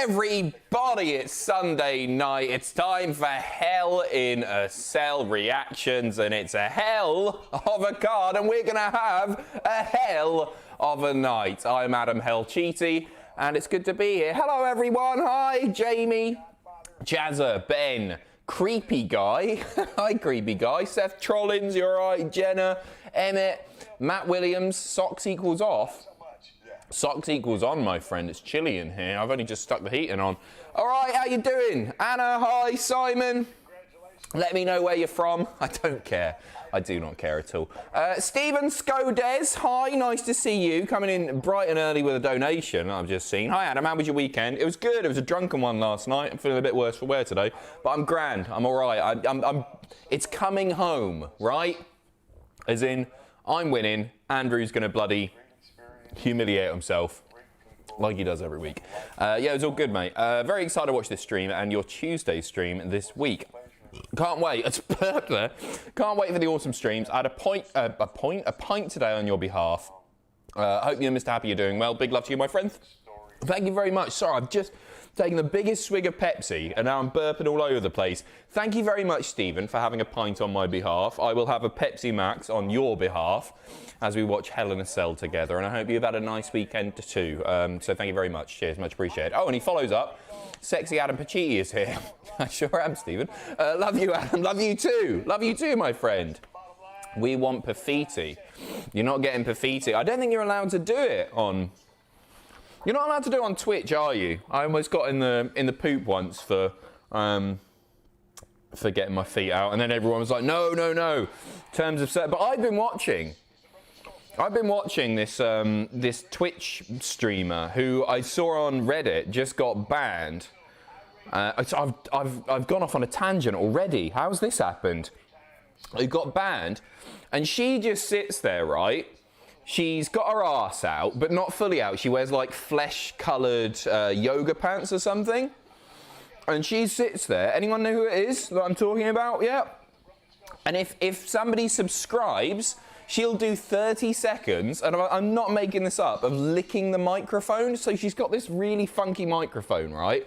everybody, it's Sunday night. It's time for Hell in a Cell reactions, and it's a hell of a card, and we're gonna have a hell of a night. I'm Adam Hell Cheaty, and it's good to be here. Hello everyone, hi Jamie, Jazza, Ben, Creepy Guy, hi Creepy Guy, Seth Trollins, you're right, Jenna, Emmett, Matt Williams, Socks equals off. Socks equals on, my friend. It's chilly in here. I've only just stuck the heating on. All right, how you doing? Anna, hi. Simon, let me know where you're from. I don't care. I do not care at all. Stephen Scodes, hi. Nice to see you. Coming in bright and early with a donation I've just seen. Hi, Adam. How was your weekend? It was good. It was a drunken one last night. I'm feeling a bit worse for wear today, but I'm grand. I'm all right. It's coming home, right? As in, I'm winning. Andrew's going to bloody humiliate himself like he does every week. Yeah, it was all good, mate. Very excited to watch this stream and your Tuesday stream this week. Can't wait. It's perfect there. Can't wait for the awesome streams. I had a pint today on your behalf. Hope you and Mr. Happy are doing well. Big love to you, my friends. Thank you very much. Sorry, I've just taken the biggest swig of Pepsi and now I'm burping all over the place. Thank you very much, Stephen, for having a pint on my behalf. I will have a Pepsi Max on your behalf as we watch Hell in a Cell together, and I hope you've had a nice weekend too. So thank you very much. Cheers, much appreciated. Oh, and he follows up. Sexy Adam Pacitti is here. I sure am, Stephen. Love you, Adam. Love you too. Love you too, my friend. We want Pacitti. You're not getting Pacitti. I don't think you're allowed to do it on... You're not allowed to do it on Twitch, are you? I almost got in the poop once for getting my feet out, and then everyone was like, no, no, no. Terms of set. But I've been watching this this Twitch streamer who I saw on Reddit just got banned. I've gone off on a tangent already. How's this happened? He got banned, and she just sits there, right? She's got her arse out, but not fully out. She wears like flesh-coloured yoga pants or something. And she sits there. Anyone know who it is that I'm talking about? Yeah. And if somebody subscribes, she'll do 30 seconds, and I'm not making this up, of licking the microphone. So she's got this really funky microphone, right?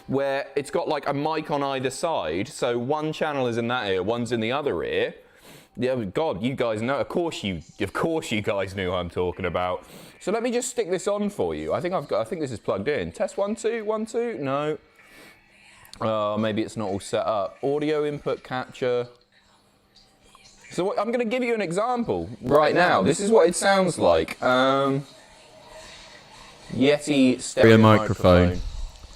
Where it's got like a mic on either side. So one channel is in that ear, one's in the other ear. Yeah, God, you guys know. Of course you guys knew who I'm talking about. So let me just stick this on for you. I think this is plugged in. Test 1 2 1 2. No. Maybe it's not all set up. Audio input capture. So I'm going to give you an example right now. This is what it sounds like. Yeti stereo microphone.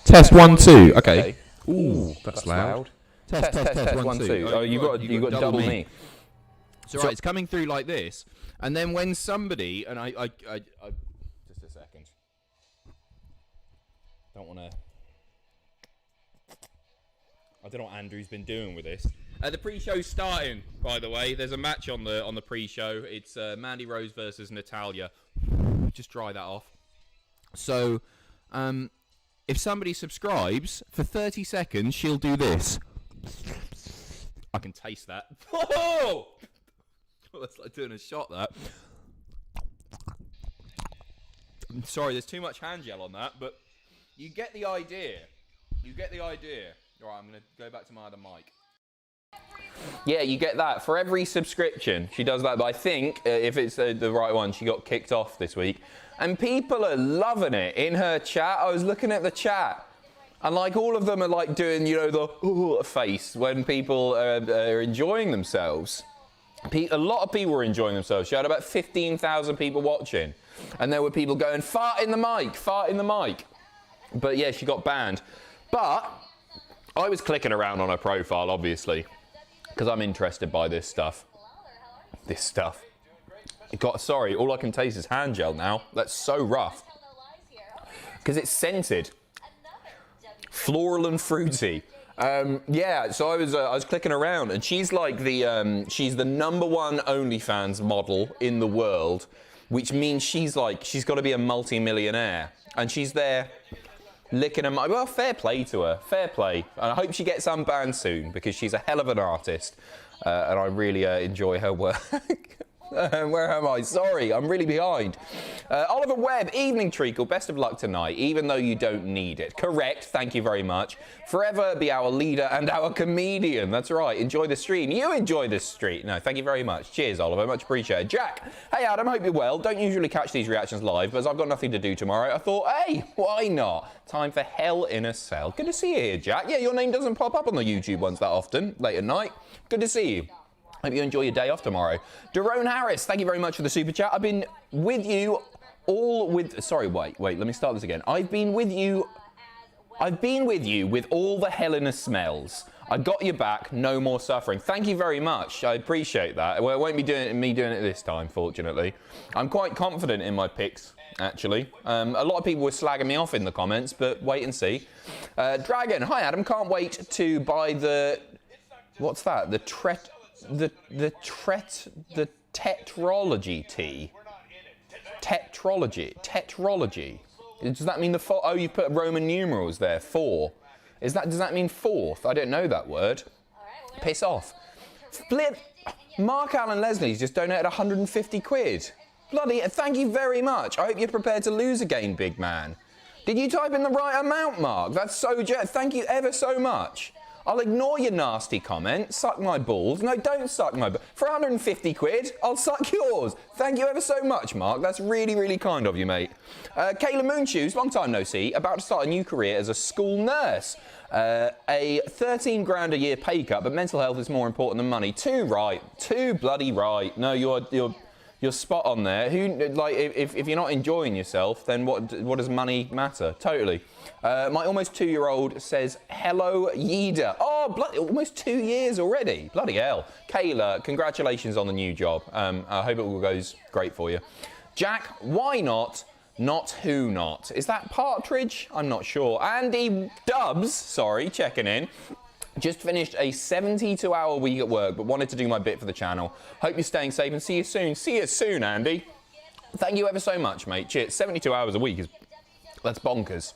Test 1 2. Okay. Ooh, that's loud. Test 1 2. Oh, you got double me. So right, it's coming through like this, and then when somebody, and I just a second. I don't know what Andrew's been doing with this. The pre-show's starting, by the way. There's a match on the pre-show. It's Mandy Rose versus Natalya. Just dry that off. So, if somebody subscribes for 30 seconds, she'll do this. I can taste that. Whoa! That's like doing a shot, that. I'm sorry, there's too much hand gel on that, but you get the idea. You get the idea. All right, I'm going to go back to my other mic. Yeah, you get that. For every subscription, she does that. But I think, if it's the right one, she got kicked off this week. And people are loving it in her chat. I was looking at the chat. And like all of them are like doing, you know, the face when people are enjoying themselves. A lot of people were enjoying themselves. She had about 15,000 people watching. And there were people going, fart in the mic, fart in the mic. But yeah, she got banned. But I was clicking around on her profile, obviously, because I'm interested by this stuff. This stuff. Sorry, all I can taste is hand gel now. That's so rough. Because it's scented. Floral and fruity. Yeah, so I was clicking around, and she's like she's the #1 OnlyFans model in the world, which means she's got to be a multi-millionaire, and she's there licking them. Well, fair play to her, fair play. And I hope she gets unbanned soon because she's a hell of an artist, and I really enjoy her work. Where am I? Sorry, I'm really behind. Oliver Webb, evening treacle, best of luck tonight, even though you don't need it. Correct, thank you very much. Forever be our leader and our comedian. That's right, enjoy the stream. You enjoy this stream. No, thank you very much. Cheers, Oliver, much appreciated. Jack, hey Adam, hope you're well. Don't usually catch these reactions live, but as I've got nothing to do tomorrow, I thought, hey, why not? Time for Hell in a Cell. Good to see you here, Jack. Yeah, your name doesn't pop up on the YouTube ones that often, late at night. Good to see you. Hope you enjoy your day off tomorrow. Daron Harris, thank you very much for the super chat. I've been with you sorry, wait, let me start this again. I've been with you with all the Hell in a Smells. I got your back, no more suffering. Thank you very much. I appreciate that. Well, it won't be me doing it this time, fortunately. I'm quite confident in my picks, actually. A lot of people were slagging me off in the comments, but wait and see. Dragon, hi Adam, can't wait to buy the, what's that? The tetralogy tea. Tetralogy. Does that mean the four? Oh, you put Roman numerals there. 4. Does that mean fourth? I don't know that word. Piss off. Flip. Mark Allen Leslie's just donated 150 quid. Bloody, thank you very much. I hope you're prepared to lose again, big man. Did you type in the right amount, Mark? That's so generous. Thank you ever so much. I'll ignore your nasty comment. Suck my balls. No, don't suck my balls. For 150 quid, I'll suck yours. Thank you ever so much, Mark. That's really, really kind of you, mate. Kayla Moonshoes, long time no see. About to start a new career as a school nurse. A 13 grand a year pay cut, but mental health is more important than money. Too right. Too bloody right. No, you're spot on there. If you're not enjoying yourself, then what does money matter? Totally. My almost 2-year-old says, hello, Yeeda. Oh, almost 2 years already. Bloody hell. Kayla, congratulations on the new job. I hope it all goes great for you. Jack, why not? Not who not. Is that Partridge? I'm not sure. Andy Dubs, sorry, checking in. Just finished a 72-hour week at work, but wanted to do my bit for the channel. Hope you're staying safe and see you soon. See you soon, Andy. Thank you ever so much, mate. Cheers. 72 hours a week that's bonkers.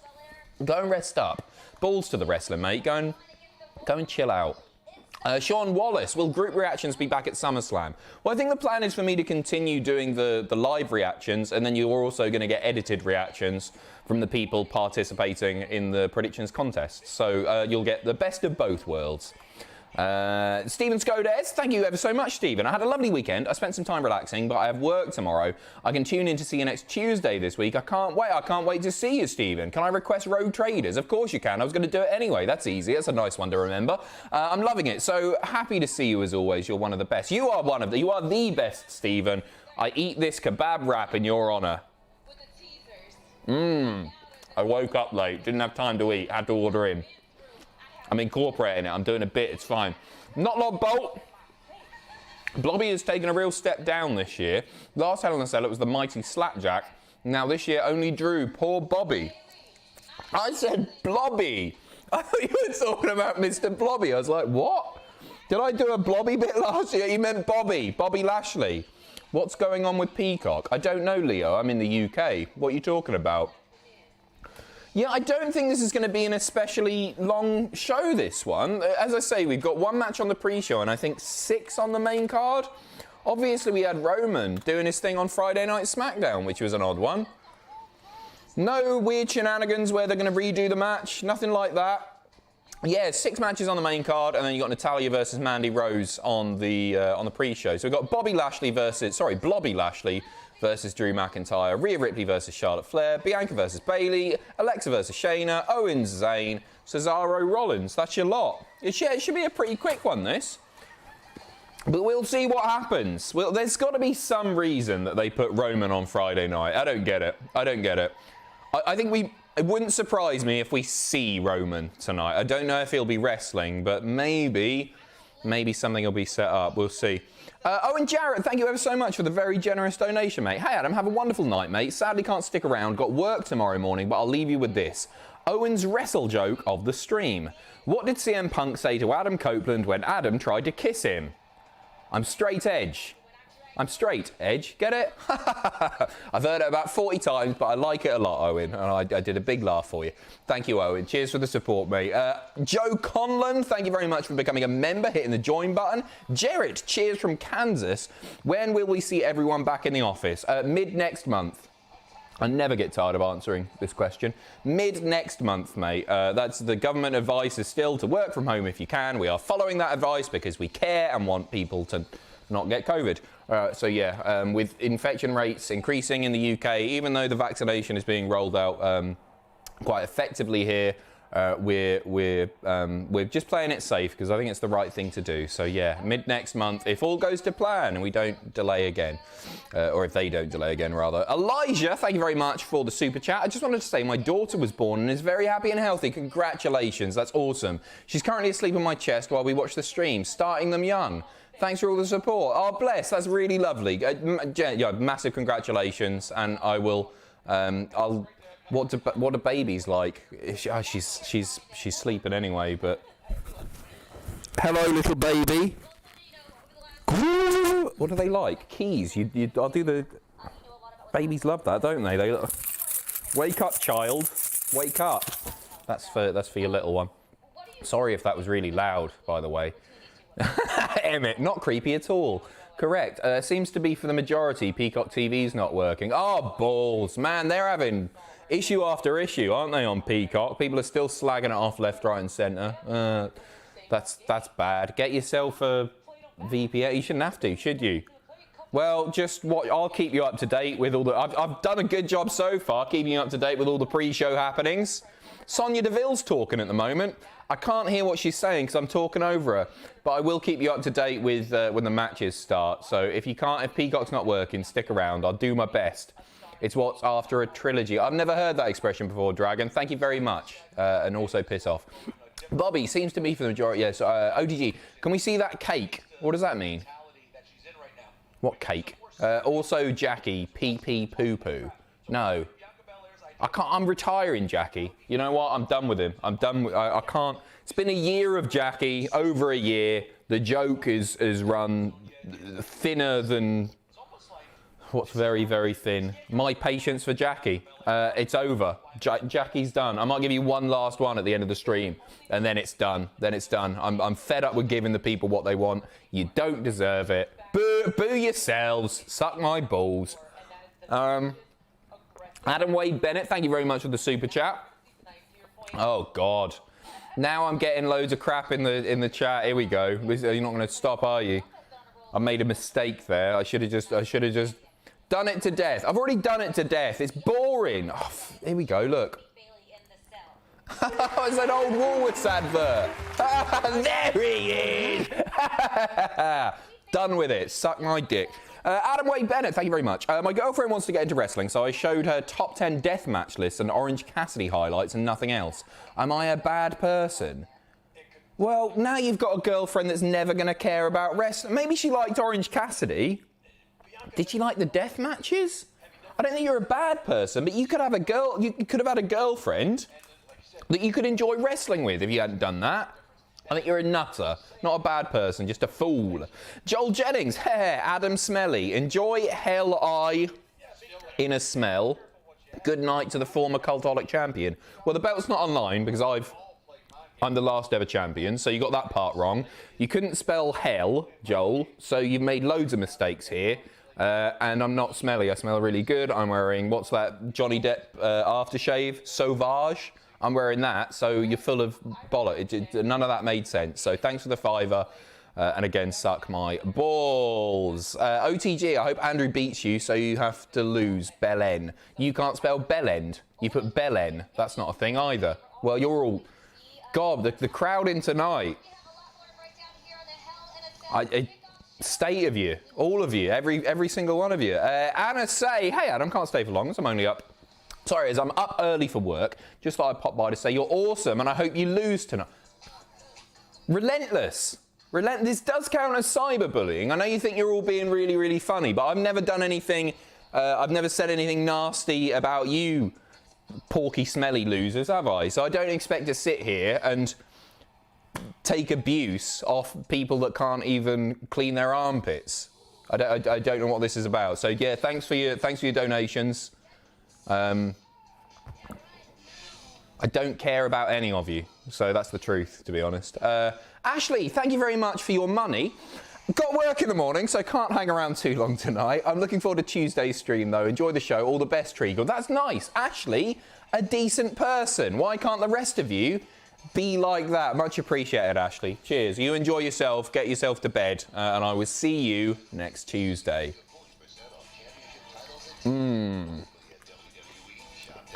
Go and rest up. Balls to the wrestling, mate. Go and chill out. Sean Wallace, will group reactions be back at SummerSlam? Well, I think the plan is for me to continue doing the live reactions, and then you're also going to get edited reactions from the people participating in the predictions contest. So you'll get the best of both worlds. Stephen Skodes, thank you ever so much, Stephen. I had a lovely weekend. I spent some time relaxing, but I have work tomorrow. I can tune in to see you next Tuesday this week. I can't wait to see you, Stephen. Can I request Road Traders? Of course you can. I was going to do it anyway. That's easy. That's a nice one to remember. I'm loving it. So happy to see you as always. You're one of the best. You are the best, Stephen. I eat this kebab wrap in your honor. With the teasers. I woke up late. Didn't have time to eat. Had to order in. I'm incorporating it. I'm doing a bit. It's fine. Not Log Bolt. Blobby has taken a real step down this year. Last Hell in a Cell, it was the mighty Slapjack. Now this year, only Drew. Poor Bobby. I said Blobby. I thought you were talking about Mr. Blobby. I was like, what? Did I do a Blobby bit last year? You meant Bobby. Bobby Lashley. What's going on with Peacock? I don't know, Leo. I'm in the UK. What are you talking about? Yeah, I don't think this is going to be an especially long show, this one. As I say, we've got 1 match on the pre-show and I think 6 on the main card. Obviously, we had Roman doing his thing on Friday Night SmackDown, which was an odd one. No weird shenanigans where they're going to redo the match. Nothing like that. Yeah, 6 matches on the main card, and then you got Natalya versus Mandy Rose on the pre-show. So we've got Blobby Lashley versus Drew McIntyre, Rhea Ripley versus Charlotte Flair, Bianca versus Bayley, Alexa versus Shayna, Owens Zayn, Cesaro Rollins. That's your lot. It should be a pretty quick one, this. But we'll see what happens. Well, there's got to be some reason that they put Roman on Friday night. I don't get it. I think it wouldn't surprise me if we see Roman tonight. I don't know if he'll be wrestling, but maybe something will be set up. We'll see. Owen Jarrett, thank you ever so much for the very generous donation, mate. Hey, Adam, have a wonderful night, mate. Sadly can't stick around. Got work tomorrow morning, but I'll leave you with this. Owen's wrestle joke of the stream. What did CM Punk say to Adam Copeland when Adam tried to kiss him? I'm straight edge. I'm straight, Edge. Get it? I've heard it about 40 times, but I like it a lot, Owen. And I did a big laugh for you. Thank you, Owen. Cheers for the support, mate. Joe Conlon, thank you very much for becoming a member, hitting the join button. Jared, cheers from Kansas. When will we see everyone back in the office? Mid next month. I never get tired of answering this question. Mid next month, mate. That's the government advice is still to work from home if you can. We are following that advice because we care and want people to not get COVID. So yeah, with infection rates increasing in the UK, even though the vaccination is being rolled out quite effectively here, we're just playing it safe because I think it's the right thing to do. So yeah, mid next month, if all goes to plan and we don't delay again, or if they don't delay again rather. Elijah, thank you very much for the super chat. I just wanted to say my daughter was born and is very happy and healthy. Congratulations, that's awesome. She's currently asleep on my chest while we watch the stream, starting them young. Thanks for all the support. Oh, bless, that's really lovely. Yeah, massive congratulations, and I will, what do babies like? She's sleeping anyway, but... Hello, little baby. What do they like? Keys. I'll do the... Babies love that, don't they? They wake up, child. Wake up. That's for your little one. Sorry if that was really loud, by the way. Emmett, not creepy at all. Correct. Seems to be for the majority. Peacock TV's not working. Oh, balls. Man, they're having issue after issue, aren't they, on Peacock? People are still slagging it off left, right and centre. That's bad. Get yourself a VPN. You shouldn't have to, should you? Well, just what I'll keep you up to date with all the... I've done a good job so far, keeping you up to date with all the pre-show happenings. Sonia Deville's talking at the moment. I can't hear what she's saying because I'm talking over her, but I will keep you up to date with when the matches start. So if Peacock's not working, stick around. I'll do my best. It's what's after a trilogy. I've never heard that expression before, Dragon. Thank you very much. And also piss off. Bobby, seems to be for the majority. Yes, ODG, can we see that cake? What does that mean? What cake? Also, Jackie, pee poo poo. No. I can't. I'm retiring, Jackie. You know what? I'm done with him. I'm done with. I can't. It's been a year of Jackie. Over a year. The joke is run thinner than what's very, very thin. My patience for Jackie. It's over. Jackie's done. I might give you one last one at the end of the stream, and then it's done. Then it's done. I'm fed up with giving the people what they want. You don't deserve it. Boo yourselves. Suck my balls. Adam Wade Bennett, thank you very much for the super chat. Oh God, now I'm getting loads of crap in the chat. Here we go. You're not going to stop, are you? I made a mistake there. I should have just done it to death. I've already done it to death. It's boring. Oh, here we go. Look. It's an old Woolworths advert. There he is. Done with it. Suck my dick. Adam Wade Bennett, thank you very much. My girlfriend wants to get into wrestling, so I showed her top 10 deathmatch lists and Orange Cassidy highlights and nothing else. Am I a bad person? Well, now you've got a girlfriend that's never going to care about wrestling. Maybe she liked Orange Cassidy. Did she like the death matches? I don't think you're a bad person, but you could have you could have had a girlfriend that you could enjoy wrestling with if you hadn't done that. I think you're a nutter, not a bad person, just a fool. Joel Jennings, hey, Adam Smelly, enjoy Hell I in a smell. Good night to the former Cultaholic champion. Well, the belt's not online because I'm the last ever champion, so you got that part wrong. You couldn't spell hell, Joel, so you've made loads of mistakes here. And I'm not smelly, I smell really good. I'm wearing, what's that, Johnny Depp aftershave, Sauvage. I'm wearing that, so you're full of bollock. None of that made sense. So thanks for the $5, and again, suck my balls. OTG, I hope Andrew beats you, so you have to lose. Belen. You can't spell Bellend. You put Belen. That's not a thing either. Well, you're all... God, the crowd in tonight. State of you. All of you. Every single one of you. Anna say, hey Adam, can't stay for long, so I'm only up. Sorry, as I'm up early for work, just thought I'd pop by to say you're awesome and I hope you lose tonight. Relentless. This does count as cyberbullying. I know you think you're all being really, really funny, but I've never done anything, I've never said anything nasty about you porky, smelly losers, have I? So I don't expect to sit here and take abuse off people that can't even clean their armpits. I don't know what this is about. So yeah, thanks for your donations. I don't care about any of you, so that's the truth, to be honest. Ashley, thank you very much for your money. Got work in the morning, so I can't hang around too long tonight. I'm looking forward to Tuesday's stream, though. Enjoy the show. All the best, Treagle. That's nice. Ashley, a decent person. Why can't the rest of you be like that? Much appreciated, Ashley. Cheers. You enjoy yourself. Get yourself to bed. And I will see you next Tuesday.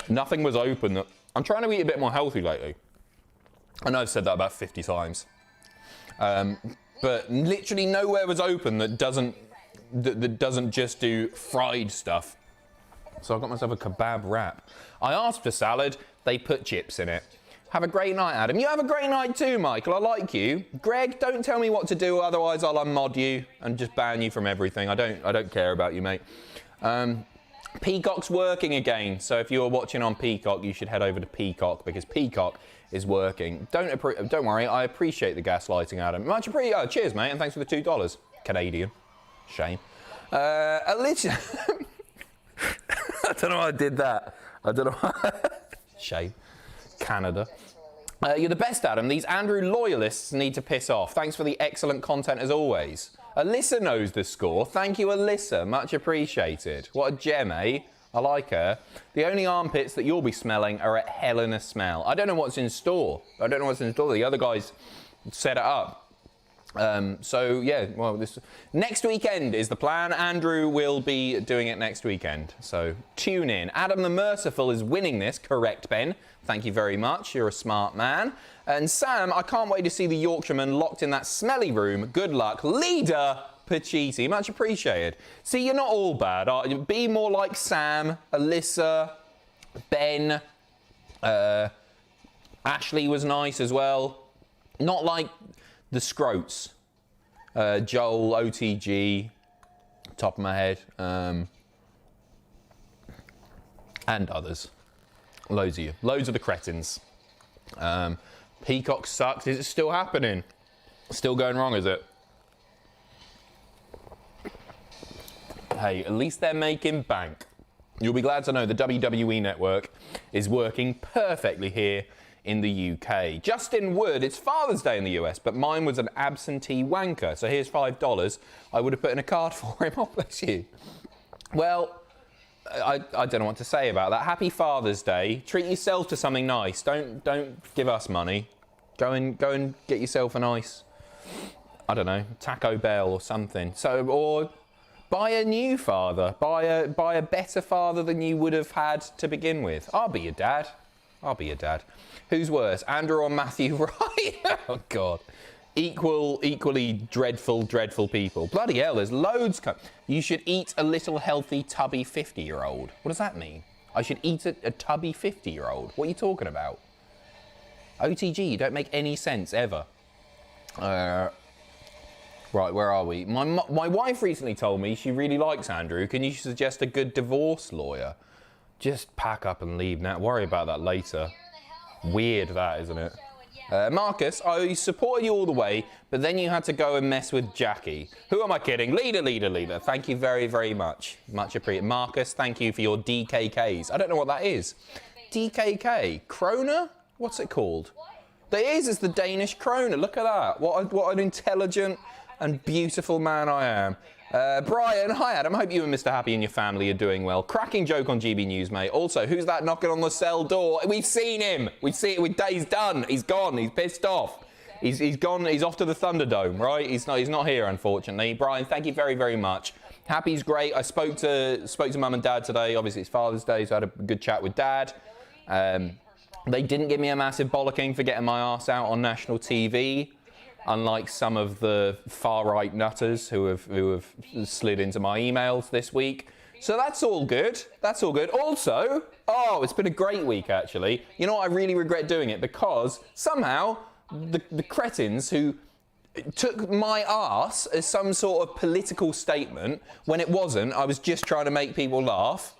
Nothing was open. I'm trying to eat a bit more healthy lately. I know I've said that about 50 times. But literally nowhere was open that doesn't just do fried stuff. So I got myself a kebab wrap. I asked for salad, they put chips in it. Have a great night, Adam. You have a great night too, Michael. I like you. Greg, don't tell me what to do, otherwise I'll unmod you and just ban you from everything. I don't care about you, mate. Peacock's working again, so if you're watching on Peacock, you should head over to Peacock because Peacock is working. Don't worry, I appreciate the gaslighting, Adam. Much appreciated. Oh, cheers, mate, and thanks for the $2. Canadian. Shame. Alicia. I don't know why I did that. I don't know why. Shame. Canada. You're the best, Adam. These Andrew loyalists need to piss off. Thanks for the excellent content as always. Alyssa knows the score. Thank you, Alyssa. Much appreciated. What a gem, eh? I like her. The only armpits that you'll be smelling are at hell in a smell. I don't know what's in store. The other guys set it up. So, yeah, well, this next weekend is the plan. Andrew will be doing it next weekend. So, tune in. Adam the Merciful is winning this. Correct, Ben. Thank you very much. You're a smart man. And Sam, I can't wait to see the Yorkshireman locked in that smelly room. Good luck. Leader Pacitti. Much appreciated. See, you're not all bad. Be more like Sam, Alyssa, Ben. Ashley was nice as well. Not like the Scroats. Joel, OTG, top of my head. And others. Loads of you. Loads of the cretins. Peacock sucks. Is it still happening? Still going wrong, is it? Hey, at least they're making bank. You'll be glad to know the WWE Network is working perfectly here in the UK. Justin Wood, it's Father's Day in the US, but mine was an absentee wanker. So here's $5. I would have put in a card for him. Oh, bless you. Well, I don't know what to say about that. Happy Father's Day. Treat yourself to something nice. Don't give us money. Go and get yourself a nice, I don't know, Taco Bell or something. So, or buy a new father. Buy a better father than you would have had to begin with. I'll be your dad. Who's worse, Andrew or Matthew Wright? Oh, God. Equally dreadful people. Bloody hell, there's loads. You should eat a little healthy, tubby 50-year-old. What does that mean? I should eat a tubby 50-year-old. What are you talking about? OTG, you don't make any sense, ever. Right, where are we? My wife recently told me she really likes Andrew. Can you suggest a good divorce lawyer? Just pack up and leave now. Worry about that later. Weird that, isn't it? Marcus, I supported you all the way, but then you had to go and mess with Jackie. Who am I kidding? Leader. Thank you very much. Much appreciated. Marcus, thank you for your DKKs. I don't know what that is. DKK? Krona? What's it called? It's the Danish krona. Look at that. What an intelligent and beautiful man I am. Brian, hi Adam, hope you and Mr. Happy and your family are doing well. Cracking joke on GB News, mate. Also, who's that knocking on the cell door? We've seen him. He's done. He's gone. He's pissed off. He's gone. He's off to the Thunderdome, right? He's not here, unfortunately. Brian, thank you very much. Happy's great. I spoke to Mum and Dad today. Obviously, it's Father's Day, so I had a good chat with Dad. They didn't give me a massive bollocking for getting my arse out on national TV. Unlike some of the far-right nutters who have slid into my emails this week. So that's all good. Also, it's been a great week, actually. You know what? I really regret doing it because somehow the cretins who took my arse as some sort of political statement when it wasn't. I was just trying to make people laugh.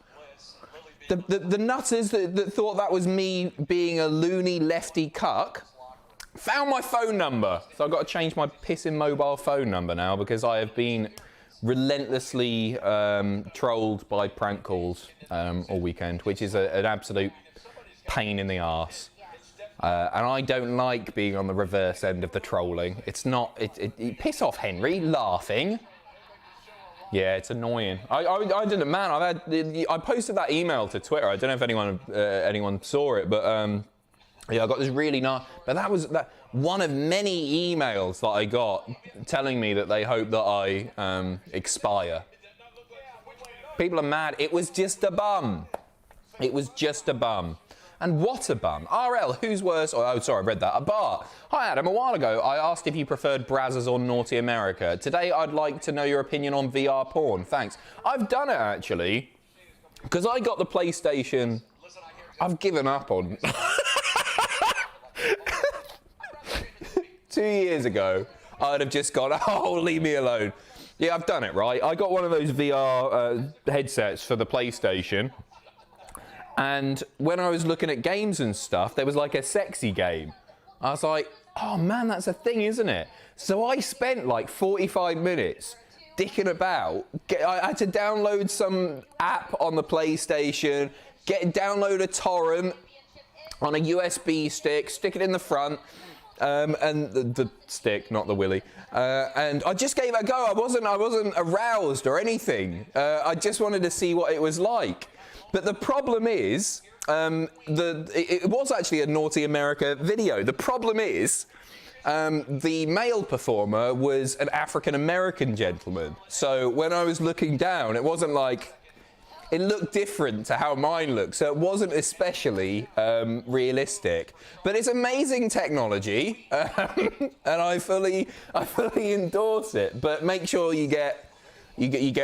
The nutters that thought that was me being a loony lefty cuck found my phone number. So I've got to change my pissing mobile phone number now because I have been relentlessly trolled by prank calls all weekend, which is an absolute pain in the arse. And I don't like being on the reverse end of the trolling. It's not. It piss off Henry laughing. Yeah, it's annoying. I didn't, man. I posted that email to Twitter. I don't know if anyone saw it, but yeah, I got this really nice. But that was one of many emails that I got telling me that they hope that I expire. People are mad. It was just a bum. It was just a bum. And what a bum. RL, who's worse? Oh, sorry, I read that. Bart. Hi, Adam. A while ago, I asked if you preferred Brazzers or Naughty America. Today, I'd like to know your opinion on VR porn. Thanks. I've done it, actually. Because I got the PlayStation. I've given up on... 2 years ago, I'd have just gone, oh, leave me alone. Yeah, I've done it, right? I got one of those VR headsets for the PlayStation. And when I was looking at games and stuff, there was like a sexy game. I was like, oh man, that's a thing, isn't it? So I spent like 45 minutes dicking about. I had to download some app on the PlayStation, download a torrent on a USB stick, stick it in the front, and the stick, not the willy. And I just gave it a go. I wasn't aroused or anything. I just wanted to see what it was like. But the problem is, it was actually a Naughty America video. The problem is, the male performer was an African-American gentleman. So when I was looking down, it wasn't like, it looked different to how mine looked. So it wasn't especially realistic. But it's amazing technology, and I fully endorse it. But make sure you get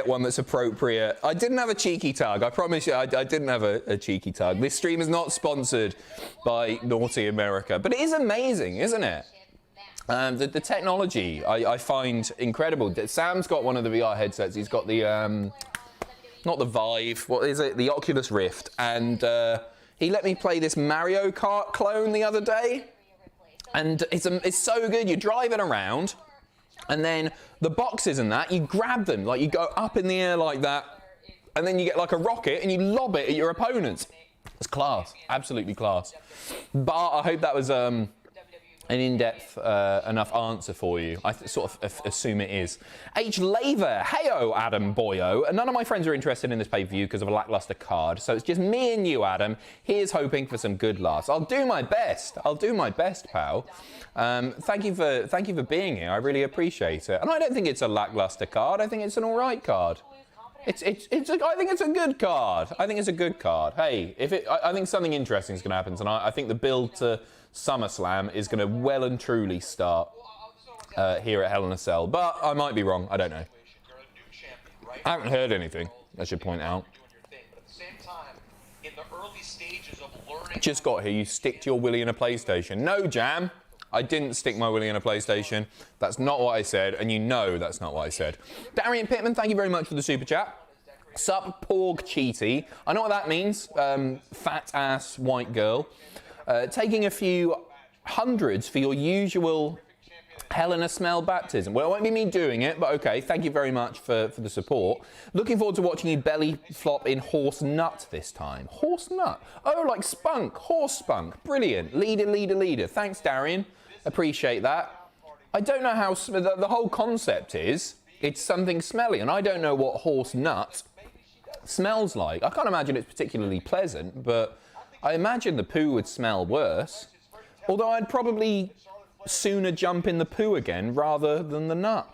one that's appropriate. I didn't have a cheeky tug. I promise you, I didn't have a cheeky tug. This stream is not sponsored by Naughty America, but it is amazing, isn't it? The technology I find incredible. Sam's got one of the VR headsets. He's got the not the Vive. What is it? The Oculus Rift. And he let me play this Mario Kart clone the other day, and it's so good. You're driving around. And then the boxes and that, you grab them, like you go up in the air like that, and then you get like a rocket and you lob it at your opponents. It's class, absolutely class. But I hope that was an in-depth enough answer for you. I sort of assume it is. H. Laver, heyo, Adam Boyo. None of my friends are interested in this pay-per-view because of a lackluster card, so it's just me and you, Adam. Here's hoping for some good laughs. I'll do my best. I'll do my best, pal. Thank you for being here. I really appreciate it. And I don't think it's a lackluster card. I think it's an all right card. I think it's a good card. I think it's a good card. Hey, I think something interesting is going to happen tonight. I think the build to SummerSlam is going to well and truly start here at Hell in a Cell. But I might be wrong. I don't know. I haven't heard anything, I should point out. Just got here. You stick to your willy in a PlayStation. No, Jam. I didn't stick my willy in a PlayStation. That's not what I said, and you know that's not what I said. Darian Pittman, thank you very much for the super chat. Sup, Porg Cheaty. I know what that means. Fat ass white girl. Taking a few hundreds for your usual Hell in a Smell baptism. Well, it won't be me doing it, but okay. Thank you very much for the support. Looking forward to watching you belly flop in horse nut this time. Horse nut? Oh, like spunk. Horse spunk. Brilliant. Leader. Thanks, Darian. Appreciate that. I don't know how... The whole concept is it's something smelly, and I don't know what horse nut smells like. I can't imagine it's particularly pleasant, but I imagine the poo would smell worse. Although I'd probably sooner jump in the poo again rather than the nut.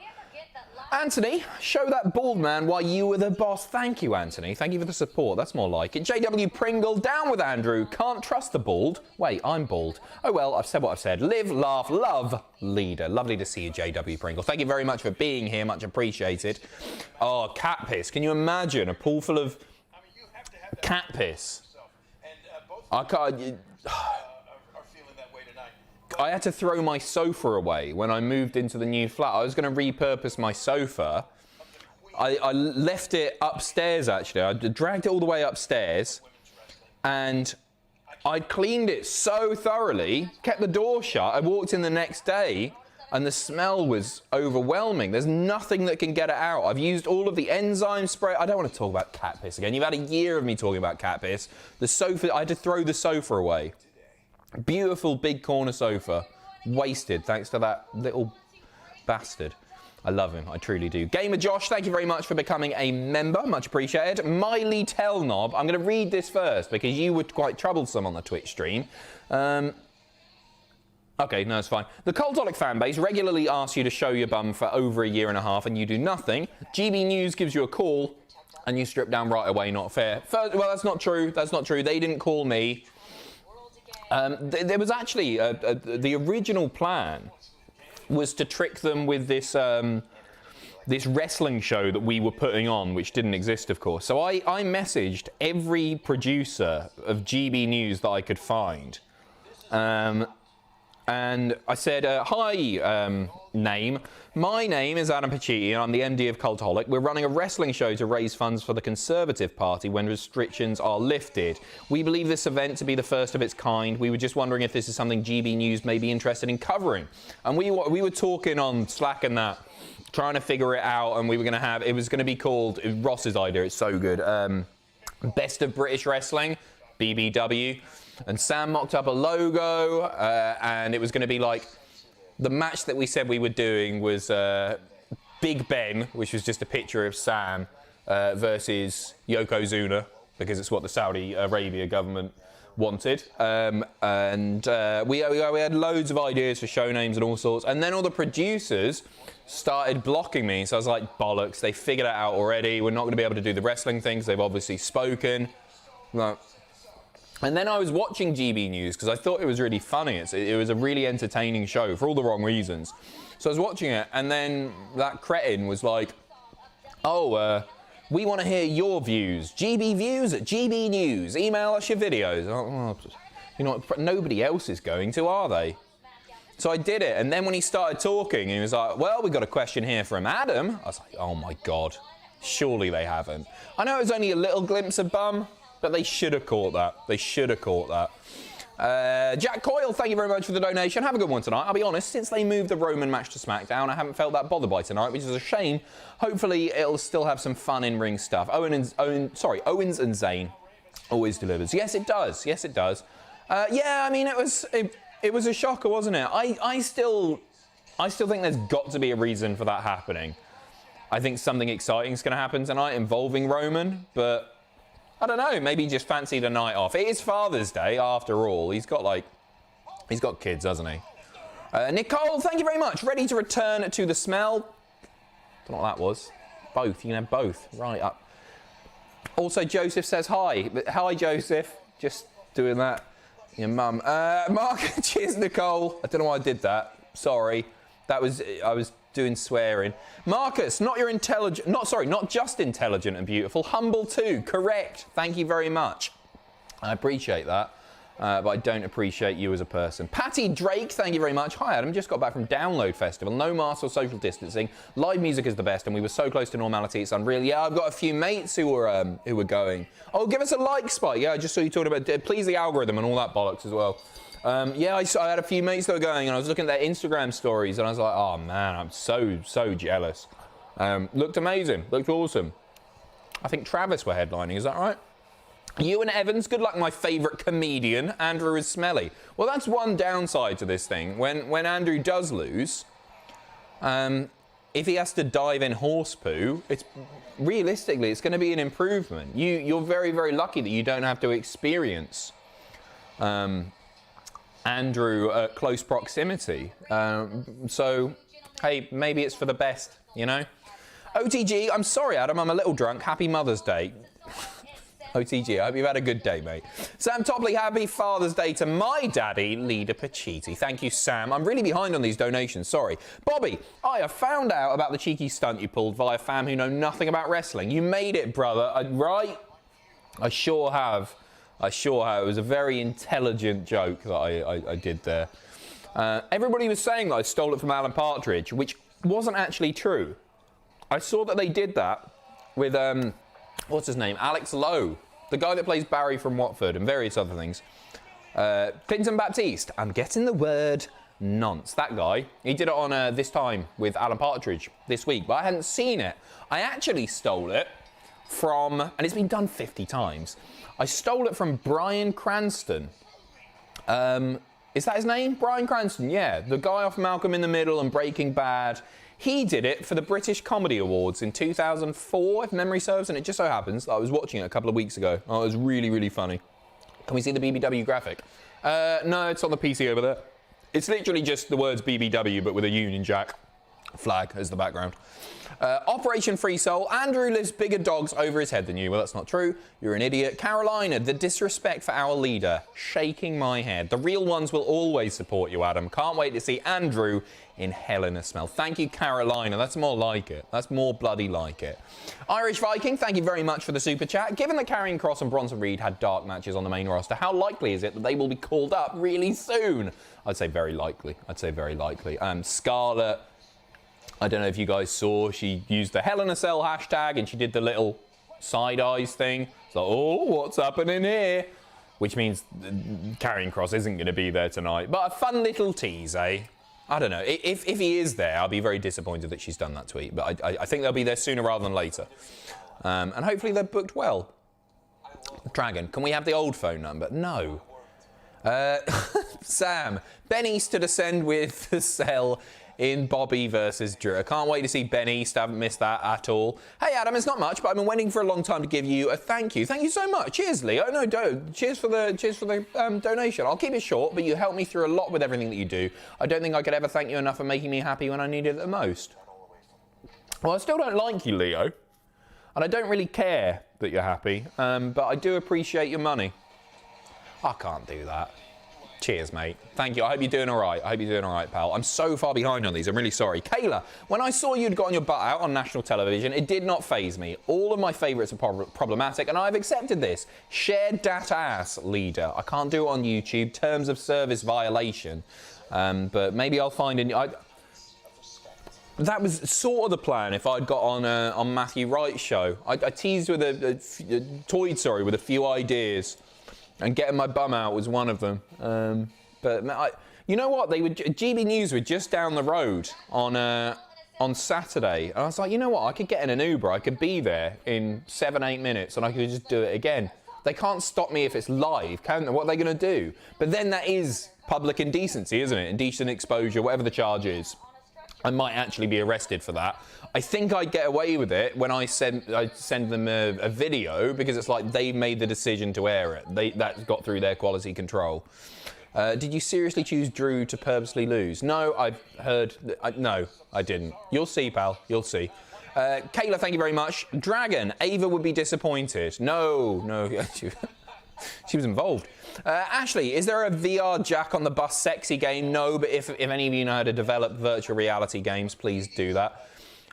Anthony, show that bald man why you were the boss. Thank you, Anthony. Thank you for the support. That's more like it. JW Pringle, down with Andrew. Can't trust the bald. Wait, I'm bald. Oh, well, I've said what I've said. Live, laugh, love, leader. Lovely to see you, JW Pringle. Thank you very much for being here. Much appreciated. Oh, cat piss. Can you imagine a pool full of cat piss? I can't... I had to throw my sofa away when I moved into the new flat. I was going to repurpose my sofa. I left it upstairs, actually. I dragged it all the way upstairs, and I cleaned it so thoroughly, kept the door shut. I walked in the next day, and the smell was overwhelming. There's nothing that can get it out. I've used all of the enzyme spray. I don't want to talk about cat piss again. You've had a year of me talking about cat piss. The sofa, I had to throw the sofa away. Beautiful big corner sofa. Wasted thanks to that little bastard. I love him, I truly do. Gamer Josh, thank you very much for becoming a member. Much appreciated. Miley Telnob, I'm going to read this first because you were quite troublesome on the Twitch stream. Okay, no, it's fine. The Cultaholic fan base regularly asks you to show your bum for over a year and a half and you do nothing. GB News gives you a call and you strip down right away. Not fair. Well, that's not true. That's not true. They didn't call me. There was actually the original plan was to trick them with this this wrestling show that we were putting on, which didn't exist, of course. So I messaged every producer of GB News that I could find. And I said, hi, name. My name is Adam Pacitti, and I'm the MD of Cultaholic. We're running a wrestling show to raise funds for the Conservative Party when restrictions are lifted. We believe this event to be the first of its kind. We were just wondering if this is something GB News may be interested in covering. And we were talking on Slack and that, trying to figure it out, and we were going to have, it was going to be called, Ross's idea, it's so good, Best of British Wrestling, BBW. And Sam mocked up a logo, and it was going to be like, the match that we said we were doing was Big Ben, which was just a picture of Sam, versus Yokozuna, because it's what the Saudi Arabia government wanted. And we had loads of ideas for show names and all sorts. And then all the producers started blocking me. So I was like, bollocks, they figured it out already. We're not going to be able to do the wrestling things. They've obviously spoken. No. And then I was watching GB News because I thought it was really funny. It was a really entertaining show for all the wrong reasons. So I was watching it, and then that cretin was like, oh, we want to hear your views. GB Views at GB News. Email us your videos. Oh, you know, nobody else is going to, are they? So I did it, and then when he started talking, he was like, well, we got a question here from Adam. I was like, oh my God, surely they haven't. I know it was only a little glimpse of bum, but they should have caught that. They should have caught that. Jack Coyle, thank you very much for the donation. Have a good one tonight. I'll be honest, since they moved the Roman match to SmackDown, I haven't felt that bothered by tonight, which is a shame. Hopefully, it'll still have some fun in-ring stuff. Owens and Zayn always delivers. Yes, it does. Yes, it does. Yeah, I mean, it was a shocker, wasn't it? I still think there's got to be a reason for that happening. I think something exciting is going to happen tonight involving Roman, but I don't know, maybe he just fancied a night off. It is Father's Day, after all. He's got kids, hasn't he? Nicole, thank you very much. Ready to return to the smell. Don't know what that was. Both, you can have both. Right up. Also, Joseph says hi. Hi, Joseph. Just doing that. Your mum. Mark, cheers, Nicole. I don't know why I did that. Sorry. I was doing swearing. Marcus, not just intelligent and beautiful, humble too. Correct. Thank you very much. I appreciate that, but I don't appreciate you as a person. Patty Drake, thank you very much. Hi Adam, just got back from Download Festival. No masks or social distancing. Live music is the best, and we were so close to normality. It's unreal. Yeah, I've got a few mates who were going. Oh, give us a like, Spike. Yeah, I just saw you talking about please the algorithm and all that bollocks as well. Yeah, I had a few mates that were going, and I was looking at their Instagram stories, and I was like, oh man, I'm so jealous. Looked amazing, looked awesome. I think Travis were headlining, is that right? You and Evans, good luck, my favourite comedian. Andrew is smelly. Well, that's one downside to this thing. When Andrew does lose, if he has to dive in horse poo, realistically, it's going to be an improvement. You're very, very lucky that you don't have to experience Andrew at close proximity. So, hey, maybe it's for the best, you know? OTG, I'm sorry, Adam, I'm a little drunk. Happy Mother's Day. OTG, I hope you've had a good day, mate. Sam Topley, happy Father's Day to my daddy, Leader Pacitti. Thank you, Sam. I'm really behind on these donations, sorry. Bobby, I have found out about the cheeky stunt you pulled via fam who know nothing about wrestling. You made it, brother, right? I sure have. It was a very intelligent joke that I did there. Everybody was saying that I stole it from Alan Partridge, which wasn't actually true. I saw that they did that with, what's his name? Alex Lowe, the guy that plays Barry from Watford and various other things. Clinton Baptiste, I'm getting the word nonce. That guy, he did it on This Time with Alan Partridge this week, but I hadn't seen it. I actually stole it from, and it's been done 50 times, I stole it from Bryan Cranston. Is that his name? Bryan Cranston, yeah. The guy off Malcolm in the Middle and Breaking Bad. He did it for the British Comedy Awards in 2004, if memory serves, and it just so happens that I was watching it a couple of weeks ago. Oh, it was really, really funny. Can we see the BBW graphic? No, it's on the PC over there. It's literally just the words BBW, but with a Union Jack flag as the background. Operation Free Soul. Andrew lives bigger dogs over his head than you. Well, that's not true. You're an idiot. Carolina, the disrespect for our leader. Shaking my head. The real ones will always support you, Adam. Can't wait to see Andrew in Hell in a Smell. Thank you, Carolina. That's more like it. That's more bloody like it. Irish Viking, thank you very much for the super chat. Given that Karrion Kross and Bronson Reed had dark matches on the main roster, how likely is it that they will be called up really soon? I'd say very likely. I'd say very likely. Scarlett, I don't know if you guys saw, she used the Hell in a Cell hashtag and she did the little side eyes thing. It's like, oh, what's happening here? Which means Karrion Kross isn't going to be there tonight. But a fun little tease, eh? I don't know. If he is there, I'll be very disappointed that she's done that tweet. But I think they'll be there sooner rather than later. And hopefully they're booked well. Dragon, can we have the old phone number? No. Sam, Ben East to descend with the Cell in Bobby versus Drew. I can't wait to see Ben East. I haven't missed that at all. Hey, Adam, it's not much, but I've been waiting for a long time to give you a thank you. Thank you so much. Cheers, Leo. No, cheers for the donation. I'll keep it short, but you helped me through a lot with everything that you do. I don't think I could ever thank you enough for making me happy when I needed it the most. Well, I still don't like you, Leo. And I don't really care that you're happy, but I do appreciate your money. I can't do that. Cheers, mate. Thank you. I hope you're doing all right. I hope you're doing all right, pal. I'm so far behind on these. I'm really sorry. Kayla, when I saw you'd gotten your butt out on national television, it did not faze me. All of my favourites are problematic, and I've accepted this. Shared dat ass, leader. I can't do it on YouTube. Terms of service violation. But maybe I'll find a... That was sort of the plan if I'd got on Matthew Wright's show. I teased with toyed with a few ideas. And getting my bum out was one of them. But you know what? GB News were just down the road on Saturday. And I was like, you know what? I could get in an Uber. I could be there in 7-8 minutes and I could just do it again. They can't stop me if it's live, can they? What are they going to do? But then that is public indecency, isn't it? Indecent exposure, whatever the charge is. I might actually be arrested for that. I think I'd get away with it when I send them a video because it's like they made the decision to air it. That got through their quality control. Did you seriously choose Drew to purposely lose? No, I've heard... no, I didn't. You'll see, pal. You'll see. Kayla, thank you very much. Dragon, Ava would be disappointed. No. She was involved. Ashley, is there a VR Jack on the Bus sexy game? No, but if any of you know how to develop virtual reality games, please do that.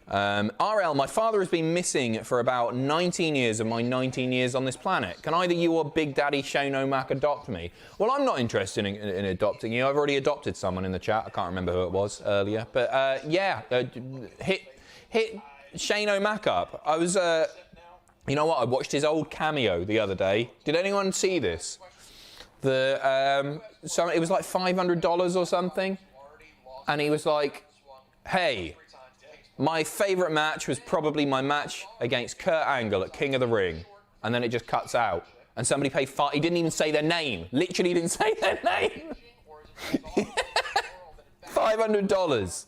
RL, my father has been missing for about 19 years of my 19 years on this planet. Can either you or Big Daddy Shane O'Mac adopt me? Well, I'm not interested in adopting you. I've already adopted someone in the chat. I can't remember who it was earlier. But yeah, hit Shane O'Mac up. I was... you know what? I watched his old cameo the other day. Did anyone see this? It was like $500 or something. And he was like, hey, my favourite match was probably my match against Kurt Angle at King of the Ring. And then it just cuts out. And somebody paid he didn't even say their name. Literally didn't say their name. $500.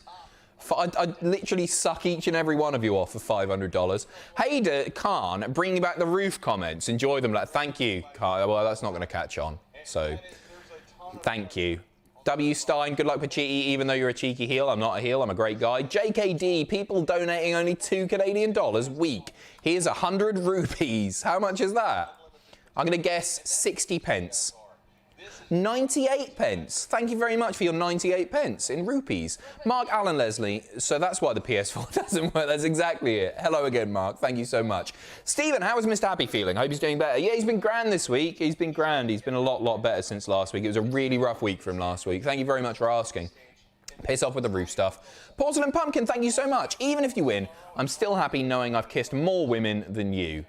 I'd literally suck each and every one of you off for $500. Hayder Khan, bringing back the roof comments. Enjoy them. Thank you, Khan. Well, that's not going to catch on. So, thank you. W. Stein, good luck, Pacitti, even though you're a cheeky heel. I'm not a heel. I'm a great guy. JKD, people donating only $2 Canadian week. Here's 100 rupees. How much is that? I'm going to guess 60 pence. 98 pence. Thank you very much for your 98 pence in rupees. Mark Allen Leslie. So that's why the PS4 doesn't work. That's exactly it. Hello again, Mark. Thank you so much. Stephen, how is Mr. Happy feeling? I hope he's doing better. Yeah, he's been grand this week. He's been grand. He's been a lot better since last week. It was a really rough week for him last week. Thank you very much for asking. Piss off with the roof stuff. Porcelain Pumpkin, thank you so much. Even if you win, I'm still happy knowing I've kissed more women than you.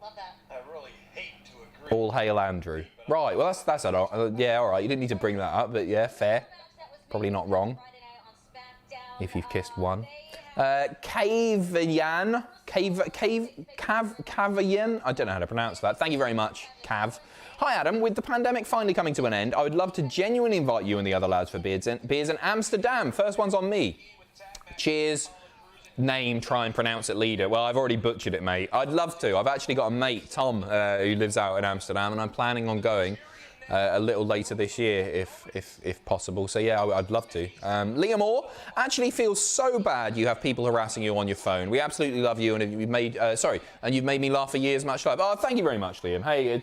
Love that. I really hate to agree. All hail Andrew. Right, well, that's yeah, all right. You didn't need to bring that up, but yeah, fair. Probably not wrong. If you've kissed one. Cavian. Cavian. I don't know how to pronounce that. Thank you very much, Cav. Hi, Adam. With the pandemic finally coming to an end, I would love to genuinely invite you and the other lads for beers in Amsterdam. First one's on me. Cheers. Name, try and pronounce it, leader. Well, I've already butchered it, mate. I'd love to. I've actually got a mate, Tom, who lives out in Amsterdam, and I'm planning on going a little later this year, if possible. So yeah, I'd love to. Liam Moore actually feels so bad you have people harassing you on your phone. We absolutely love you, and you've made you've made me laugh for years. Much love. Oh, thank you very much, Liam. Hey,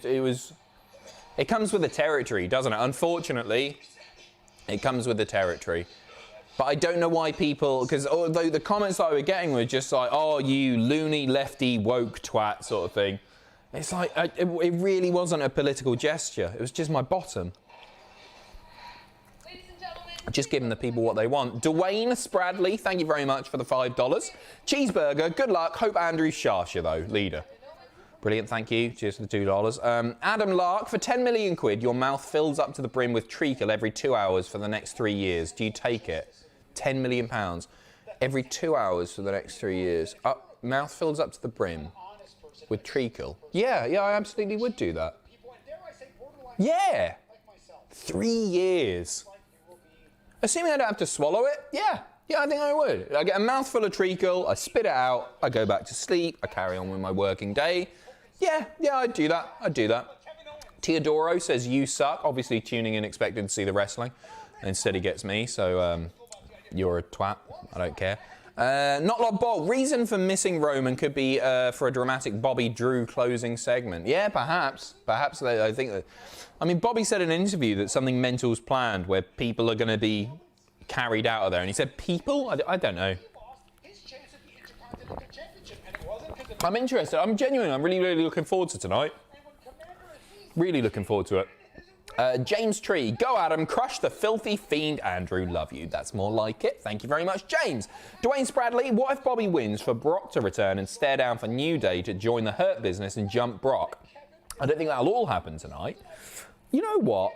it comes with the territory, doesn't it? Unfortunately, it comes with the territory. But I don't know why people, because although the comments that I were getting were just like, oh, you loony, lefty, woke twat sort of thing. It's like, it really wasn't a political gesture. It was just my bottom. Ladies and gentlemen, Just giving the people what they want. Dwayne Spradley, thank you very much for the $5. Cheeseburger, good luck. Hope Andrew shafts you, though, leader. Brilliant, thank you. Cheers for the $2. Adam Lark, for 10 million quid, your mouth fills up to the brim with treacle every 2 hours for the next 3 years. Do you take it? 10 million pounds every 2 hours for the next 3 years. Mouth fills up to the brim with treacle. Yeah, I absolutely would do that. Yeah. 3 years. Assuming I don't have to swallow it, yeah, I think I would. I get a mouthful of treacle, I spit it out, I go back to sleep, I carry on with my working day. Yeah, I'd do that. Teodoro says, you suck. Obviously tuning in expecting to see the wrestling. Instead he gets me, so you're a twat. I don't care. Not Lot Bolt. Reason for missing Roman could be for a dramatic Bobby Drew closing segment. Yeah, perhaps. I think that. I mean, Bobby said in an interview that something mental's planned where people are going to be carried out of there. And he said, people? I don't know. I'm interested. I'm genuine. I'm really looking forward to tonight. Really looking forward to it. James Tree, go Adam, crush the filthy fiend Andrew, love you. That's more like it. Thank you very much, James. Dwayne Spradley, what if Bobby wins for Brock to return and stare down for New Day to join the Hurt Business and jump Brock? I don't think that'll all happen tonight. You know what?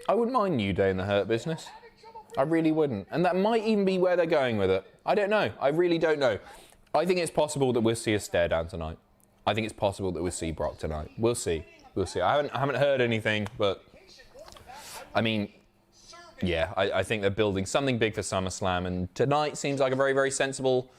I wouldn't mind New Day in the Hurt Business. I really wouldn't. And that might even be where they're going with it. I don't know. I really don't know. I think it's possible that we'll see a stare down tonight. I think it's possible that we'll see Brock tonight. We'll see. I haven't heard anything, but I mean, yeah, I think they're building something big for SummerSlam, and tonight seems like a very sensible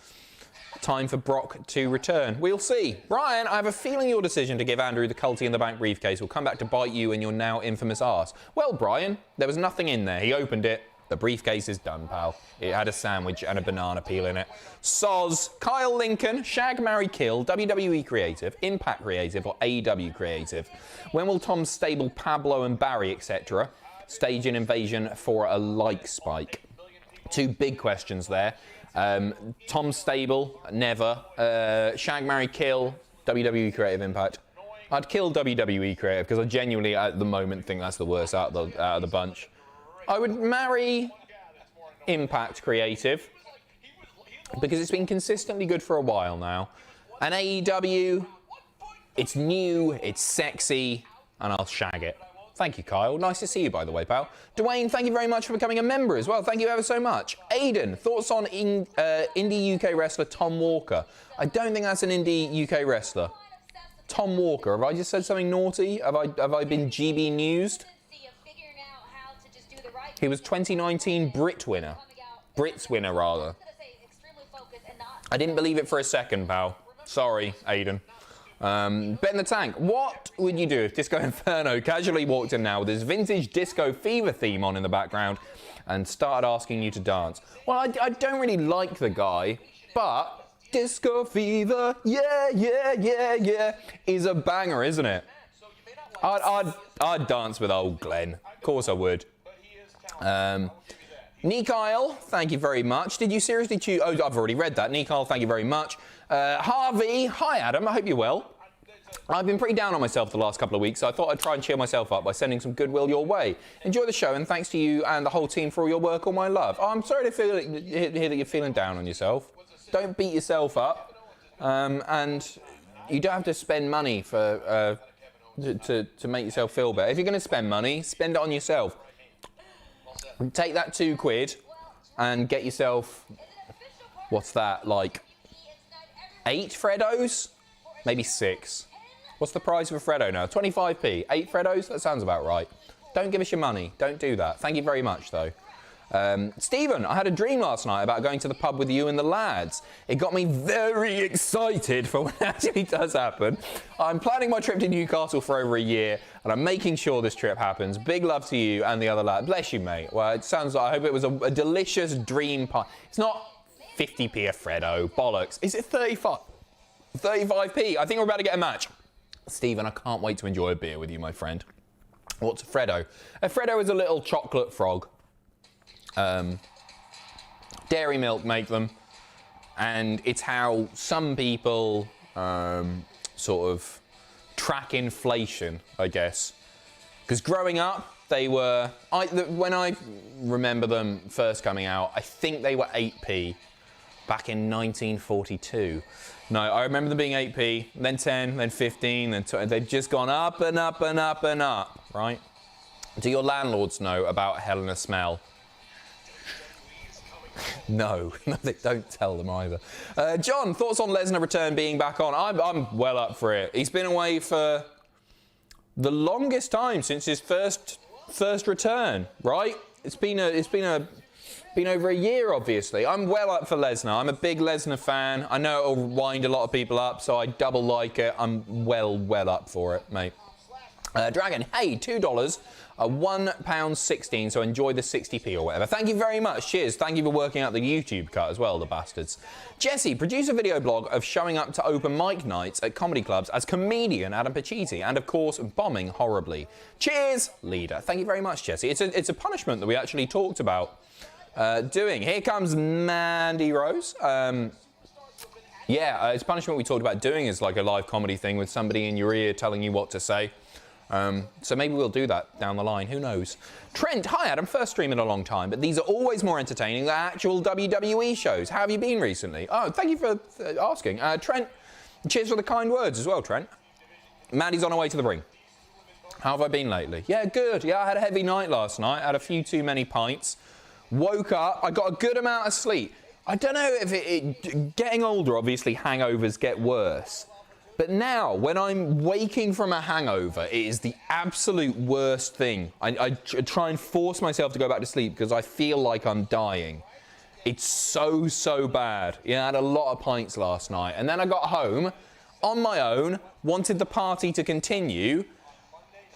time for Brock to return. We'll see. Brian, I have a feeling your decision to give Andrew the Culty in the Bank briefcase will come back to bite you in your now infamous arse. Well, Brian, there was nothing in there. He opened it. The briefcase is done, pal. It had a sandwich and a banana peel in it. Soz, Kyle Lincoln, Shag, Marry, Kill, WWE Creative, Impact Creative, or AEW Creative. When will Tom Stable, Pablo, and Barry, etc. stage an invasion for a like spike? Two big questions there. Tom Stable, never. Shag, Marry, Kill, WWE Creative, Impact. I'd kill WWE Creative because I genuinely, at the moment, think that's the worst out of the bunch. I would marry Impact Creative because it's been consistently good for a while now. And AEW, it's new, it's sexy, and I'll shag it. Thank you, Kyle. Nice to see you, by the way, pal. Dwayne, thank you very much for becoming a member as well. Thank you ever so much. Aiden, thoughts on indie UK wrestler Tom Walker? I don't think that's an indie UK wrestler. Tom Walker, have I just said something naughty? Have I been GB newsed? He was 2019 Brit winner. Brits winner, rather. I didn't believe it for a second, pal. Sorry, Aiden. Ben the Tank, what would you do if Disco Inferno casually walked in now with his vintage Disco Fever theme on in the background and started asking you to dance? Well, I don't really like the guy, but Disco Fever, yeah, is a banger, isn't it? I'd dance with old Glenn. Of course I would. Nikyle, thank you very much. Did you seriously choose? Oh, I've already read that. Nikyle, thank you very much. Harvey, hi Adam, I hope you're well. I've been pretty down on myself the last couple of weeks, so I thought I'd try and cheer myself up by sending some goodwill your way. Enjoy the show, and thanks to you and the whole team for all your work, all my love. Oh, I'm sorry to hear that you're feeling down on yourself. Don't beat yourself up, and you don't have to spend money for to make yourself feel better. If you're going to spend money, spend it on yourself. Take that £2 and get yourself, what's that, like 8 Freddos? Maybe 6. What's the price of a Freddo now? 25p. 8 Freddos? That sounds about right. Don't give us your money. Don't do that. Thank you very much, though. Stephen, I had a dream last night about going to the pub with you and the lads. It got me very excited for when it actually does happen. I'm planning my trip to Newcastle for over a year, and I'm making sure this trip happens. Big love to you and the other lad. Bless you, mate. Well, it sounds like, I hope it was a delicious dream pie. It's not 50p a Freddo. Bollocks. Is it 35? 35p. I think we're about to get a match. Stephen, I can't wait to enjoy a beer with you, my friend. What's a Freddo? A Freddo is a little chocolate frog. Dairy Milk make them, and it's how some people sort of track inflation, I guess. Because growing up, they were, when I remember them first coming out, I think they were 8p back in 1942. No, I remember them being 8p, then 10, then 15, then 20. They've just gone up and up and up and up, right? Do your landlords know about Hell in a Smell? No, they don't tell them either. John, thoughts on Lesnar return being back on? I'm well up for it. He's been away for the longest time since his first return, right? It's been over a year, obviously. I'm well up for Lesnar. I'm a big Lesnar fan. I know it'll wind a lot of people up, so I double like it. I'm well up for it, mate. Dragon, hey, $2. £1.16, so enjoy the 60p or whatever. Thank you very much. Cheers. Thank you for working out the YouTube cut as well, the bastards. Jesse, produce a video blog of showing up to open mic nights at comedy clubs as comedian Adam Pacitti, and of course, bombing horribly. Cheers, leader. Thank you very much, Jesse. It's a punishment that we actually talked about doing. Here comes Mandy Rose. It's punishment we talked about doing is like a live comedy thing with somebody in your ear telling you what to say. So maybe we'll do that down the line, who knows. Trent, hi Adam, first stream in a long time, but these are always more entertaining than actual WWE shows. How have you been recently? Oh, thank you for asking. Trent, cheers for the kind words as well, Trent. Mandy's on her way to the ring. How have I been lately? Yeah, good. Yeah, I had a heavy night last night. I had a few too many pints. Woke up, I got a good amount of sleep. I don't know if getting older, obviously hangovers get worse. But now, when I'm waking from a hangover, it is the absolute worst thing. I try and force myself to go back to sleep because I feel like I'm dying. It's so bad. Yeah, I had a lot of pints last night. And then I got home on my own, wanted the party to continue,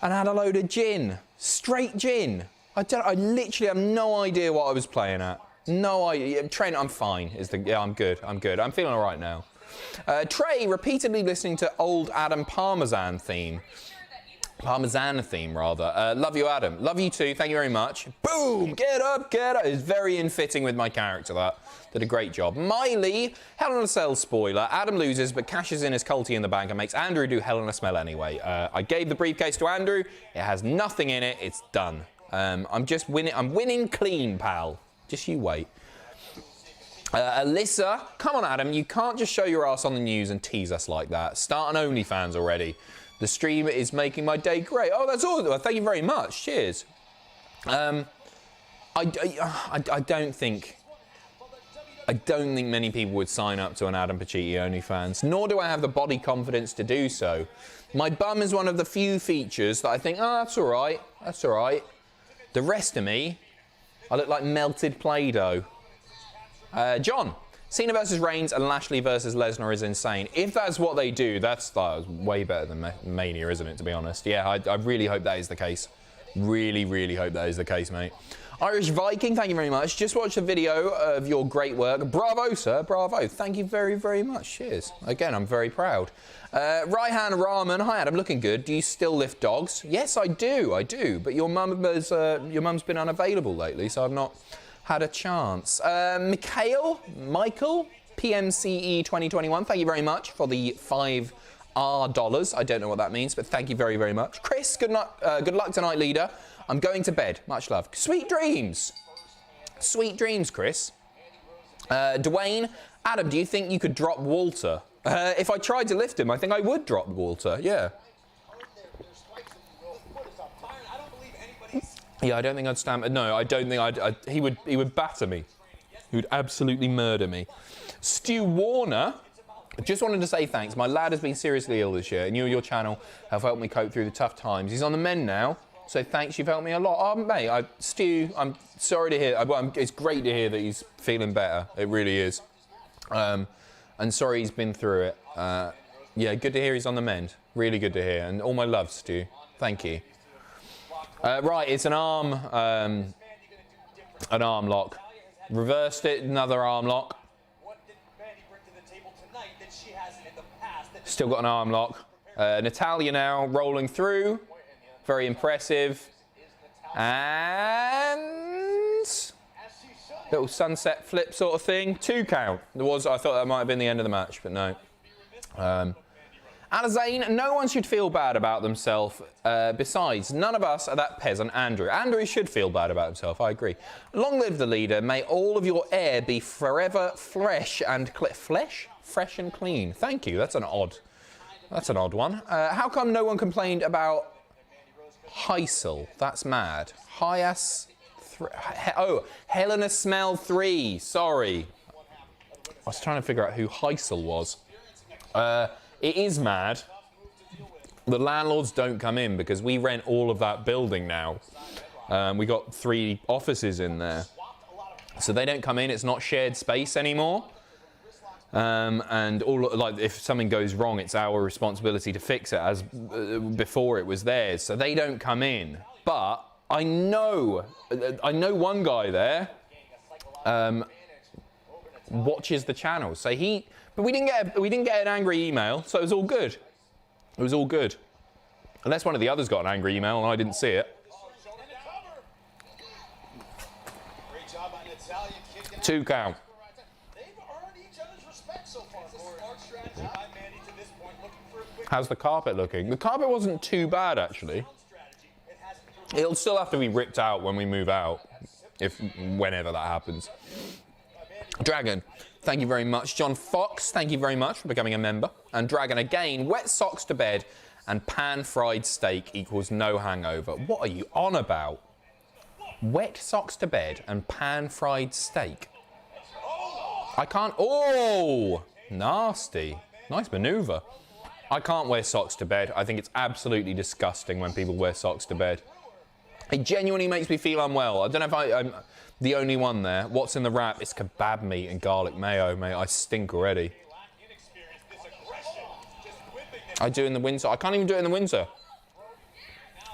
and had a load of gin. Straight gin. I literally have no idea what I was playing at. No idea. Trent, I'm fine. I'm good. I'm feeling all right now. Trey, repeatedly listening to old Adam Parmesan theme. Love you, Adam. Love you too. Thank you very much. Boom! Get up, get up. It's very in-fitting with my character, that. Did a great job. Miley, Hell in a Cell spoiler. Adam loses, but cashes in his culty in the bank and makes Andrew do Hell in a Smell anyway. I gave the briefcase to Andrew. It has nothing in it. It's done. I'm just winning. I'm winning clean, pal. Just you wait. Alyssa, come on, Adam. You can't just show your ass on the news and tease us like that. Start an OnlyFans already. The stream is making my day great. Oh, that's all. Thank you very much. Cheers. I don't think many people would sign up to an Adam Pacitti OnlyFans, nor do I have the body confidence to do so. My bum is one of the few features that I think, oh, that's all right. That's all right. The rest of me, I look like melted Play-Doh. John, Cena versus Reigns and Lashley versus Lesnar is insane. If that's what they do, that's way better than Mania, isn't it, to be honest? Yeah, I really hope that is the case. Really hope that is the case, mate. Irish Viking, thank you very much. Just watched a video of your great work. Bravo, sir. Bravo. Thank you very much. Cheers. Again, I'm very proud. Raihan Rahman, hi Adam, looking good. Do you still lift dogs? Yes, I do. But your mum's been unavailable lately, so I've not had a chance. Michael, PMCE 2021, thank you very much for the $5. I don't know what that means, but thank you very much. Chris, good luck tonight, leader. I'm going to bed. Much love. Sweet dreams. Sweet dreams, Chris. Dwayne, Adam, do you think you could drop Walter? If I tried to lift him, I think I would drop Walter, yeah. Yeah, I don't think I'd stand. No, I don't think I'd. He would batter me. He would absolutely murder me. Stu Warner, I just wanted to say thanks. My lad has been seriously ill this year, and you and your channel have helped me cope through the tough times. He's on the mend now, so thanks. You've helped me a lot. Oh, mate, Stu, I'm sorry to hear. It's great to hear that he's feeling better. It really is. And sorry he's been through it. Yeah, good to hear he's on the mend. Really good to hear. And all my love, Stu. Thank you. Right, it's an arm lock. Reversed it, another arm lock. Still got an arm lock. Natalya now rolling through. Very impressive. And little sunset flip sort of thing. 2 count. I thought that might have been the end of the match, but no. Alizane, no one should feel bad about themselves. Besides, none of us are that peasant Andrew. Andrew should feel bad about himself, I agree. Long live the leader. May all of your air be forever fresh and fresh and clean. Thank you. That's an odd one. How come no one complained about Heisel? That's mad. Hell in a Smell 3. Sorry. I was trying to figure out who Heisel was. It is mad. The landlords don't come in because we rent all of that building now. We got 3 offices in there. So they don't come in. It's not shared space anymore. And if something goes wrong, it's our responsibility to fix it, as before it was theirs. So they don't come in. But I know one guy there watches the channel. So but we didn't get an angry email, so it was all good. It was all good. Unless one of the others got an angry email and I didn't see it. 2 count. How's the carpet looking? The carpet wasn't too bad, actually. It'll still have to be ripped out when we move out, whenever that happens. Dragon, thank you very much. John Fox, thank you very much for becoming a member. And Dragon again, wet socks to bed and pan-fried steak equals no hangover. What are you on about? Wet socks to bed and pan-fried steak. I can't... Oh! Nasty. Nice maneuver. I can't wear socks to bed. I think it's absolutely disgusting when people wear socks to bed. It genuinely makes me feel unwell. I don't know if I'm the only one there. What's in the wrap? It's kebab meat and garlic mayo, mate. I stink already. I do in the Windsor. I can't even do it in the Windsor.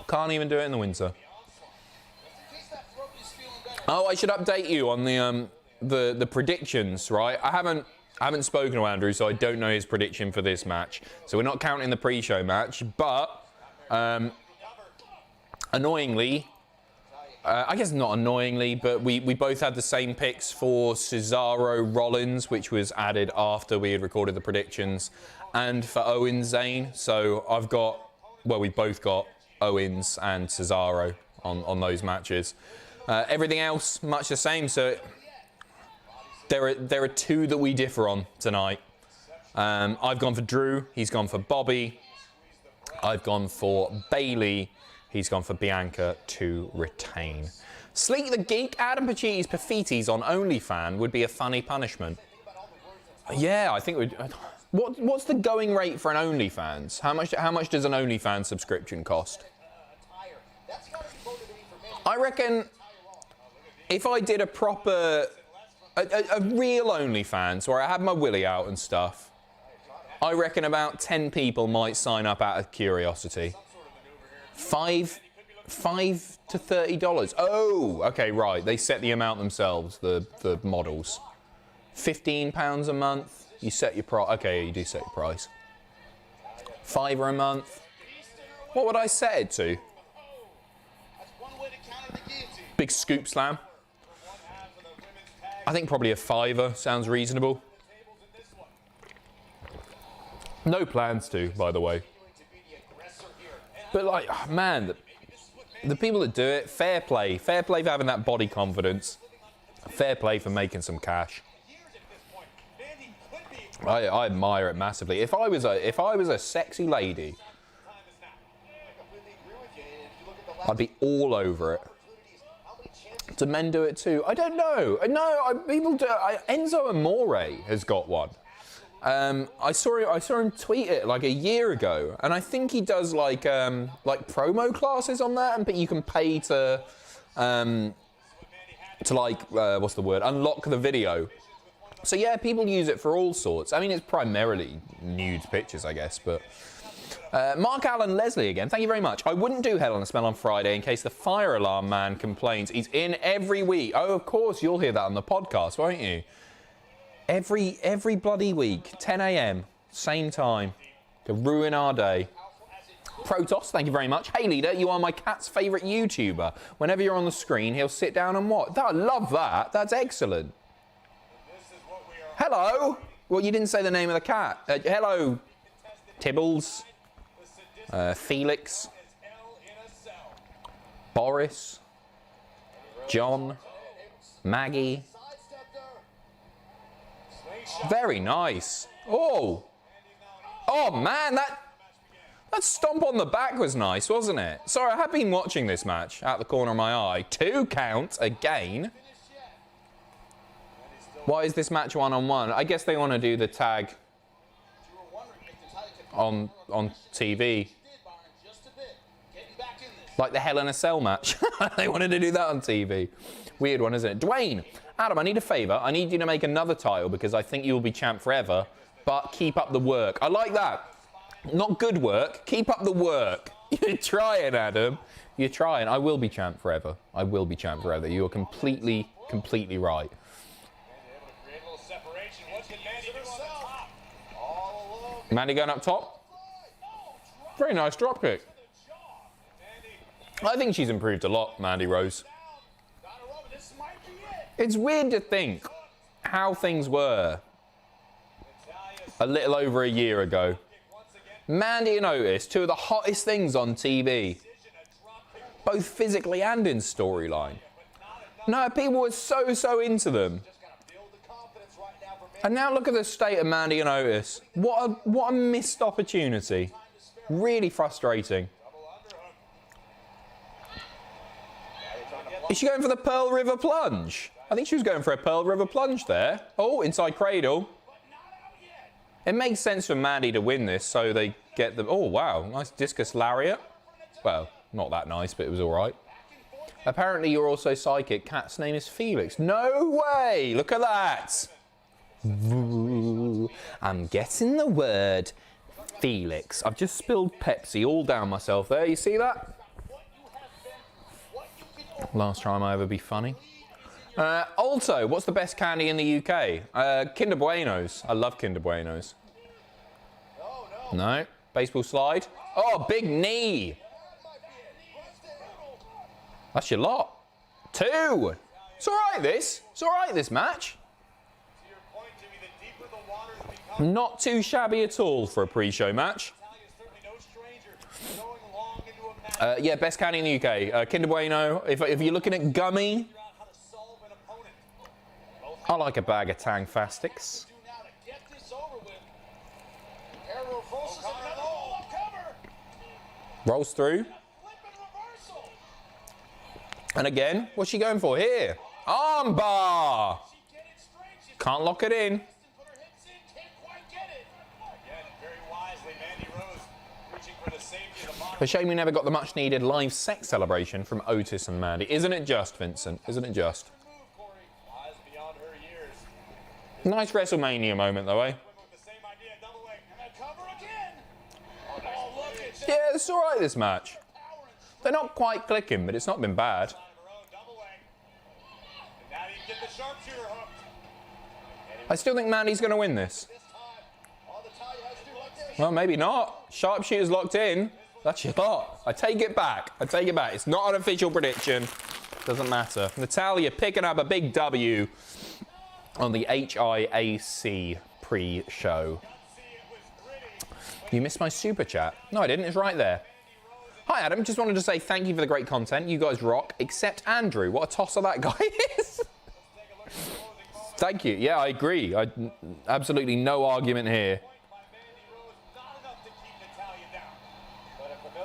Can't even do it in the Windsor. Oh, I should update you on the predictions, right? I haven't spoken to Andrew, so I don't know his prediction for this match. So we're not counting the pre-show match, but annoyingly, I guess not annoyingly, but we both had the same picks for Cesaro Rollins, which was added after we had recorded the predictions, and for Owens Zayn. So we both got Owens and Cesaro on those matches. Everything else much the same. So there are 2 that we differ on tonight. I've gone for Drew. He's gone for Bobby. I've gone for Bayley. He's gone for Bianca to retain. Sleek the Geek, Adam Pacitti's Paffitis on OnlyFans would be a funny punishment. Yeah, I think it would. What's the going rate for an OnlyFans? How much does an OnlyFans subscription cost? I reckon if I did a proper, a real OnlyFans where I had my willy out and stuff, I reckon about 10 people might sign up out of curiosity. $5 to $30. Oh, okay, right. They set the amount themselves, the models. £15 a month. You set your price. Okay, you do set your price. $5 a month. What would I set it to? Big scoop slam. I think probably a $5 sounds reasonable. No plans to, by the way. But like, oh man, the people that do it, fair play. Fair play for having that body confidence. Fair play for making some cash. I admire it massively. If I was a sexy lady, I'd be all over it. Do men do it too? I don't know. No, people do. Enzo Amore has got one. I saw him tweet it like a year ago, and I think he does like promo classes on that, but you can pay to like what's the word? Unlock the video. So yeah, people use it for all sorts. I mean, it's primarily nude pictures, I guess, but. Mark Allen Leslie again, thank you very much. I wouldn't do Hell in a Cell on Friday in case the fire alarm man complains. He's in every week. Oh, of course, you'll hear that on the podcast, won't you? Every bloody week, 10 a.m, same time, to ruin our day. Protoss, thank you very much. Hey, leader, you are my cat's favourite YouTuber. Whenever you're on the screen, he'll sit down and watch. I love that. That's excellent. Hello. Well, you didn't say the name of the cat. Hello, Tibbles. Felix, Boris, John, Maggie. Very nice. Oh man, that stomp on the back was nice, wasn't it? Sorry, I have been watching this match out the corner of my eye. 2 count again. Why is this match 1-on-1? I guess they want to do the tag on TV. Like the Hell in a Cell match. They wanted to do that on TV. Weird one, isn't it? Dwayne, Adam, I need a favour. I need you to make another title because I think you'll be champ forever. But keep up the work. I like that. Not good work. Keep up the work. You're trying, Adam. You're trying. I will be champ forever. I will be champ forever. You're completely right. Mandy going up top. Very nice dropkick. I think she's improved a lot, Mandy Rose. It's weird to think how things were a little over a year ago. Mandy and Otis, 2 of the hottest things on TV. Both physically and in storyline. No, people were so into them. And now look at the state of Mandy and Otis. What a missed opportunity. Really frustrating. Is she going for the Pearl River Plunge? I think she was going for a Pearl River Plunge there. Oh, inside cradle. It makes sense for Mandy to win this, so they get the... Oh, wow. Nice discus lariat. Well, not that nice, but it was all right. Apparently, you're also psychic. Cat's name is Felix. No way! Look at that! I'm getting the word Felix. I've just spilled Pepsi all down myself there. You see that? Last time I ever be funny. Alto, what's the best candy in the UK? Kinder Buenos. I love Kinder Buenos. No. Baseball slide. Oh, big knee. That's your lot. 2. It's all right, this. It's all right, this match. Not too shabby at all for a pre-show match. Yeah, best candy in the UK. Kinder Bueno. If you're looking at gummy, I like a bag of Tang Fastics. Rolls through. And again, what's she going for here? Armbar! Can't lock it in. A shame we never got the much needed live sex celebration from Otis and Mandy. Isn't it just, Vincent? Isn't it just? Nice WrestleMania moment though, eh? Yeah, it's alright this match. They're not quite clicking, but it's not been bad. I still think Mandy's going to win this. Well, maybe not. Sharpshooter's locked in. That's your lot. I take it back. I take it back. It's not an official prediction. Doesn't matter. Natalya picking up a big W on the HIAC pre-show. You missed my super chat. No, I didn't. It's right there. Hi, Adam. Just wanted to say thank you for the great content. You guys rock, except Andrew. What a tosser that guy is. Thank you. Yeah, I agree. Absolutely no argument here.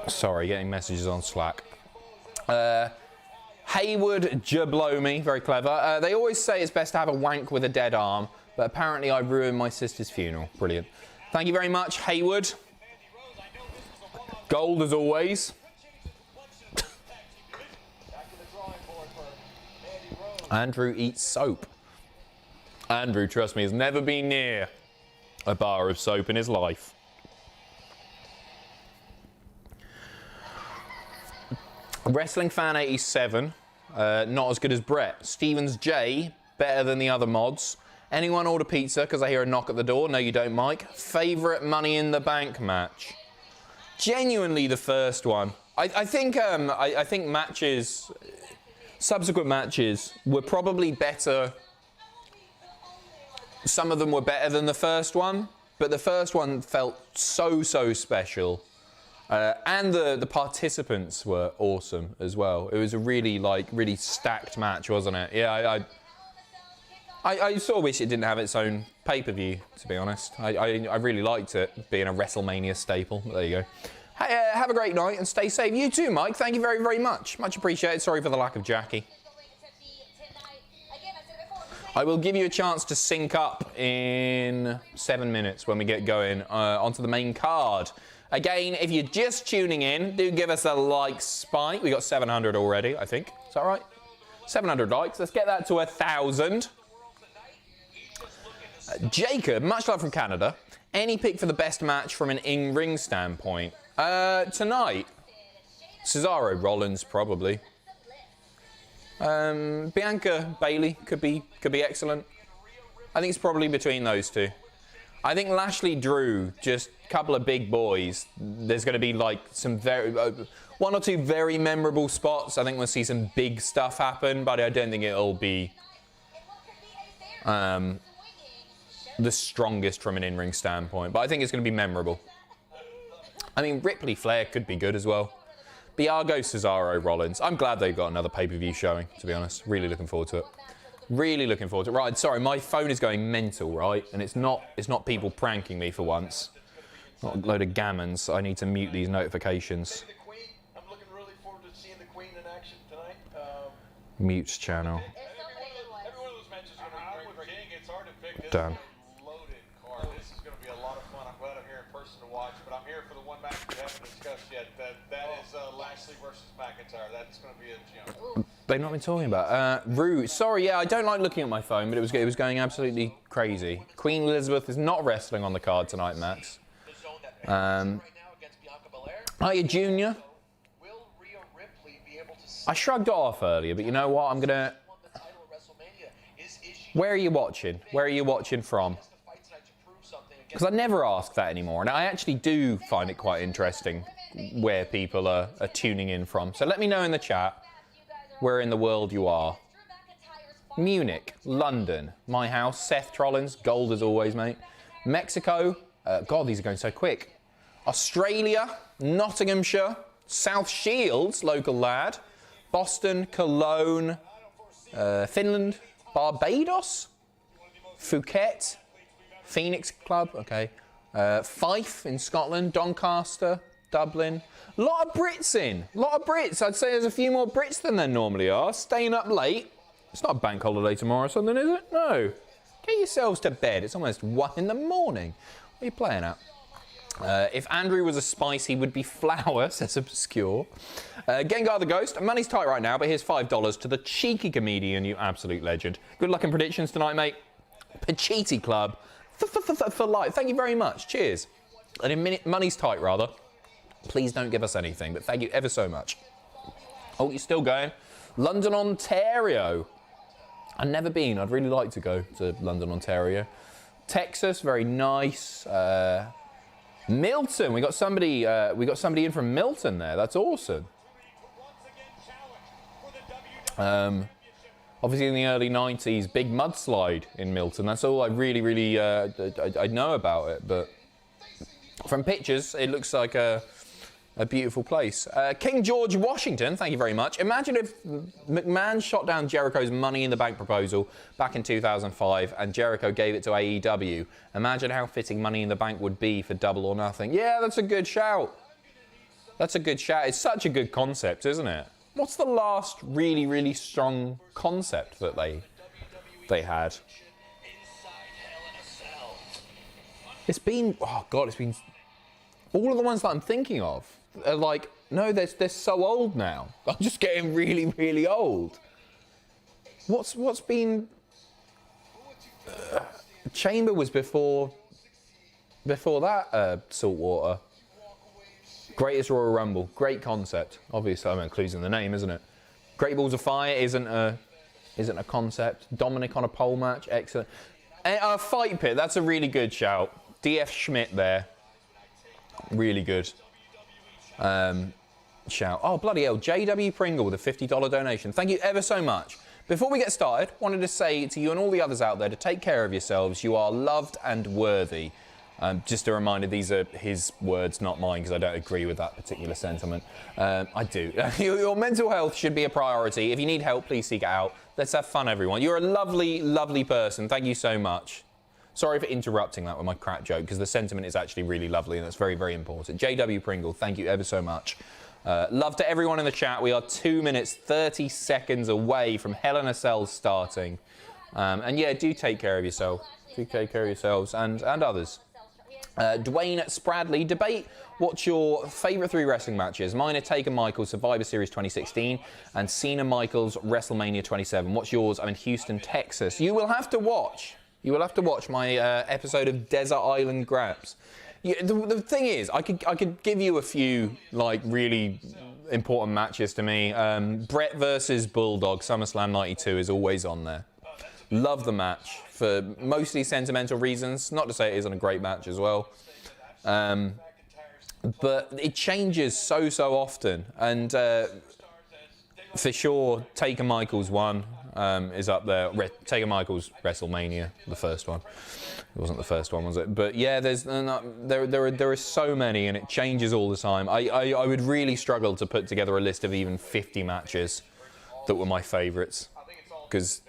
Sorry, getting messages on Slack. Haywood Jablomi, very clever. They always say it's best to have a wank with a dead arm, but apparently I ruined my sister's funeral. Brilliant. Thank you very much, Haywood. Gold as always. Andrew eats soap. Andrew, trust me, has never been near a bar of soap in his life. Wrestling Fan 87, not as good as Brett. Stevens J, better than the other mods. Anyone order pizza? Because I hear a knock at the door. No, you don't, Mike. Favourite Money in the Bank match? Genuinely the first one. I think matches, subsequent matches were probably better. Some of them were better than the first one, but the first one felt so special. And the participants were awesome as well. It was a really stacked match, wasn't it? Yeah, I sort of wish it didn't have its own pay-per-view, to be honest. I really liked it being a WrestleMania staple. There you go. Hey, have a great night and stay safe. You too, Mike. Thank you very much. Much appreciated. Sorry for the lack of Jackie. I will give you a chance to sync up in 7 minutes when we get going onto the main card. Again, if you're just tuning in, do give us a like spike. We got 700 already, I think. Is that right? 700 likes. Let's get that to 1,000. Jacob, much love from Canada. Any pick for the best match from an in-ring standpoint? Tonight, Cesaro, Rollins, probably. Bianca, Bayley could be excellent. I think it's probably between those two. I think Lashley, Drew, just a couple of big boys. There's going to be like some one or two very memorable spots. I think we'll see some big stuff happen, but I don't think it'll be the strongest from an in-ring standpoint. But I think it's going to be memorable. I mean, Ripley, Flair could be good as well. Bianca, Cesaro, Rollins. I'm glad they've got another pay-per-view showing, to be honest. Really looking forward to it. Really looking forward to it. Right, sorry, my phone is going mental, right? And it's not people pranking me for once. Not a load of gammons. I need to mute these notifications. I'm looking really forward to seeing the Queen in action tonight. Mutes channel. Every one of those matches is going to be great. It's hard to pick. This Done. Loaded card. This is going to be a lot of fun. I'm glad I'm here in person to watch, but I'm here for the one match we haven't discussed yet. That is Lashley versus McIntyre. That's going to be a jump. They've not been talking about Rue. Sorry, yeah, I don't like looking at my phone, but it was going absolutely crazy. Queen Elizabeth is not wrestling on the card tonight, Max. Hiya, Junior. Will Rhea Ripley be able to I shrugged it off earlier, but you know what? I'm gonna. Where are you watching? Where are you watching from? Because I never ask that anymore, and I actually do find it quite interesting where people are tuning in from. So let me know in the chat where in the world you are. Munich, London, my house, Seth Trollins, gold as always, mate. Mexico, God, these are going so quick. Australia, Nottinghamshire, South Shields, local lad. Boston, Cologne, Finland, Barbados, Phuket, Phoenix Club, okay. Fife in Scotland, Doncaster, Dublin. A lot of Brits in. A lot of Brits. I'd say there's a few more Brits than there normally are. Staying up late. It's not a bank holiday tomorrow or something, is it? No. Get yourselves to bed. It's almost 1 in the morning. What are you playing at? If Andrew was a spice, he would be flour, says Obscure. Gengar the Ghost. Money's tight right now, but here's $5 to the cheeky comedian, you absolute legend. Good luck in predictions tonight, mate. Pacitti Club. For life. Thank you very much. Cheers. And in minute, money's tight, rather. Please don't give us anything, but thank you ever so much. Oh, you're still going? London, Ontario. I've never been. I'd really like to go to London, Ontario. Texas, very nice. Milton, we got somebody in from Milton there. That's awesome. Obviously in the early 90s, big mudslide in Milton. That's all I really I know about it. But from pictures, it looks like a beautiful place. King George Washington, thank you very much. Imagine if McMahon shot down Jericho's Money in the Bank proposal back in 2005 and Jericho gave it to AEW. Imagine how fitting Money in the Bank would be for Double or Nothing. Yeah, that's a good shout. That's a good shout. It's such a good concept, isn't it? what's the last really, really strong concept that they had? It's been, oh God, it's been, all of the ones that I'm thinking of are like, no, they're so old now. I'm just getting really, really old. What's been, Chamber was before that, Saltwater. Greatest Royal Rumble, great concept. Obviously, I mean, includes in the name, isn't it? Great Balls of Fire isn't a concept. Dominic on a pole match, excellent. And a fight pit, that's a really good shout. DF Schmidt there, really good shout. Oh bloody hell, JW Pringle with a $50 donation. Thank you ever so much. Before we get started, wanted to say to you and all the others out there to take care of yourselves. You are loved and worthy. Just a reminder, these are his words, not mine, because I don't agree with that particular sentiment. I do. Your mental health should be a priority. If you need help, please seek it out. Let's have fun, everyone. You're a lovely, lovely person. Thank you so much. Sorry for interrupting that with my crap joke, because the sentiment is actually really lovely, and that's very, very important. JW Pringle, thank you ever so much. Love to everyone in the chat. We are 2 minutes, 30 seconds away from Hell in a Cell starting. And yeah, do take care of yourself. Do take care of yourselves and others. Dwayne Spradley, debate what's your favourite 3 wrestling matches. Mine are Taker Michaels Survivor Series 2016 and Cena Michaels WrestleMania 27. What's yours? I'm in Houston, Texas. You will have to watch my episode of Desert Island Grabs. Yeah, the thing is, I could give you a few like really important matches to me. Brett versus Bulldog, SummerSlam 92 is always on there. Love the match for mostly sentimental reasons. Not to say it isn't a great match as well. But it changes so often. And for sure, Taker Michaels 1 is up there. Taker Michaels WrestleMania, the first one. It wasn't the first one, was it? But yeah, there are so many, and it changes all the time. I would really struggle to put together a list of even 50 matches that were my favourites, because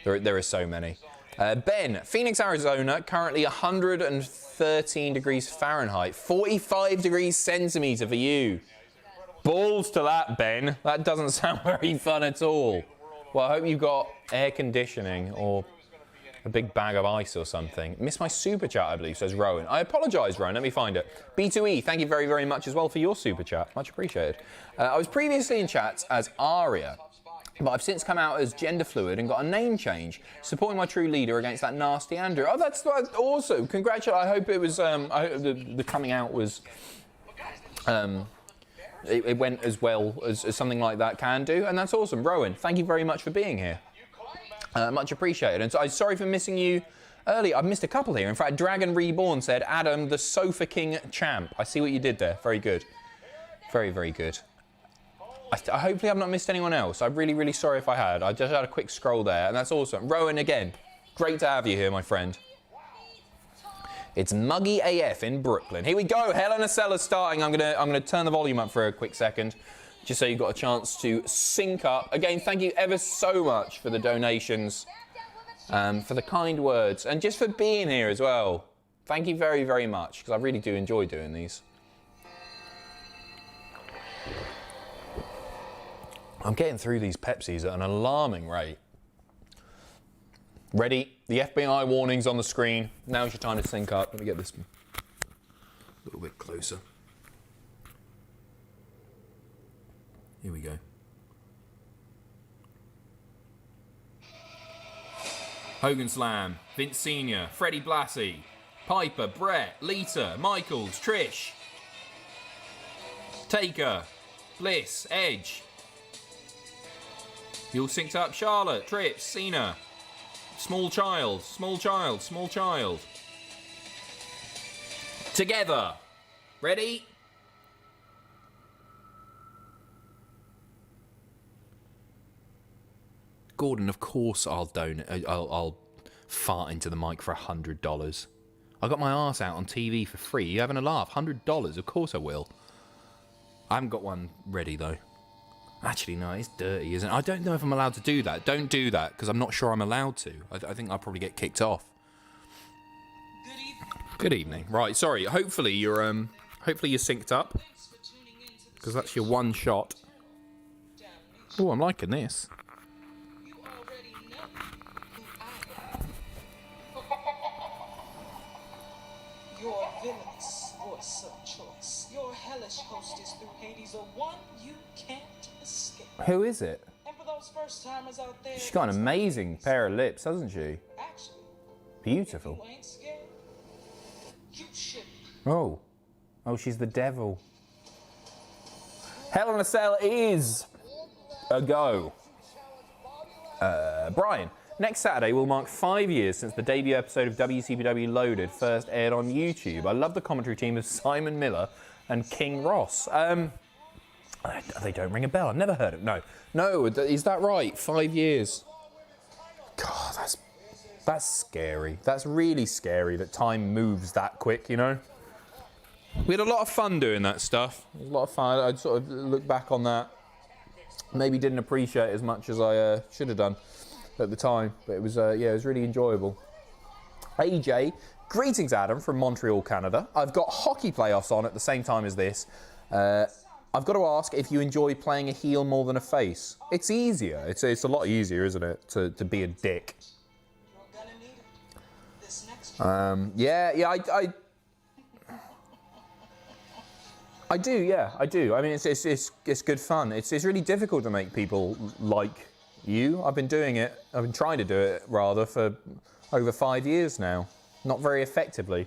there are so many. Ben, Phoenix, Arizona, currently 113 degrees Fahrenheit, 45 degrees centimetre for you. Balls to that, Ben. That doesn't sound very fun at all. Well, I hope you've got air conditioning or a big bag of ice or something. Missed my super chat, I believe, says Rowan. I apologise, Rowan. Let me find it. B2E, thank you very, very much as well for your super chat. Much appreciated. I was previously in chats as Aria, but I've since come out as gender fluid and got a name change, supporting my true leader against that nasty Andrew. Oh, that's awesome. Congratulations. I hope it was, I hope the coming out was, it went as well as something like that can do, and that's awesome. Rowan, thank you very much for being here. Much appreciated. And so I'm sorry for missing you earlier. I've missed a couple here. In fact, Dragon Reborn said, Adam, the Sofa King champ. I see what you did there. Very good. Very, very good. Hopefully I've not missed anyone else. I'm really, really sorry if I had. I just had a quick scroll there, and that's awesome. Rowan, again, great to have you here, my friend. It's Muggy AF in Brooklyn. Here we go. Hell in a Cell is starting. I'm gonna turn the volume up for a quick second, just so you've got a chance to sync up. Again, thank you ever so much for the donations, for the kind words, and just for being here as well. Thank you very, very much, because I really do enjoy doing these. I'm getting through these Pepsis at an alarming rate. Ready? The FBI warning's on the screen. Now's your time to sync up. Let me get this a little bit closer. Here we go. Hogan Slam, Vince Sr., Freddie Blassie, Piper, Brett, Lita, Michaels, Trish, Taker, Bliss, Edge. You all synced up? Charlotte, Trips, Cena, Small Child, Small Child, Small Child. Together. Ready? Gordon, of course I'll donate. I'll fart into the mic for $100. I got my arse out on TV for free. You having a laugh? $100? Of course I will. I haven't got one ready though. Actually, no, it's dirty, isn't it? I don't know if I'm allowed to do that. Don't do that, because I'm not sure I'm allowed to. I think I'll probably get kicked off. Good evening. Right, sorry. Hopefully you're synced up, because that's your one shot. Oh, I'm liking this. You already know who I am. Your villainous voice of choice. Your hellish hostess through Hades, a one you can't escape. Who is it? And for those first timers out there, She's got an amazing pair of lips, hasn't she? actually, Beautiful. you ain't scared. You should. Oh. Oh, she's the devil. Hell in a Cell is a go. Brian, next Saturday will mark 5 years since the debut episode of WCPW Loaded first aired on YouTube. I love the commentary team of Simon Miller and King Ross. They don't ring a bell. I've never heard of it. No, is that right? 5 years. God, that's scary. That's really scary that time moves that quick, you know? We had a lot of fun doing that stuff. It was a lot of fun. I'd sort of look back on that. Maybe didn't appreciate it as much as I should have done at the time. But it was, yeah, it was really enjoyable. AJ, greetings Adam from Montreal, Canada. I've got hockey playoffs on at the same time as this. I've got to ask if you enjoy playing a heel more than a face. It's easier. It's a lot easier, isn't it, to be a dick. You're gonna need it. This next Yeah, I do, yeah, I do. I mean, it's good fun. It's really difficult to make people like you. I've been trying to do it, rather, for over 5 years now. Not very effectively.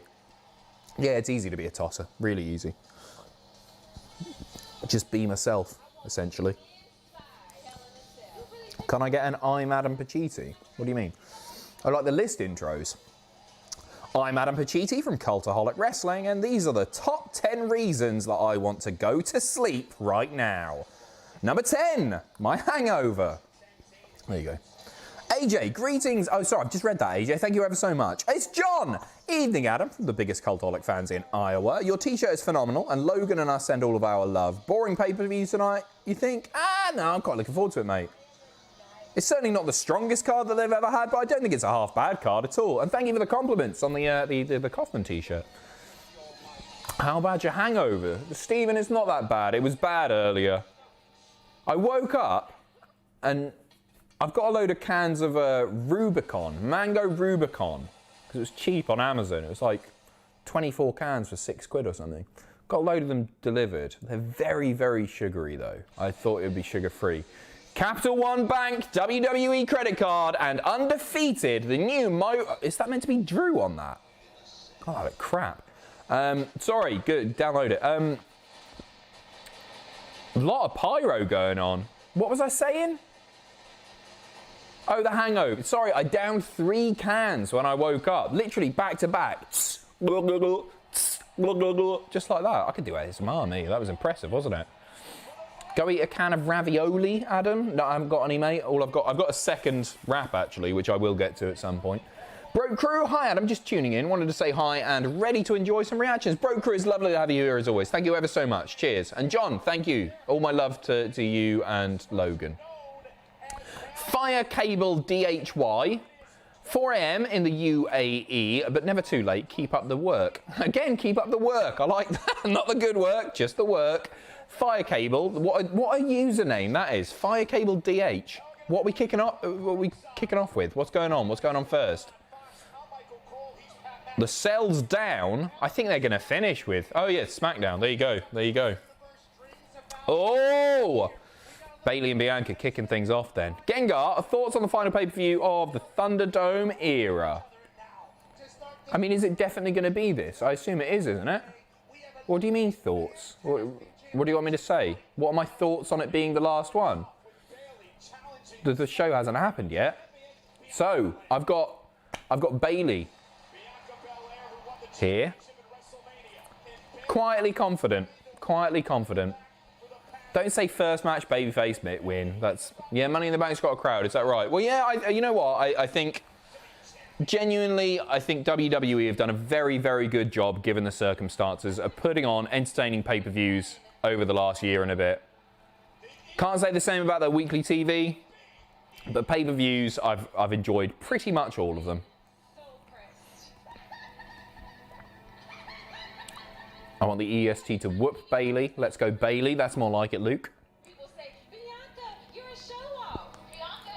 Yeah, it's easy to be a tosser. Really easy. Just be myself, essentially. Can I get an I'm Adam Pacitti? What do you mean? I like the list intros. I'm Adam Pacitti from Cultaholic Wrestling, and these are the top 10 reasons that I want to go to sleep right now. Number 10, my hangover. There you go. AJ, greetings. Oh, sorry, I've just read that, AJ. Thank you ever so much. It's John. Evening, Adam, from the biggest Cultaholic fans in Iowa. Your t-shirt is phenomenal, and Logan and I send all of our love. Boring pay-per-view tonight, you think? No, I'm quite looking forward to it, mate. It's certainly not the strongest card that they've ever had, but I don't think it's a half bad card at all. And thank you for the compliments on the Kaufman t-shirt. How about your hangover? Stephen, it's not that bad. It was bad earlier. I woke up and I've got a load of cans of Rubicon, Mango Rubicon, because it was cheap on Amazon. It was like 24 cans for £6 or something. Got a load of them delivered. They're very, very sugary though. I thought it would be sugar-free. Capital One Bank, WWE credit card, and undefeated, the new is that meant to be Drew on that? Oh, that crap. Sorry, good, download it. A lot of pyro going on. What was I saying? Oh, the hangover. Sorry, I downed 3 cans when I woke up. Literally back to back. Just like that. I could do ASMR, me. That was impressive, wasn't it? Go eat a can of ravioli, Adam. No, I haven't got any, mate. I've got a second wrap, actually, which I will get to at some point. Broke Crew, hi, Adam. Just tuning in. Wanted to say hi and ready to enjoy some reactions. Broke Crew, it's lovely to have you here, as always. Thank you ever so much. Cheers. And John, thank you. All my love to you and Logan. Fire Cable DHY. 4 a.m. in the UAE, but never too late. Keep up the work. Again, keep up the work. I like that. Not the good work, just the work. Fire Cable, what a username that is. Fire Cable DH. What are we kicking off with? What's going on? What's going on first? The Cell's down. I think they're going to finish with... Oh, yeah, SmackDown. There you go. There you go. Oh! Bayley and Bianca kicking things off then. Gengar, thoughts on the final pay-per-view of the Thunderdome era? I mean, is it definitely going to be this? I assume it is, isn't it? What do you mean, thoughts? What do you want me to say? What are my thoughts on it being the last one? The show hasn't happened yet. So, I've got Bayley here. Quietly confident. Quietly confident. Don't say first match babyface win. That's, yeah, Money in the Bank's got a crowd. Is that right? Well, yeah, you know what? I think, genuinely, I think WWE have done a very, very good job, given the circumstances, of putting on entertaining pay-per-views over the last year and a bit. Can't say the same about their weekly TV, but pay-per-views, I've enjoyed pretty much all of them. I want the EST to whoop Bayley. Let's go Bayley. That's more like it, Luke. People say, Bianca, you're a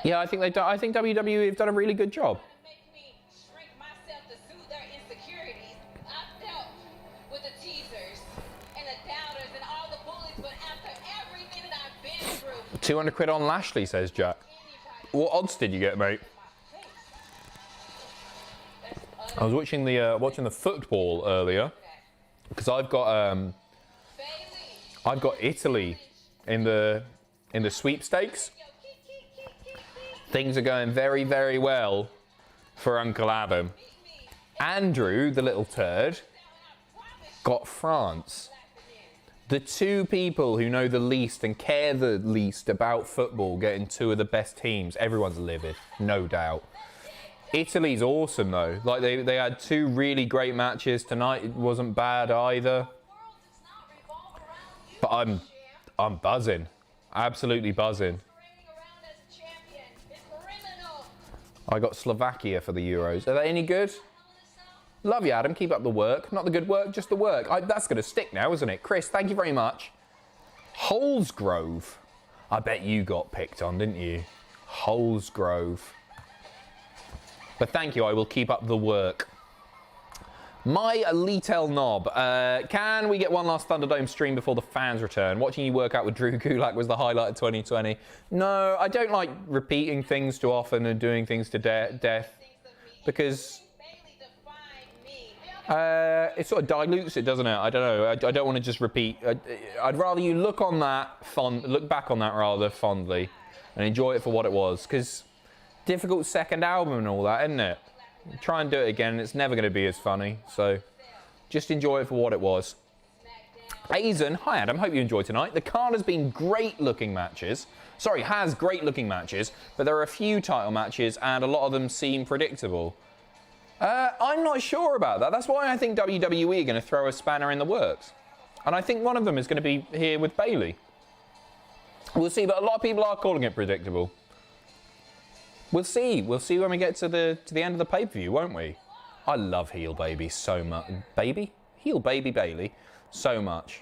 Yeah, I think they've done. I think WWE have done a really good job. Make me shrink myself to soothe their insecurities. I've dealt with the teasers and the doubters and all the bullies, but after every minute I've been through, 200 quid on Lashley, says Jack. What odds did you get, mate? I was watching the football earlier because I've got Italy in the sweepstakes. Things are going very, very well for Uncle Adam. Andrew, the little turd, got France. The two people who know the least and care the least about football getting two of the best teams. Everyone's livid, no doubt. Italy's awesome though. Like they had two really great matches tonight. It wasn't bad either. But I'm buzzing. Absolutely buzzing. I got Slovakia for the Euros. Are they any good? Love you, Adam. Keep up the work. Not the good work, just the work. That's going to stick now, isn't it? Chris, thank you very much. Holsgrove. I bet you got picked on, didn't you? Holsgrove. But thank you. I will keep up the work. My Litel Knob. Can we get one last Thunderdome stream before the fans return? Watching you work out with Drew Gulak was the highlight of 2020. No, I don't like repeating things too often and doing things to death. Because it sort of dilutes it, doesn't it? I don't know. I don't want to just repeat. I'd rather you look back on that rather fondly and enjoy it for what it was. Because difficult second album and all that, isn't it? Try and do it again, and it's never going to be as funny. So just enjoy it for what it was. Aizen, hi Adam, hope you enjoyed tonight. The card has been great-looking matches. Sorry, has great-looking matches, but there are a few title matches, and a lot of them seem predictable. I'm not sure about that. That's why I think WWE are going to throw a spanner in the works. And I think one of them is going to be here with Bayley. We'll see, but a lot of people are calling it predictable. We'll see. We'll see when we get to the end of the pay-per-view, won't we? I love Heel Baby so much. Baby? Heel Baby Bayley so much.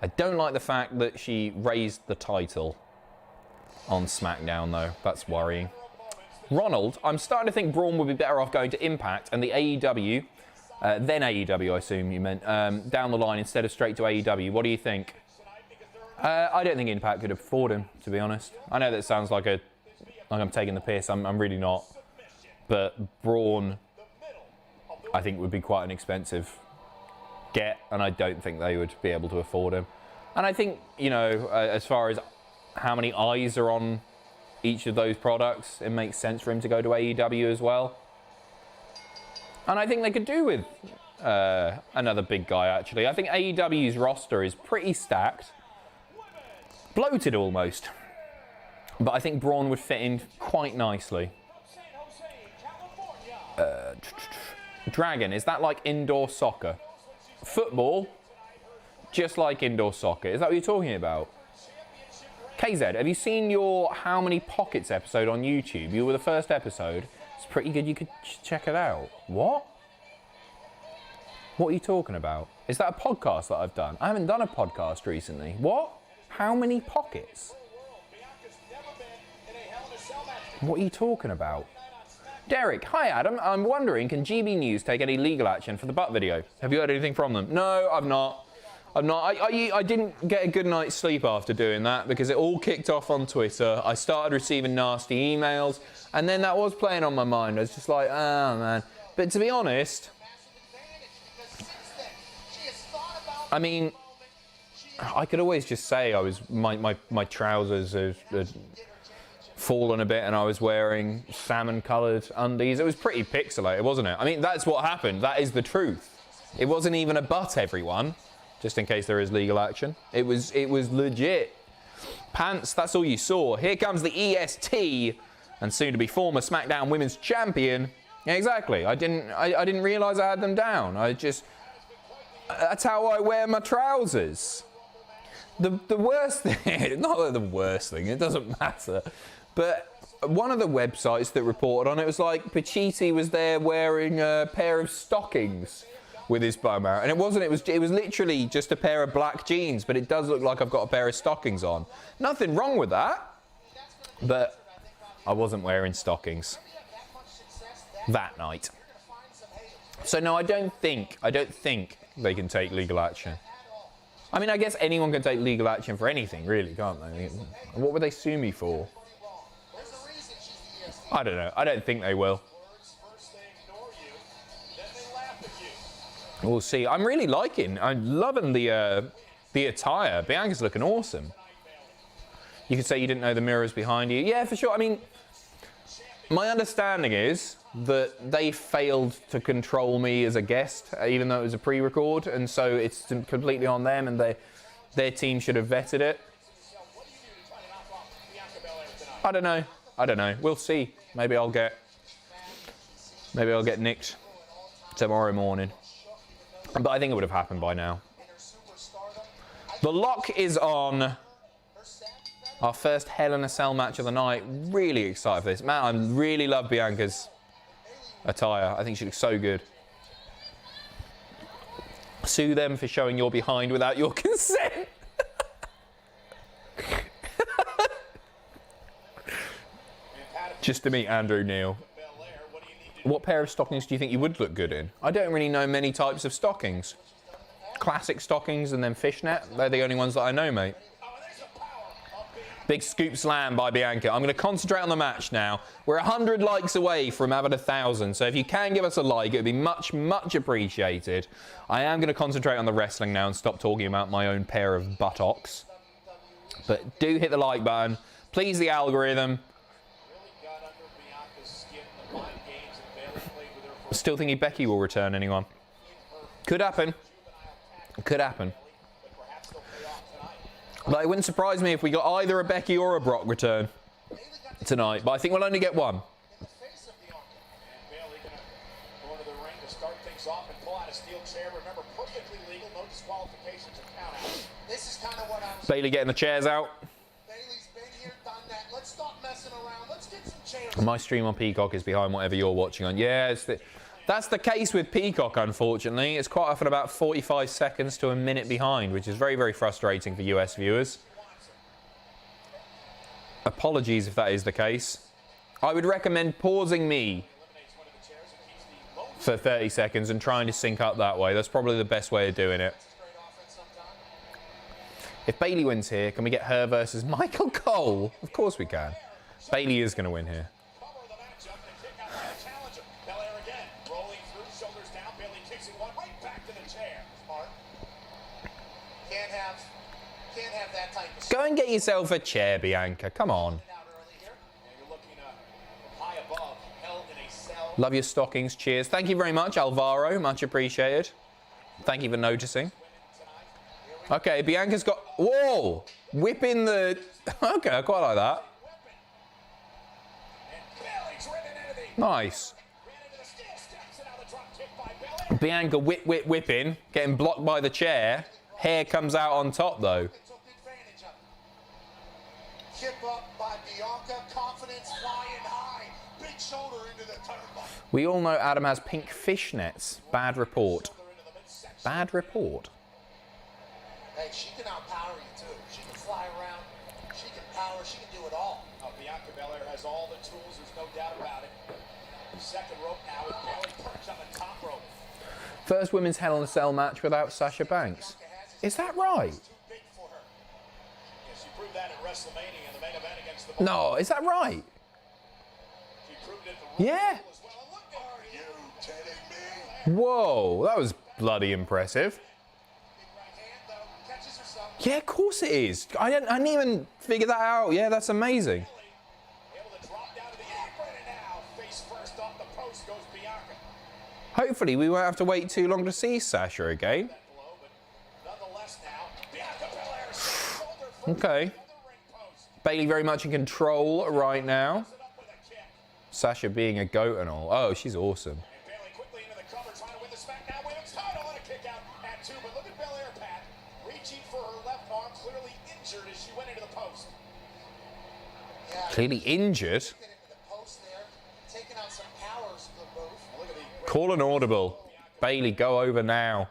I don't like the fact that she raised the title on SmackDown, though. That's worrying. Ronald, I'm starting to think Braun would be better off going to Impact and the AEW, then AEW, I assume you meant, down the line instead of straight to AEW. What do you think? I don't think Impact could afford him, to be honest. I know that sounds like I'm taking the piss. I'm really not. But Braun, I think, would be quite an expensive get, and I don't think they would be able to afford him. And I think, you know, as far as how many eyes are on each of those products, it makes sense for him to go to AEW as well. And I think they could do with another big guy, actually. I think AEW's roster is pretty stacked. Bloated almost. But I think Braun would fit in quite nicely. Dragon, is that like indoor soccer? Football, just like indoor soccer. Is that what you're talking about? KZ, have you seen your How Many Pockets episode on YouTube? You were the first episode. It's pretty good. You could check it out. What? What are you talking about? Is that a podcast that I've done? I haven't done a podcast recently. What? How Many Pockets? What are you talking about? Derek, hi Adam. I'm wondering, can GB News take any legal action for the butt video? Have you heard anything from them? No, I've not. I didn't get a good night's sleep after doing that because it all kicked off on Twitter. I started receiving nasty emails, and then that was playing on my mind. I was just like, oh man. But to be honest, I mean, I could always just say I was my trousers had fallen a bit and I was wearing salmon-coloured undies. It was pretty pixelated, wasn't it? I mean, that's what happened. That is the truth. It wasn't even a butt, everyone. Just in case there is legal action. It was legit. Pants, that's all you saw. Here comes the EST and soon to be former SmackDown Women's Champion. Yeah, exactly. I didn't realise I had them down. That's how I wear my trousers. The worst thing, not the worst thing, it doesn't matter. But one of the websites that reported on it was like Pacitti was there wearing a pair of stockings with his bum out, and it wasn't. It was literally just a pair of black jeans, but it does look like I've got a pair of stockings on. Nothing wrong with that, but I wasn't wearing stockings that night. So no, I don't think they can take legal action. I mean, I guess anyone can take legal action for anything, really, can't they? What would they sue me for? I don't know. I don't think they will. We'll see. I'm really I'm loving the attire. Bianca's looking awesome. You could say you didn't know the mirrors behind you. Yeah, for sure. I mean, my understanding is that they failed to control me as a guest, even though it was a pre-record, and so it's completely on them, and their team should have vetted it. I don't know. We'll see. Maybe I'll get nicked tomorrow morning. But I think it would have happened by now. The lock is on. Our first Hell in a Cell match of the night. Really excited for this. Man, I really love Bianca's attire. I think she looks so good. Sue them for showing you're behind without your consent. Just to meet Andrew Neil. What pair of stockings do you think you would look good in? I don't really know many types of stockings. Classic stockings and then fishnet. They're the only ones that I know, mate. Big scoop slam by Bianca. I'm going to concentrate on the match now. We're 100 likes away from having 1,000. So if you can give us a like, it would be much, much appreciated. I am going to concentrate on the wrestling now and stop talking about my own pair of buttocks. But do hit the like button. Please the algorithm. Still thinking Becky will return, anyone? Could happen. Could happen. But it wouldn't surprise me if we got either a Becky or a Brock return tonight. But I think we'll only get one. Bayley getting the chairs out. My stream on Peacock is behind whatever you're watching on. Yeah, that's the case with Peacock, unfortunately. It's quite often about 45 seconds to a minute behind, which is very, very frustrating for US viewers. Apologies if that is the case. I would recommend pausing me for 30 seconds and trying to sync up that way. That's probably the best way of doing it. If Bayley wins here, can we get her versus Michael Cole? Of course we can. Bayley is going to win here. Go and get yourself a chair, Bianca. Come on. Love your stockings. Cheers. Thank you very much, Alvaro. Much appreciated. Thank you for noticing. Okay, Bianca's got... Whoa! Whipping the... Okay, I quite like that. Nice. Bianca whipping. Getting blocked by the chair. Hair comes out on top, though. By Bianca, confidence flying high, big shoulder into the turnbuckle. We all know Adam has pink fishnets. Bad report. Bad report. Hey, she can outpower you too. She can fly around. She can power. She can do it all. Bianca Belair has all the tools. There's no doubt about it. Second rope now with Bayley perched on the top rope. First women's Hell in a Cell match without Sasha Banks. Is that right? No, is that right? Yeah. Whoa, that was bloody impressive. Yeah, of course it is. I didn't even figure that out. Yeah, that's amazing. Hopefully, we won't have to wait too long to see Sasha again. Okay. Bayley very much in control right now. Sasha being a goat and all. Oh, she's awesome. Bayley quickly into the cover, trying to win the SmackDown Women's title on a kick out at 2. But look at Belair, Pat, reaching for her left arm, clearly injured as she went into the post. Yeah, clearly injured. Call an audible. Bayley, go over now.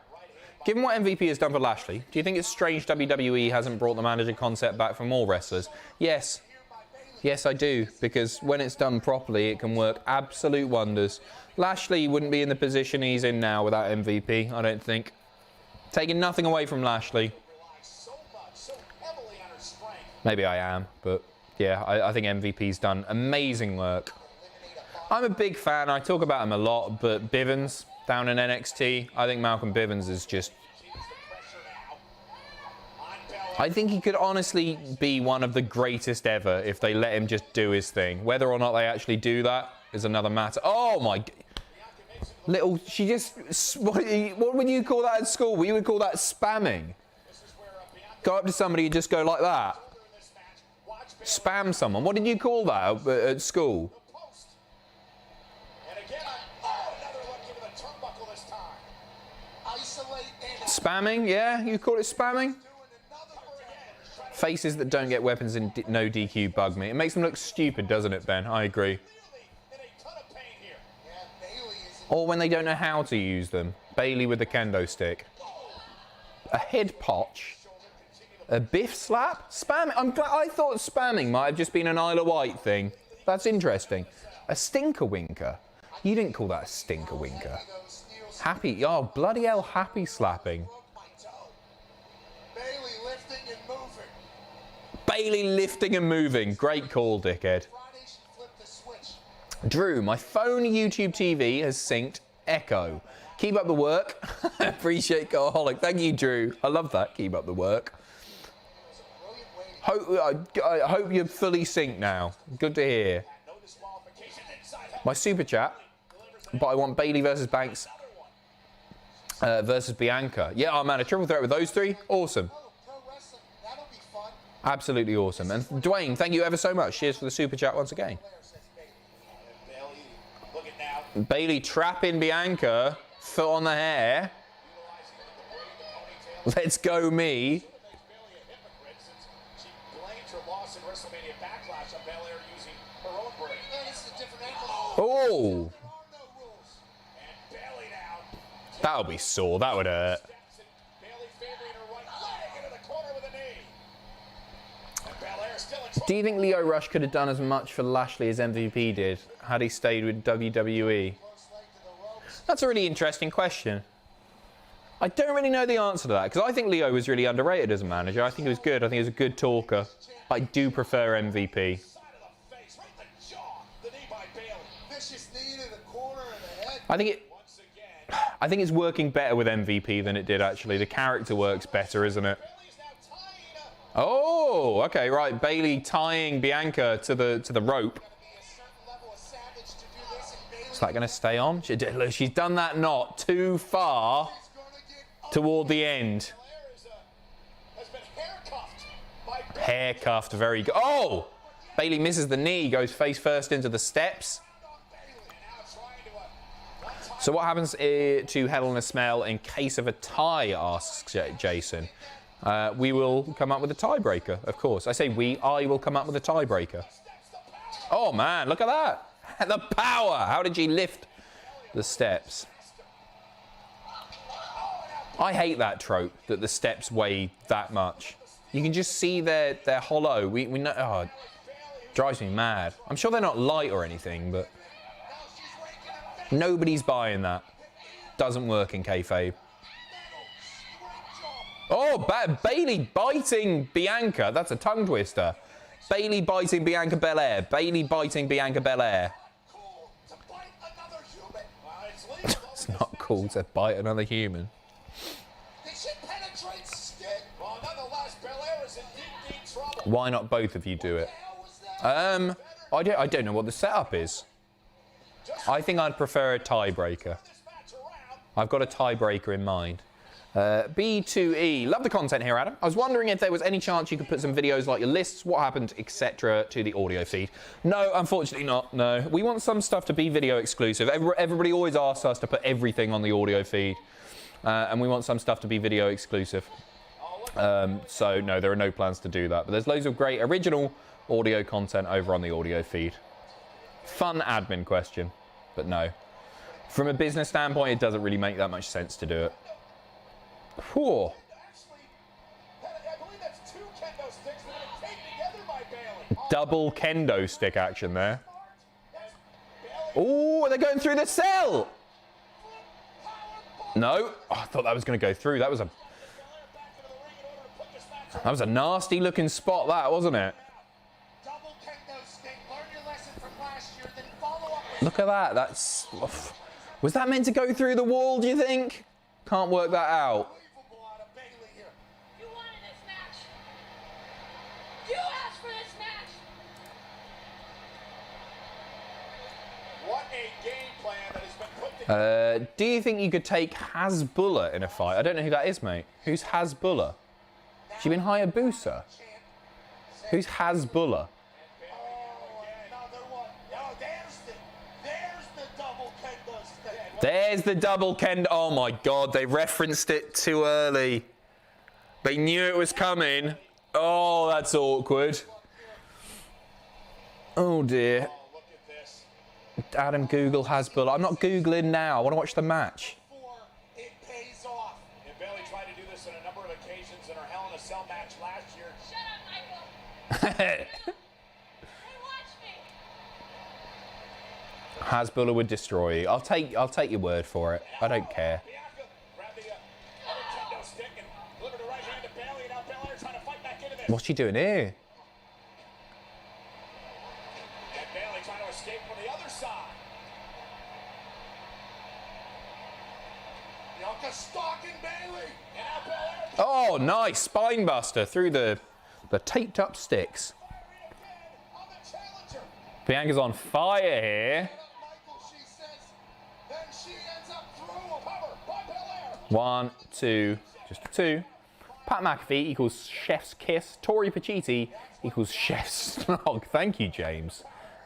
Given what MVP has done for Lashley, do you think it's strange WWE hasn't brought the manager concept back for more wrestlers? Yes. Yes, I do, because when it's done properly, it can work absolute wonders. Lashley wouldn't be in the position he's in now without MVP, I don't think. Taking nothing away from Lashley. Maybe I am, but yeah, I think MVP's done amazing work. I'm a big fan, I talk about him a lot, but Bivens down in NXT, I think Malcolm Bivens is just... I think he could honestly be one of the greatest ever if they let him just do his thing. Whether or not they actually do that is another matter. Oh my... Little... She just... What would you call that at school? We would call that spamming. Go up to somebody and just go like that. Spam someone. What did you call that at school? Spamming? Yeah? You call it spamming? Faces that don't get weapons in no DQ bug me. It makes them look stupid, doesn't it, Ben? I agree. Or when they don't know how to use them. Bayley with the kendo stick. A head potch. A biff slap? Spam? I thought spamming might have just been an Isle of Wight thing. That's interesting. A stinker winker? You didn't call that a stinker winker. Happy, oh bloody hell, happy slapping. Bayley lifting and moving. Bayley lifting and moving. Great call, dickhead. Drew, my phone YouTube TV has synced Echo. Keep up the work. Appreciate Cultaholic. Thank you, Drew. I love that. Keep up the work. I hope you're fully synced now. Good to hear. My super chat. But I want Bayley versus Banks versus Bianca. Yeah, oh man, a triple threat with those three? Awesome. Absolutely awesome. And Dwayne, thank you ever so much. Cheers for the super chat once again. Bayley trapping Bianca. Foot on the hair. Let's go me. Oh. That'll be sore. That would hurt. Do you think Lio Rush could have done as much for Lashley as MVP did had he stayed with WWE? That's a really interesting question. I don't really know the answer to that because I think Lio was really underrated as a manager. I think he was good. I think he was a good talker. I do prefer MVP. I think it's working better with MVP than it did actually. The character works better, isn't it? Oh, okay, right. Bayley tying Bianca to the rope. Is that going to stay on? She's done that knot too far toward the end. Hair cuffed, very good. Oh! Bayley misses the knee, goes face first into the steps. So what happens to Hell in a Smell in case of a tie, asks Jason. We will come up with a tiebreaker, of course. I say we, I will come up with a tiebreaker. Oh man, look at that. The power. How did she lift the steps? I hate that trope that the steps weigh that much. You can just see they're hollow. We know, oh, it drives me mad. I'm sure they're not light or anything, but nobody's buying that. Doesn't work in kayfabe. Oh, Bayley biting Bianca. That's a tongue twister. Bayley biting Bianca Belair. Bayley biting Bianca Belair. It's not cool to bite another human. Why not both of you do it? I don't know what the setup is. I think I'd prefer a tiebreaker. I've got a tiebreaker in mind. B2E, love the content here, Adam. I was wondering if there was any chance you could put some videos like your lists, what happened, etc. to the audio feed. No, unfortunately not, no. We want some stuff to be video exclusive. Everybody always asks us to put everything on the audio feed. And we want some stuff to be video exclusive. So no, there are no plans to do that. But there's loads of great original audio content over on the audio feed. Fun admin question, but no. From a business standpoint, it doesn't really make that much sense to do it. Whew. double kendo stick action there. Oh, they're going through the cell. No, oh, I thought that was going to go through. That was a nasty looking spot, that, wasn't it? Look at that. That's. Was that meant to go through the wall, do you think? Can't work that out. You wanted this match. You asked for this match. What a game plan that has been put together. Do you think you could take Hasbulla in a fight? I don't know who that is, mate. Who's Hasbulla? She been Hayabusa? Who's Hasbulla? There's the double kendo. Oh my God, they referenced it too early. They knew it was coming. Oh, that's awkward. Oh dear. Adam Google Hasbulla. I'm not Googling now. I want to watch the match. It pays off. And Bayley tried to do this on a number of occasions in her Hell in a Cell match last year. Shut up, Michael. Hey, watch me. Hasbulla would destroy you. I'll take your word for it. I don't care. Bianca grabbed the other kendo stick and delivered the right hand to Bayley. And now Belair trying to fight back into this. What's she doing here? And Bayley trying to escape from the other side. Bianca stalking Bayley. And now Belair. Oh, nice spine buster through the taped up sticks. On the challenger. Bianca's on fire here. Michael, she says. Then she ends up through a cover by Belair. 1, 2, just 2. Pat McAfee equals Chef's Kiss. Tori Pacitti equals Chef's Snog. Thank you, James.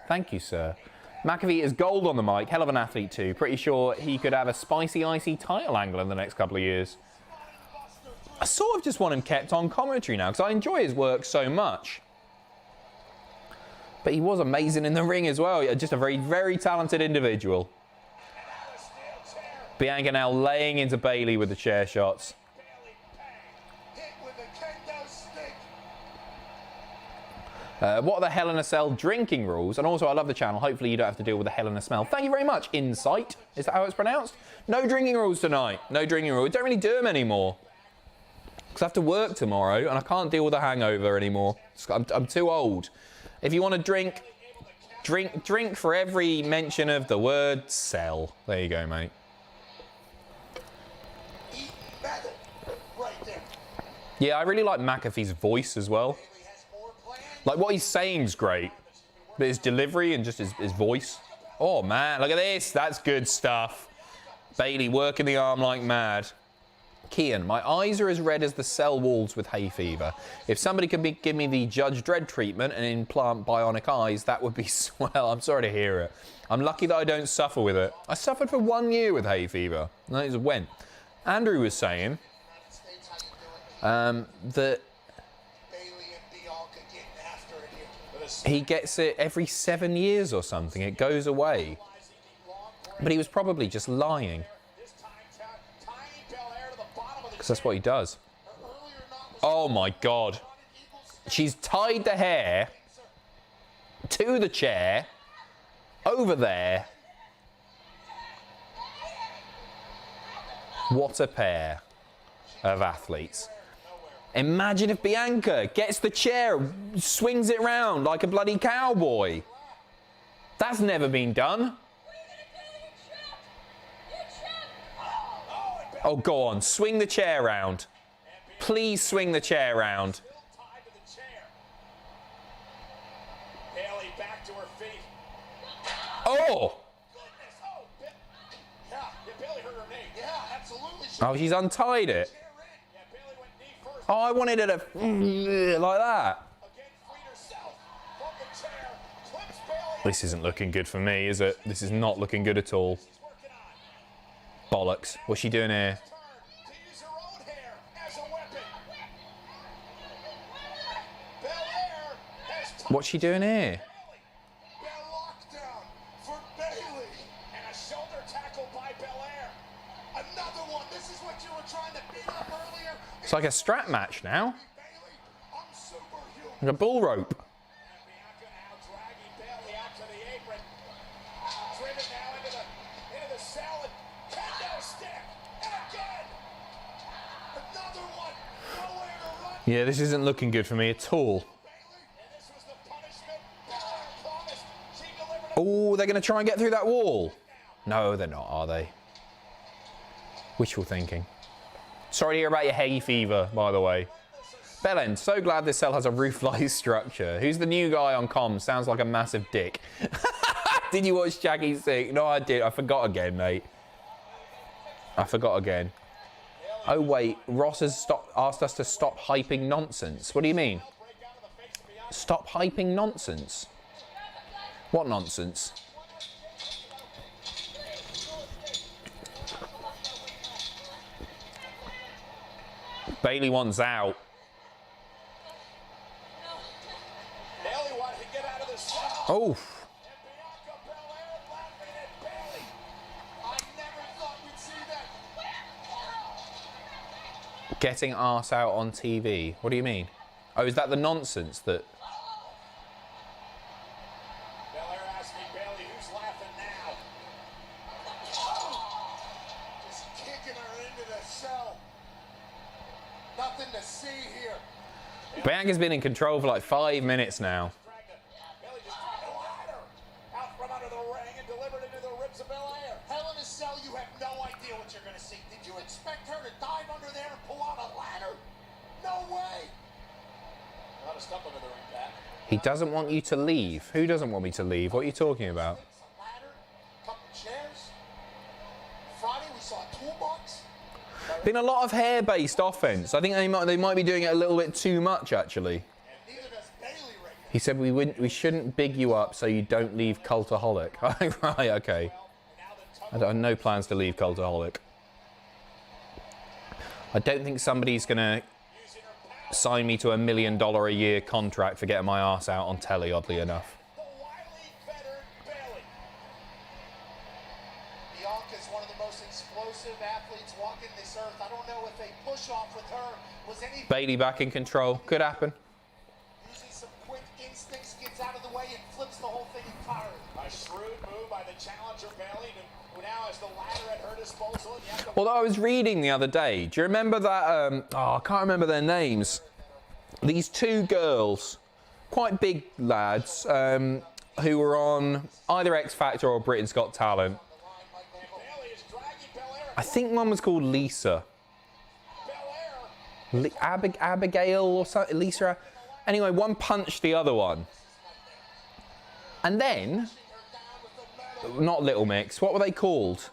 Thank you, sir. McAfee is gold on the mic. Hell of an athlete, too. Pretty sure he could have a spicy, icy title angle in the next couple of years. I sort of just want him kept on commentary now because I enjoy his work so much. But he was amazing in the ring as well. Just a very, very talented individual. Bianca now laying into Bayley with the chair shots. Hit with a kendo stick. What are the Hell in a Cell drinking rules? And also, I love the channel. Hopefully, you don't have to deal with the Hell in a Smell. Thank you very much, Insight. Is that how it's pronounced? No drinking rules tonight. No drinking rules. Don't really do them anymore. Because I have to work tomorrow, and I can't deal with a hangover anymore. I'm too old. If you want to drink for every mention of the word cell. There you go, mate. Eat metal. Right there. Yeah, I really like McAfee's voice as well. Bayley has more plans. Like, what he's saying's great. But his delivery and just his voice. Oh, man, look at this. That's good stuff. Bayley working the arm like mad. Kian, my eyes are as red as the cell walls with hay fever. If somebody could give me the Judge Dredd treatment and implant bionic eyes, that would be swell. I'm sorry to hear it. I'm lucky that I don't suffer with it. I suffered for 1 year with hay fever. And that just went. Andrew was saying that Bayley and Bianca getting after it here. he gets it every 7 years or something. It goes away. But he was probably just lying. Because that's what he does. Oh my God. She's tied the hair to the chair over there. What a pair of athletes. Imagine if Bianca gets the chair, swings it round like a bloody cowboy. That's never been done. Oh, go on. Swing the chair round. Please swing the chair round. Bayley back to her feet. Oh! Yeah, Bayley hurt her knee. Yeah, absolutely. Oh, she's untied it. Yeah, Bayley went knee first. Oh, I wanted her to like that. Again, freed herself from the chair. Clips Bayley. This isn't looking good for me, is it? This is not looking good at all. She's working on. Bollocks. What's she doing here? Turn to use her own hair as a weapon. Belair has What's she doing here? Bayley. Lockdown for Bayley. And a shoulder tackle by Belair. Another one. This is what you were trying to beat up earlier. It's like a strap match now. Bayley, I'm superhuman. Like a bull rope. And Bianca to the apron. Driven now into the salad. Kendo stick. And again. Another one. Nowhere to run. Yeah, this isn't looking good for me at all. And this was the punishment Belair promised. She delivered. Oh, they're going to try and get through that wall. No, they're not, are they? Wishful thinking. Sorry to hear about your hay fever, by the way. Belen, so glad this cell has a roof-like structure. Who's the new guy on comms? Sounds like a massive dick. Did you watch Jackie Sick? No, I did. I forgot again, mate. I forgot again. Oh, wait. Ross has asked us to stop hyping nonsense. What do you mean? Stop hyping nonsense? What nonsense? Bayley wants out. Bayley wanted to get out of the cell. Oh. And Bianca Belair laughing at Bayley. I never thought we'd see that. Getting arse out on TV. What do you mean? Oh, is that the nonsense that... Belair asking Bayley, who's laughing now? Just kicking her into the cell. Nothing to see here. Bianca's been in control for like 5 minutes now. Bayley just dragged a ladder out from under the ring and delivered it into the ribs of Belair. Hell in a Cell, you have no idea what you're going to see. Did you expect her to dive under there and pull out a ladder? No way. A lot of stuff under the ring, Pat. He doesn't want you to leave. Who doesn't want me to leave? What are you talking about? A ladder, a couple chairs. Friday we saw a toolbox. Been a lot of hair-based offense. I think they might be doing it a little bit too much, actually. And neither does Bayley right now. He said we shouldn't big you up so you don't leave Cultaholic. Right, okay. I have no plans to leave Cultaholic. I don't think somebody's gonna sign me to $1 million a year contract for getting my ass out on telly, oddly enough. The wily veteran Bayley. Bianca's one of the most explosive athletes walking this earth. I don't know if a push off with her was any Bayley back in control. Could happen. using some quick instincts, gets out of the way and flips the whole thing entirely. A shrewd move by the challenger Bayley, who now has the ladder at her disposal. And you have to Although I was reading the other day, do you remember that, I can't remember their names. These two girls, quite big lads, who were on either X Factor or Britain's Got Talent. Bayley is dragging Belair. I think one was called Lisa. Belair. Abigail or something, Lisa. Anyway, one punched the other one. And then, not Little Mix, what were they called?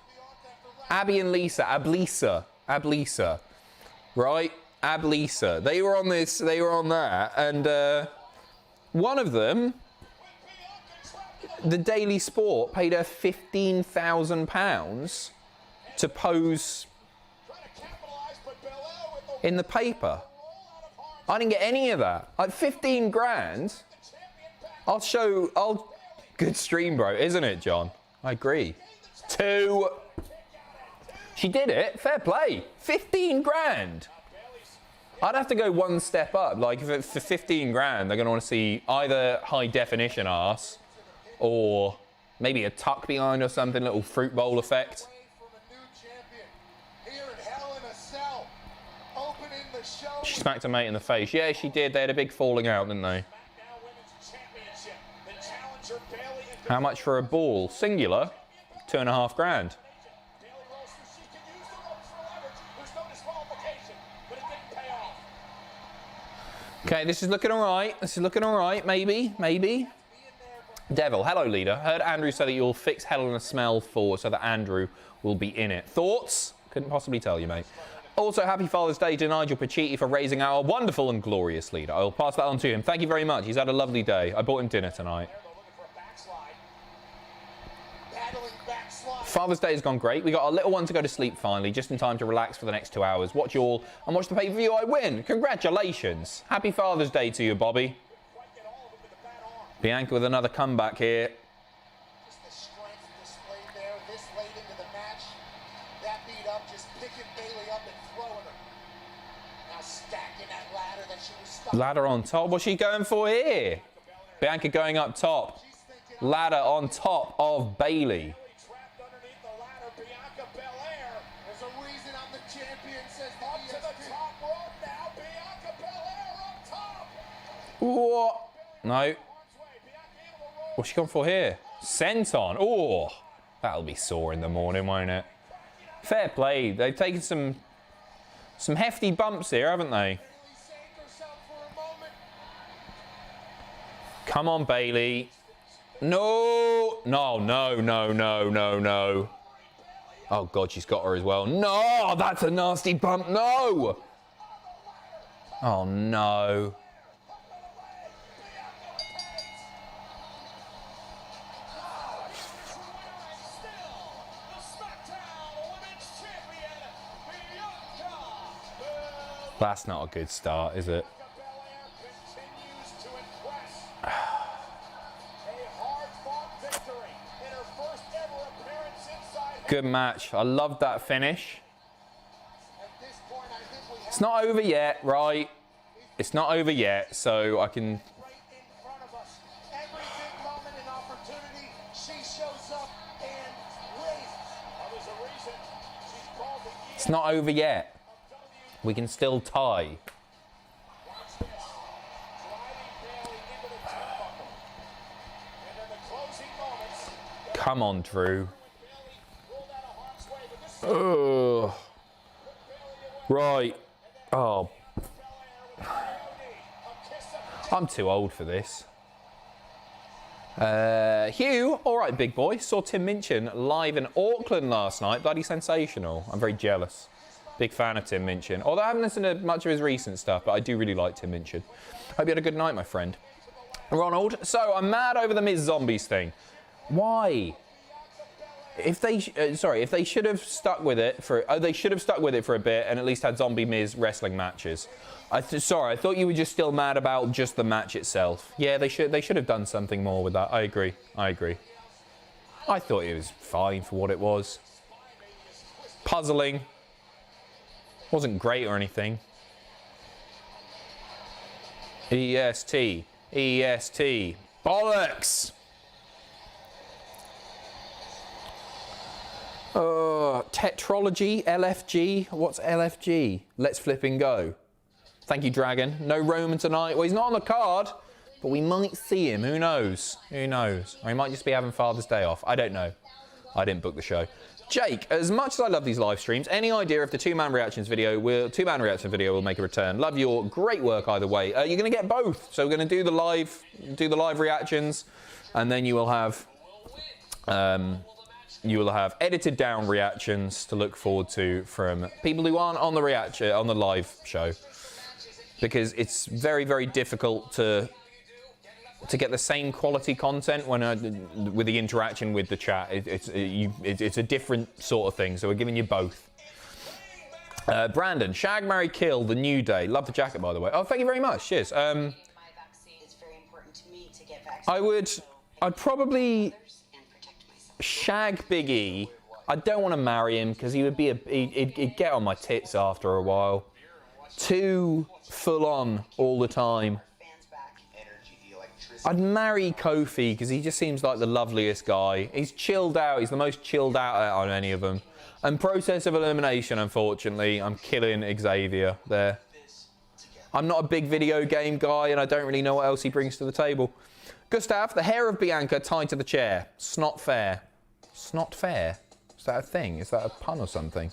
Abby and Lisa, Ablisa, right? Ablisa. They were on this, they were on that, and one of them, the Daily Sport paid her £15,000 to pose in the paper. I didn't get any of that. Like 15 grand. Good stream, bro, isn't it, John? I agree. 2. She did it. Fair play. 15 grand. I'd have to go one step up. Like, if for 15 grand, they're going to want to see either high definition arse or maybe a tuck behind or something, little fruit bowl effect. She smacked her mate in the face. Yeah, she did. They had a big falling out, didn't they? How much for a ball? Singular? 2.5 grand. Okay, this is looking all right. This is looking all right. Maybe. Devil, hello, leader. Heard Andrew say that you'll fix Hell in a Smell 4 so that Andrew will be in it. Thoughts? Couldn't possibly tell you, mate. Also, happy Father's Day to Nigel Pacitti for raising our wonderful and glorious leader. I'll pass that on to him. Thank you very much. He's had a lovely day. I bought him dinner tonight. Father's Day has gone great. We got our little one to go to sleep finally, just in time to relax for the next 2 hours. Watch you all and watch the pay-per-view I win. Congratulations. Happy Father's Day to you, Bobby. Bianca with another comeback here. Just the strength displayed there this late into the match. That beat up, just picking Bayley up and throwing her. Now stacking that ladder that she was stuck. Ladder on top. What's she going for here? Bianca going up top. ladder on top of Bayley. Trapped underneath the ladder, Bianca Belair. There's a reason I'm the champion, says the up to the top rope now. Bianca Belair up top. What? No. What's she gone for here? Senton. Oh, that'll be sore in the morning, won't it? Fair play. They've taken some hefty bumps here, haven't they? Come on, Bayley. No. No, no, no, no, no, no. Oh, God, she's got her as well. No, that's a nasty bump. No. Oh, no. That's not a good start, is it? Good match. I love that finish. It's not over yet, right? It's not over yet, so I can... It's not over yet. We can still tie. Come on, Drew. Ugh. Right. Oh. I'm too old for this. Hugh, all right, big boy. Saw Tim Minchin live in Auckland last night. Bloody sensational. I'm very jealous. Big fan of Tim Minchin. Although I haven't listened to much of his recent stuff, but I do really like Tim Minchin. Hope you had a good night, my friend. Ronald, so I'm mad over the Miz Zombies thing. Why? If they should have stuck with it for they should have stuck with it for a bit and at least had Zombie Miz wrestling matches. I thought you were just still mad about just the match itself. Yeah, they should have done something more with that. I agree. I thought it was fine for what it was. Puzzling. Wasn't great or anything. EST. Bollocks! Tetralogy, LFG. What's LFG? Let's flip and go. Thank you, Dragon. No Roman tonight. Well, he's not on the card, but we might see him. Who knows? Who knows? Or he might just be having Father's Day off. I don't know. I didn't book the show. Jake, as much as I love these live streams, any idea if the two-man reaction video will make a return? Love your great work either way. You're going to get both. So we're going to do the live reactions, and then you will have edited down reactions to look forward to from people who aren't on the live show, because it's very, very difficult to get the same quality content when with the interaction with the chat. It's a different sort of thing, so we're giving you both. Brandon, Shag, Marry, Kill, The New Day. Love the jacket, by the way. Oh, thank you very much. Cheers. I'd probably shag Big E. I don't want to marry him because he would be he'd get on my tits after a while. Too full on all the time. I'd marry Kofi because he just seems like the loveliest guy. He's chilled out. He's the most chilled out on any of them. And Process of Elimination, unfortunately, I'm killing Xavier there. I'm not a big video game guy and I don't really know what else he brings to the table. Gustav, the hair of Bianca tied to the chair. Snot fair. Snot fair? Is that a thing? Is that a pun or something?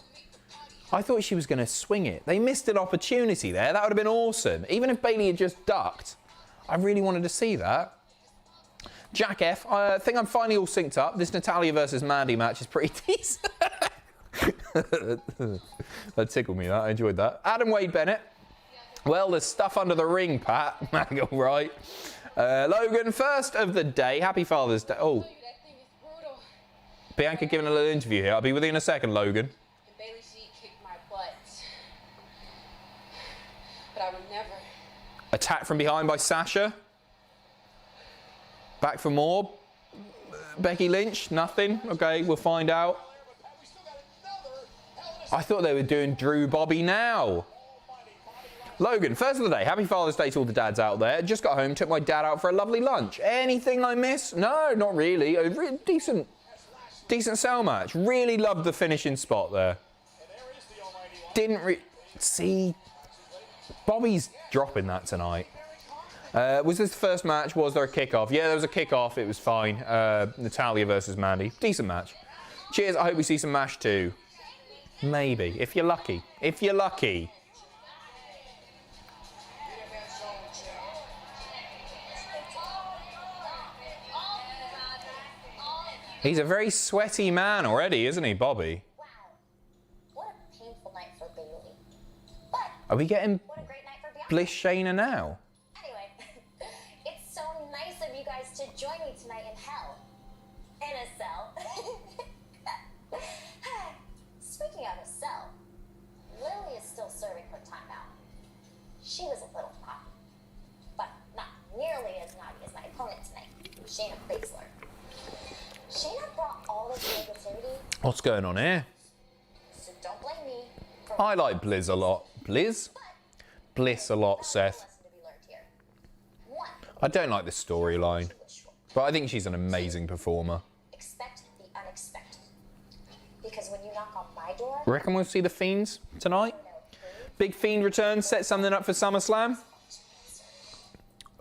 I thought she was going to swing it. They missed an opportunity there. That would have been awesome. Even if Bayley had just ducked. I really wanted to see that. Jack F, I think I'm finally all synced up. This Natalya versus Mandy match is pretty decent. That tickled me, that. I enjoyed that. Adam Wade Bennett. Well, there's stuff under the ring, Pat. All right. Logan, first of the day. Happy Father's Day. Oh. Bianca giving a little interview here. I'll be with you in a second, Logan. Bayley, she kicked my butt. But I would never. Attack from behind by Sasha. Back for more. Becky Lynch, nothing. Okay, we'll find out. I thought they were doing Drew Bobby now. Logan, first of the day. Happy Father's Day to all the dads out there. Just got home, took my dad out for a lovely lunch. Anything I miss? No, not really. A decent cell match. Really loved the finishing spot there. Didn't see. Bobby's dropping that tonight. Was this the first match? Was there a kickoff? Yeah, there was a kickoff. It was fine. Natalya versus Mandy. Decent match. Cheers. I hope we see some MASH too. Maybe. If you're lucky. If you're lucky. He's a very sweaty man already, isn't he, Bobby? Wow. What a painful night for Bayley. But Are we getting what a great night for Bianca. Bliss Shayna now? Anyway, it's so nice of you guys to join me tonight in hell. In a cell. Speaking of a cell, Lily is still serving her time out. She was a little naughty, but not nearly as naughty as my opponent tonight, Shayna Baszler. Shayna brought all this negativity, What's going on here? so don't blame me for I like Bliss a lot. Bliss? Bliss a lot, Seth. lesson to be learned here. One, I don't like this storyline, but I think she's an amazing performer. expect the unexpected. Because when you knock on my door, Reckon we'll see the Fiends tonight? Big Fiend return, set something up for SummerSlam?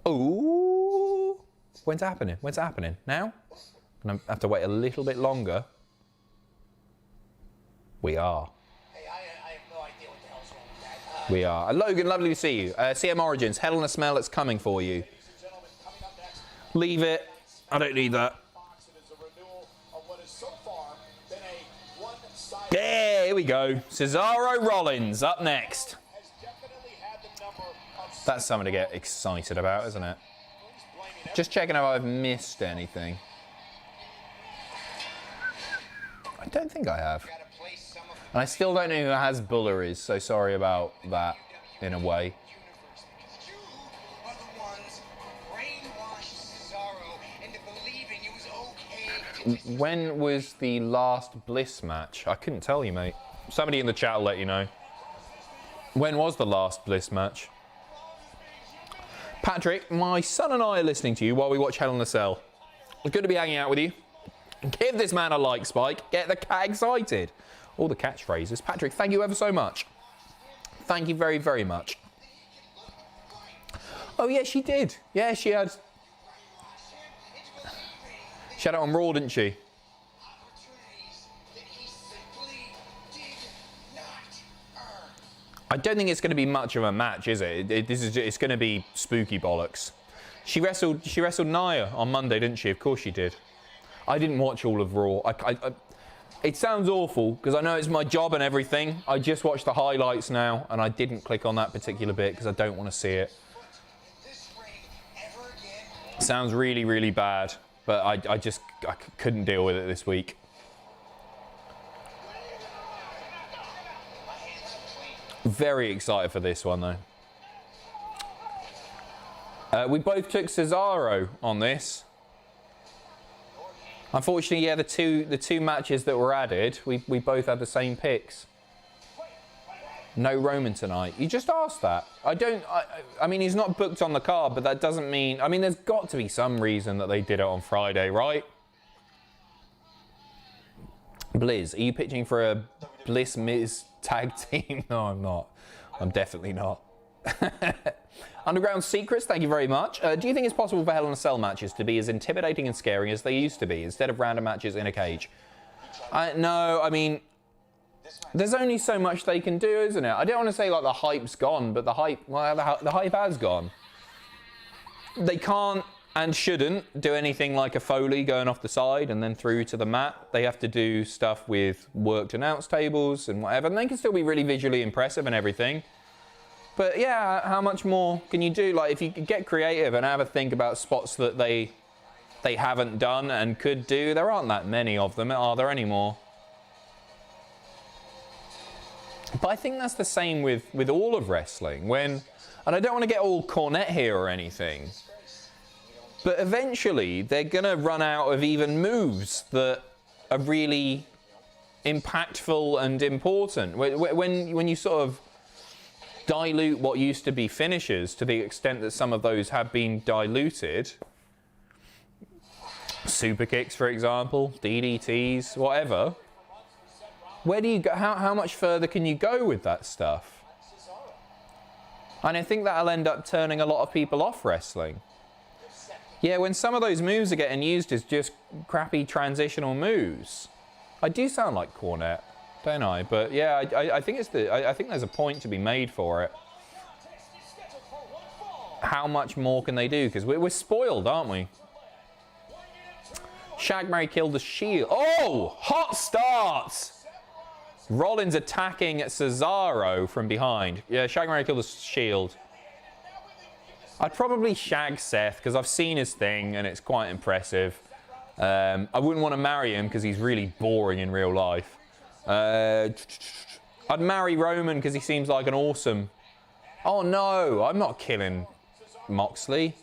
Ooh. When's it happening? When's it happening? Now? And I have to wait a little bit longer. We are. Hey, I have no idea what the hell's wrong with that. We are. Logan, lovely to see you. CM Origins, Hell in a Smell, it's coming for you. Ladies and gentlemen, coming up next, Leave it. I don't need that. Fox, it is a renewal of what has so far been a one-sided. Yeah, here we go. Cesaro Rollins up next. Has definitely had the number of That's something to get excited about, isn't it? blaming Just checking if I've missed anything. I don't think I have. And I still don't know who has Buller is, so sorry about that in a way. You are the ones who brainwashed Cesaro into believing it was okay to When was the last Bliss match? I couldn't tell you, mate. Somebody in the chat will let you know. When was the last Bliss match? Patrick, my son and I are listening to you while we watch Hell in a Cell. It's good to be hanging out with you. Give this man a like, Spike. Get the cat excited. All the catchphrases. Patrick, thank you ever so much. Thank you very, very much. Oh, yeah, she did. Yeah, she had. She had it on Raw, didn't she? opportunities that he simply did not earn. I don't think it's going to be much of a match, is it? It's going to be spooky bollocks. She wrestled Nia on Monday, didn't she? Of course she did. I didn't watch all of Raw. It sounds awful because I know it's my job and everything. I just watched the highlights now and I didn't click on that particular bit because I don't want to see it. This ring ever again. Sounds really, really bad, but I couldn't deal with it this week. My hands are clean. Very excited for this one though. We both took Cesaro on this. Unfortunately, yeah, the two matches that were added, we both had the same picks. No Roman tonight. You just asked that. I mean, he's not booked on the card, but that doesn't mean. I mean, there's got to be some reason that they did it on Friday, right? Blizz, are you pitching for a Bliss Miz tag team? No, I'm not. I'm definitely not. Underground Secrets, thank you very much. Do you think it's possible for Hell in a Cell matches to be as intimidating and scary as they used to be, instead of random matches in a cage? No, I mean, there's only so much they can do, isn't it? I don't want to say like the hype's gone, but the hype has gone. They can't and shouldn't do anything like a Foley going off the side and then through to the mat. They have to do stuff with worked announce tables and whatever, and they can still be really visually impressive and everything. But yeah, how much more can you do? Like, if you could get creative and have a think about spots that they haven't done and could do, there aren't that many of them, are there anymore? But I think that's the same with all of wrestling. And I don't want to get all Cornette here or anything, but eventually they're going to run out of even moves that are really impactful and important. When you sort of dilute what used to be finishers to the extent that some of those have been diluted. Super kicks, for example, DDTs, whatever. Where do you go? How much further can you go with that stuff? And I think that'll end up turning a lot of people off wrestling. Yeah, when some of those moves are getting used as just crappy transitional moves. I do sound like Cornette, don't I? But yeah, I think I think there's a point to be made for it. How much more can they do? Because we're spoiled, aren't we? Shag, marry, kill the Shield. Oh, hot start! Rollins attacking Cesaro from behind. Yeah, shag, marry, kill the Shield. I'd probably shag Seth because I've seen his thing and it's quite impressive. I wouldn't want to marry him because he's really boring in real life. I'd marry Roman because he seems like an awesome... Oh no, I'm not killing Moxley.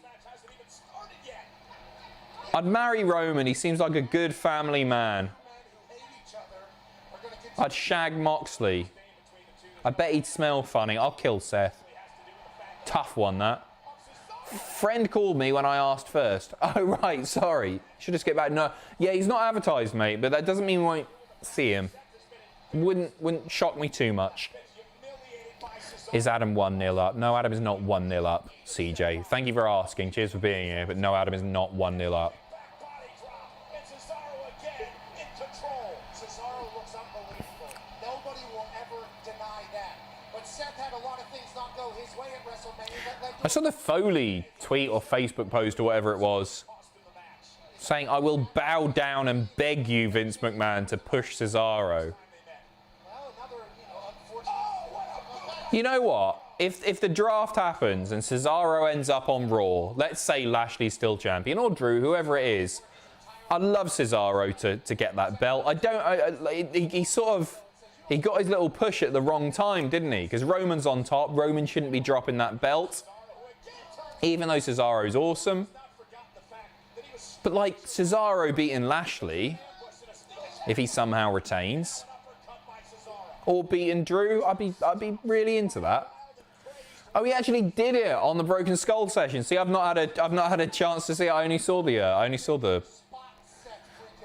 I'd marry Roman, he seems like a good family man. I'd shag Moxley. I bet he'd smell funny. I'll kill Seth. Tough one, that. Friend called me when I asked first. Oh, right, sorry. Should just get back. No, yeah, he's not advertised, mate, but that doesn't mean we won't see him. Wouldn't shock me too much. Is Adam 1-0 up? No, Adam is not 1-0 up, CJ. Thank you for asking. Cheers for being here, but no, Adam is not 1-0 up. I saw the Foley tweet or Facebook post or whatever it was saying, I will bow down and beg you, Vince McMahon, to push Cesaro. You know what? If the draft happens and Cesaro ends up on Raw, let's say Lashley's still champion, or Drew, whoever it is, I'd love Cesaro to get that belt. He got his little push at the wrong time, didn't he? Because Roman's on top. Roman shouldn't be dropping that belt. Even though Cesaro's awesome. But like Cesaro beating Lashley, if he somehow retains, or beating Drew, I'd be really into that. Oh, he actually did it on the Broken Skull session. See, I've not had a chance to see it. I only saw the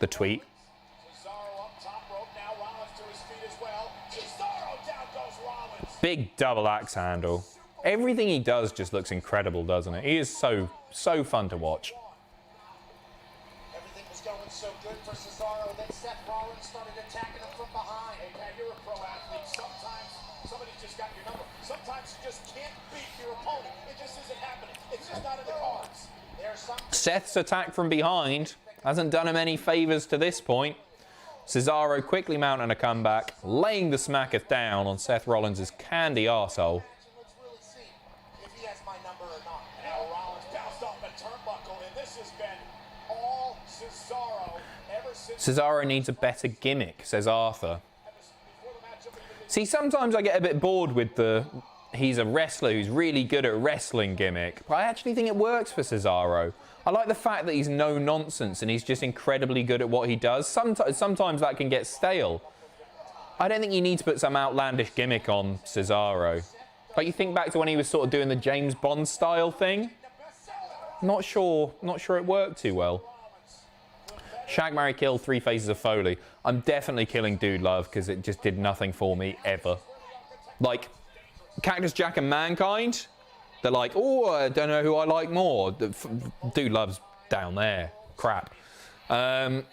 tweet. Big double axe handle. Everything he does just looks incredible, doesn't it? He is so fun to watch. Everything was going so good for Cesaro, then Seth Rollins started attacking him from behind. Hey, Pat, you're a pro athlete. Sometimes somebody's just got your number. Sometimes you just can't beat your opponent. It just isn't happening. It's just not in the cards. Seth's attack from behind hasn't done him any favors to this point. Cesaro quickly mounting a comeback, laying the smacketh down on Seth Rollins' candy arsehole. If he has my number or not. Now Rollins bounced off a turnbuckle, and this has been all Cesaro ever since. Cesaro needs a better gimmick, says Arthur. See, sometimes I get a bit bored with the he's a wrestler who's really good at wrestling gimmick, but I actually think it works for Cesaro. I like the fact that he's no nonsense and he's just incredibly good at what he does. Sometimes that can get stale. I don't think you need to put some outlandish gimmick on Cesaro. Like, you think back to when he was sort of doing the James Bond style thing. Not sure it worked too well. Shag, marry, kill, 3 Faces of Foley. I'm definitely killing Dude Love because it just did nothing for me ever. Like, Cactus Jack and Mankind, they're like, oh, I don't know who I like more. Dude Love's down there. Crap. I'd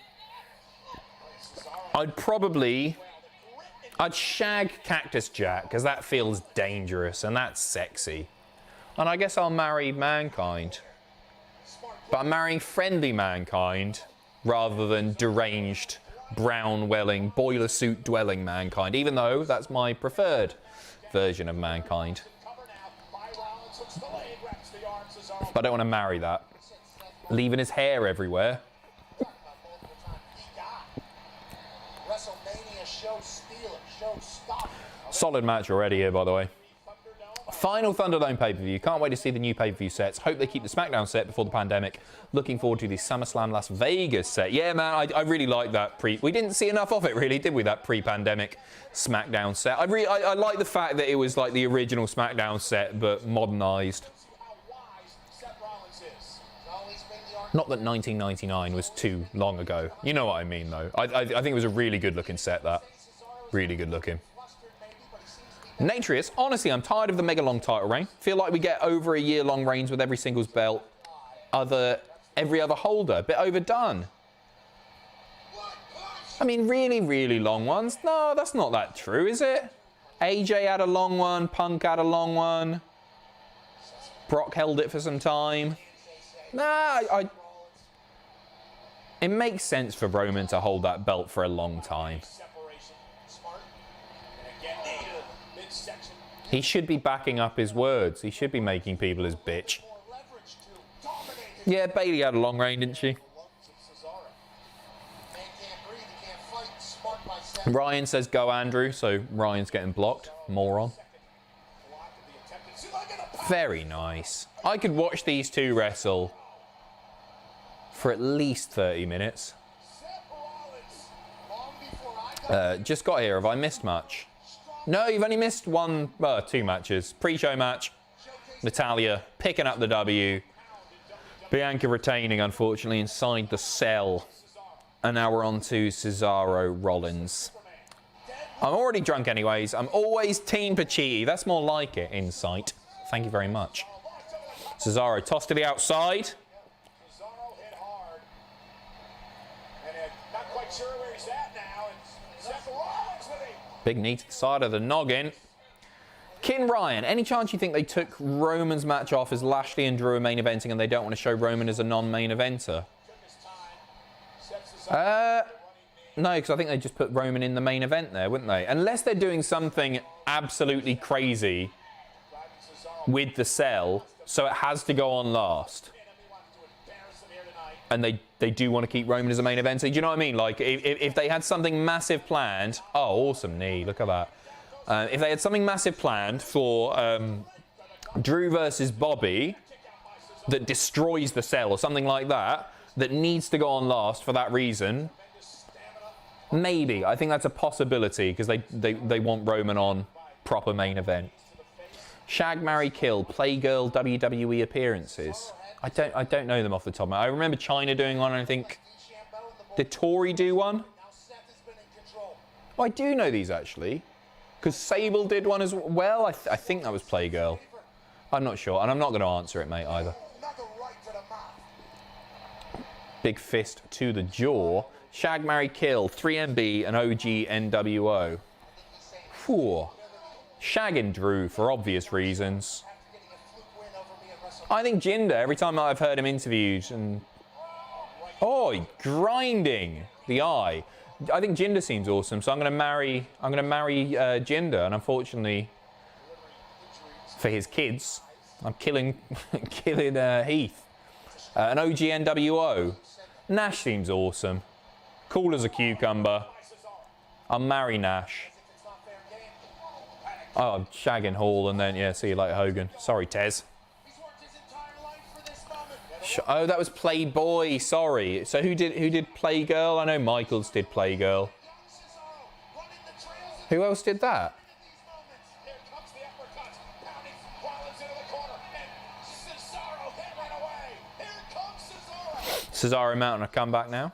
shag Cactus Jack because that feels dangerous and that's sexy. And I guess I'll marry Mankind. But I'm marrying friendly Mankind rather than deranged, brown-welling, boiler suit-dwelling Mankind, even though that's my preferred version of Mankind. But I don't want to marry that. Leaving his hair everywhere. WrestleMania show stealer, show stopper. Solid match already here, by the way. Final Thunderdome pay-per-view. Can't wait to see the new pay-per-view sets. Hope they keep the SmackDown set before the pandemic. Looking forward to the SummerSlam Las Vegas set. Yeah, man, I really like that we didn't see enough of it, really, did we? That pre-pandemic SmackDown set. I like the fact that it was like the original SmackDown set, but modernized. Not that 1999 was too long ago. You know what I mean, though. I think it was a really good-looking set, that. Really good-looking. Natrius, honestly, I'm tired of the mega long title reign. Feel like we get over a year-long reigns with every singles belt. Every other holder. A bit overdone. I mean, really, really long ones? No, that's not that true, is it? AJ had a long one. Punk had a long one. Brock held it for some time. Nah, it makes sense for Roman to hold that belt for a long time. He should be backing up his words. He should be making people his bitch. Yeah, Bayley had a long reign, didn't she? Ryan says go Andrew, so Ryan's getting blocked. Moron. Very nice. I could watch these two wrestle for at least 30 minutes. Just got here. Have I missed much? No, you've only missed two matches. Pre-show match. Natalya picking up the W. Bianca retaining, unfortunately, inside the cell. And now we're on to Cesaro Rollins. I'm already drunk anyways. I'm always Team Pacitti. That's more like it, Insight. Thank you very much. Cesaro tossed to the outside. Big knee to the side of the noggin. Kin Ryan, any chance you think they took Roman's match off as Lashley and Drew are main eventing and they don't want to show Roman as a non-main eventer? No, because I think they just put Roman in the main event there, wouldn't they? Unless they're doing something absolutely crazy with the cell, so it has to go on last. And they do want to keep Roman as a main eventer. Do you know what I mean? Like, if they had something massive planned... Oh, awesome knee. Look at that. If they had something massive planned for Drew versus Bobby that destroys the cell or something like that, that needs to go on last for that reason, maybe. I think that's a possibility because they want Roman on proper main event. Shag, marry, kill, Playgirl WWE appearances. I don't know them off the top of my head. I remember China doing one, and I think... Did Tori do one? Oh, I do know these, actually. Because Sable did one as well. I think that was Playgirl. I'm not sure, and I'm not going to answer it, mate, either. Big fist to the jaw. Shag, marry, kill, 3MB and OG NWO. Whew. Shagging Drew for obvious reasons. I think Jinder, every time I've heard him interviewed, and... Oh, grinding the eye. I think Jinder seems awesome, so I'm going to marry Jinder, and unfortunately, for his kids, I'm killing Heath. An OG NWO. Nash seems awesome. Cool as a cucumber. I'll marry Nash. Oh, I'm shagging Hall, and then, yeah, see you later, Hogan. Sorry, Tez. Oh, that was Playboy, sorry. So who did Playgirl? I know Michaels did Playgirl. Who else did that? Cesaro mounting a comeback now.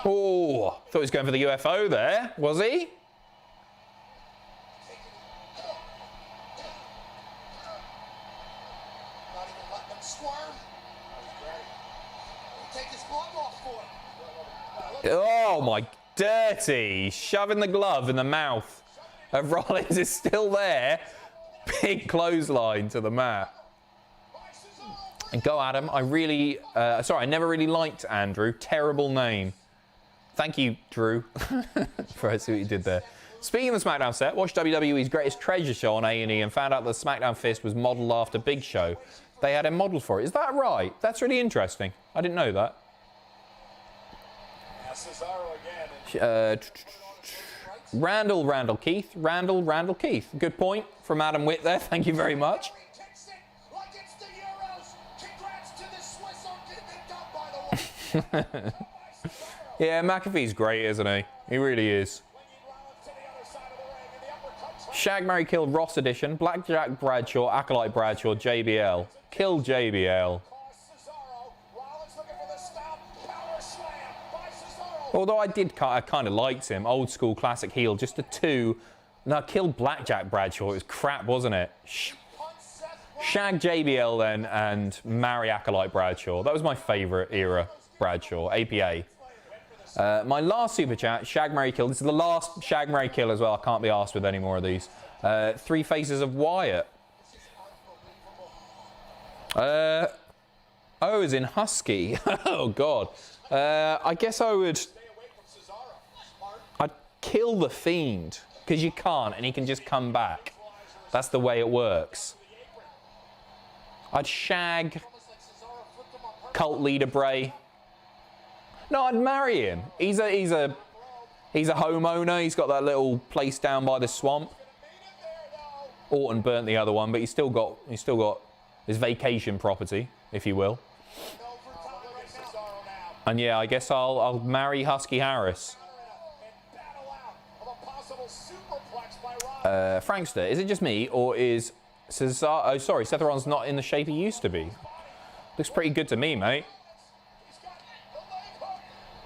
Oh, thought he was going for the UFO there. Was he? Oh my, dirty. Shoving the glove in the mouth of Rollins is still there. Big clothesline to the mat. And go Adam. I never really liked Andrew. Terrible name. Thank you, Drew, for I see what you did there. Speaking of the SmackDown set, watched WWE's Greatest Treasure Show on A&E and found out the SmackDown Fist was modelled after Big Show. They had a model for it. Is that right? That's really interesting. I didn't know that. Randall Keith. Randall Keith. Good point from Adam Witt there. Thank you very much. Yeah, McAfee's great, isn't he? He really is. Shag, Marry, Kill, Ross edition. Blackjack Bradshaw, Acolyte Bradshaw, JBL. Kill JBL. Although I kind of liked him. Old school classic heel. Just a 2. No, kill Blackjack Bradshaw. It was crap, wasn't it? Shag JBL then and marry Acolyte Bradshaw. That was my favourite era Bradshaw. APA. My last super chat, Shag, Marry, Kill. This is the last Shag, Marry, Kill as well. I can't be asked with any more of these. 3 Faces of Wyatt. Oh, as in Husky. Oh, God. I guess I'd kill the Fiend. Because you can't, and he can just come back. That's the way it works. I'd shag cult leader Bray. No, I'd marry him. He's a homeowner. He's got that little place down by the swamp. Orton burnt the other one, but he's still got his vacation property, if you will. And yeah, I guess I'll marry Husky Harris. Frankster, is it just me, or is Cesaro? Oh, sorry, Seth Rollins not in the shape he used to be. Looks pretty good to me, mate.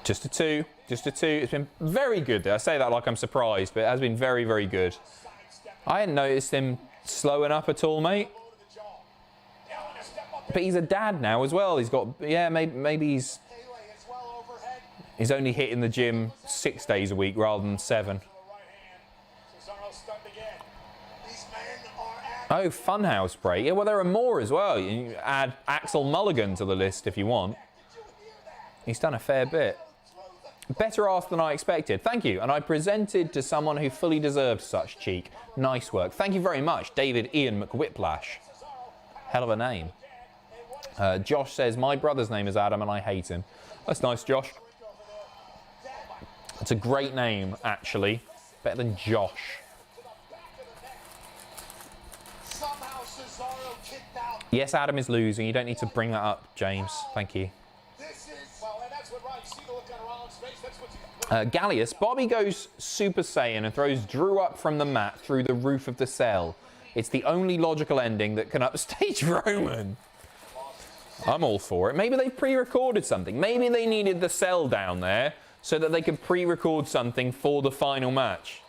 Just a 2. Just a 2. It's been very good there. I say that like I'm surprised, but it has been very, very good. I hadn't noticed him slowing up at all, mate. But he's a dad now as well. He's got, yeah, maybe he's only hitting the gym 6 days a week rather than 7. Oh, Funhouse break. Yeah, well, there are more as well. You add Axel Mulligan to the list if you want. He's done a fair bit. Better asked than I expected. Thank you. And I presented to someone who fully deserved such cheek. Nice work. Thank you very much, David Ian McWhiplash. Hell of a name. Josh says, my brother's name is Adam and I hate him. That's nice, Josh. It's a great name, actually. Better than Josh. Yes, Adam is losing. You don't need to bring that up, James. Thank you. Gallius, Bobby goes Super Saiyan and throws Drew up from the mat through the roof of the cell. It's the only logical ending that can upstage Roman. I'm all for it. Maybe they pre-recorded something. Maybe they needed the cell down there so that they could pre-record something for the final match.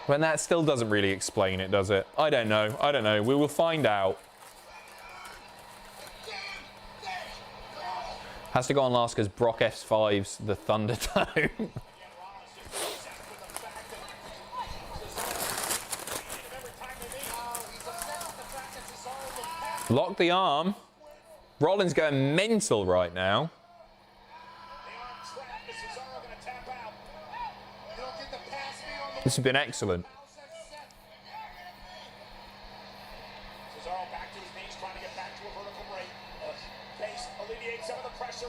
When that still doesn't really explain it, does it? I don't know. I don't know. We will find out. Has to go on last because Brock F5's the Thunderdome. Lock the arm. Rollins going mental right now. This has been excellent.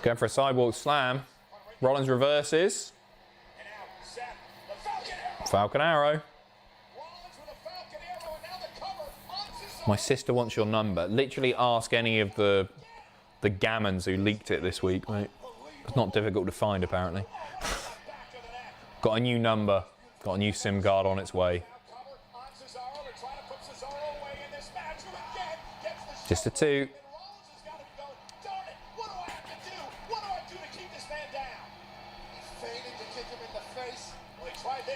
Going for a sidewalk slam. Rollins reverses. Falcon Arrow. My sister wants your number. Literally ask any of the gammons who leaked it this week, mate. It's not difficult to find, apparently. Got a new number. Got a new SIM card on its way. Just a 2.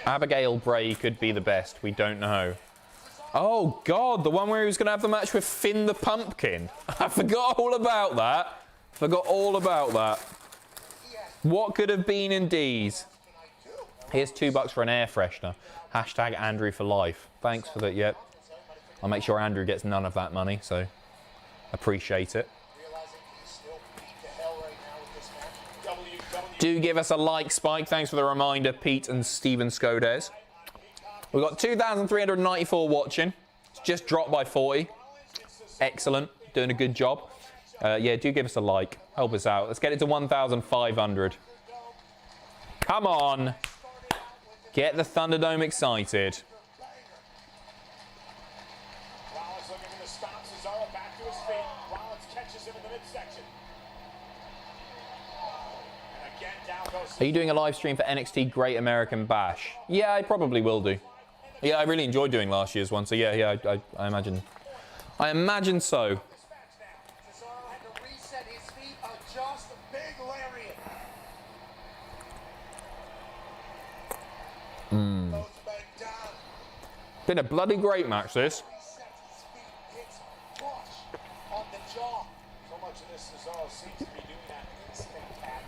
Abigail Bray could be the best. We don't know. Oh, God. The one where he was going to have the match with Finn the Pumpkin. I forgot all about that. Forgot all about that. What could have been indeed? Here's $2 for an air freshener. Hashtag Andrew for life. Thanks for that. Yep. I'll make sure Andrew gets none of that money, so appreciate it. Do give us a like, Spike. Thanks for the reminder, Pete and Steven Skodes. We've got 2,394 watching. It's just dropped by 40. Excellent. Doing a good job. Yeah, do give us a like. Help us out. Let's get it to 1,500. Come on. Get the Thunderdome excited. Rollins looking to stop Cesaro back to his feet. Rollins catches him in the midsection. And again, down goes. Are you doing a live stream for NXT Great American Bash? Yeah, I probably will do. Yeah, I really enjoyed doing last year's one, so yeah, I imagine. I imagine so. Cesaro had to reset his feet, adjust, big lariat. Both men down. Been a bloody great match, this. Resets his feet, hits flush on the jaw. So much of this Cesaro seems to be doing that instinct pattern.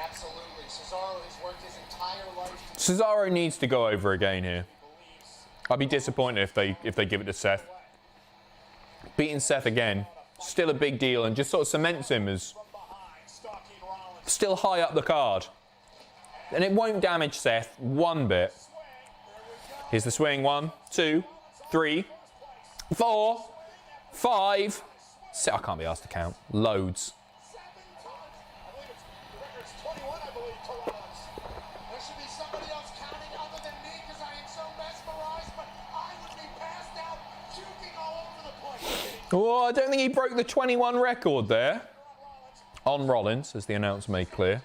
Absolutely. Cesaro has worked his entire life to Cesaro needs to go over again here. believes. I'd be disappointed if they give it to Seth. Beating Seth again, still a big deal, and just sort of cements him as From behind, stalking Rollins. still high up the card. And it won't damage Seth one bit. Here's the swing. 1, 2, 3, 4, 5. I can't be asked to count. Loads. 7 times. I believe the record's 21, I believe, to Rollins. There should be somebody else counting other than me because I am so mesmerized, but I would be passed out, puking all over the place. Oh, I don't think he broke the 21 record there. On Rollins, as the announcer made clear.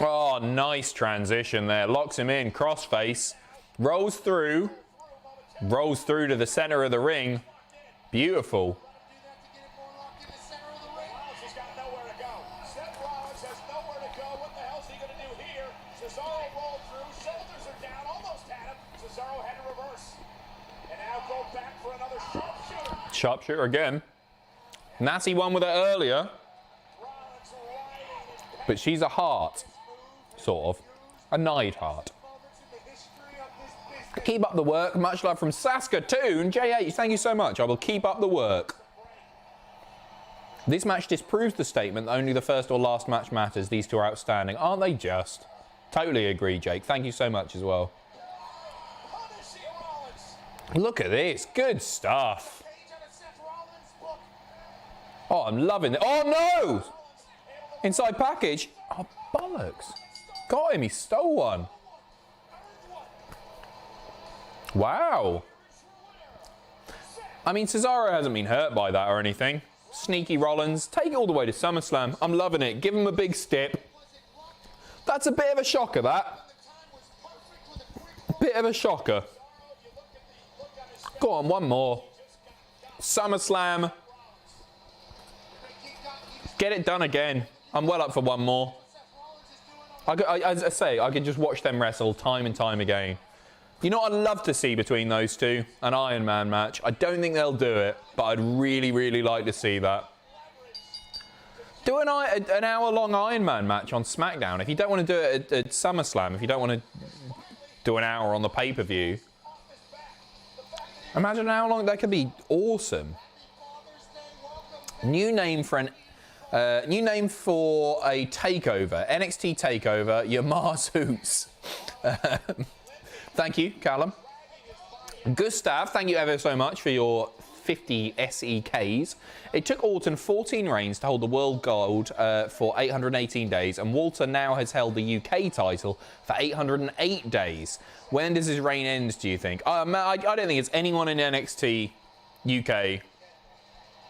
Oh, nice transition there. Locks him in, crossface. Rolls through to the center of the ring. Beautiful. He's got nowhere to go. Seth Rollins has nowhere to go. What the hell's he going to do here? Cesaro rolled through. Shoulders are down. Almost had him. Cesaro had to reverse. And now go back for another sharpshooter. Sharpshooter again. Natty won with it earlier. Rollins riding his But she's a heart. Sort of. A Neidhart. moments in the history of this business. Keep up the work. Much love from Saskatoon. J8, thank you so much. I will keep up the work. This match disproves the statement that only the first or last match matters. These two are outstanding. Aren't they just? Totally agree, Jake. Thank you so much as well. Punishing Rollins. Look at this. Good stuff. Page out of Seth Rollins' book. Oh, I'm loving it. Oh, no! Inside package. Oh, bollocks. Got him. He stole one. Wow. I mean, Cesaro hasn't been hurt by that or anything. Sneaky Rollins. Take it all the way to SummerSlam. I'm loving it. Give him a big stip. That's a bit of a shocker, that. Bit of a shocker. Go on, one more. SummerSlam. Get it done again. I'm well up for one more. As I say, I could just watch them wrestle time and time again. You know what I'd love to see between those two? An Iron Man match. I don't think they'll do it, but I'd really, really like to see that. Do an hour-long Iron Man match on SmackDown. If you don't want to do it at SummerSlam, if you don't want to do an hour on the pay-per-view, imagine how long that could be. Awesome. New name for a takeover. NXT takeover. Yama's Hoots. Thank you, Callum. Gustav, thank you ever so much for your 50 SEKs. It took Orton 14 reigns to hold the world gold for 818 days, and Walter now has held the UK title for 808 days. When does his reign end, do you think? I don't think it's anyone in NXT UK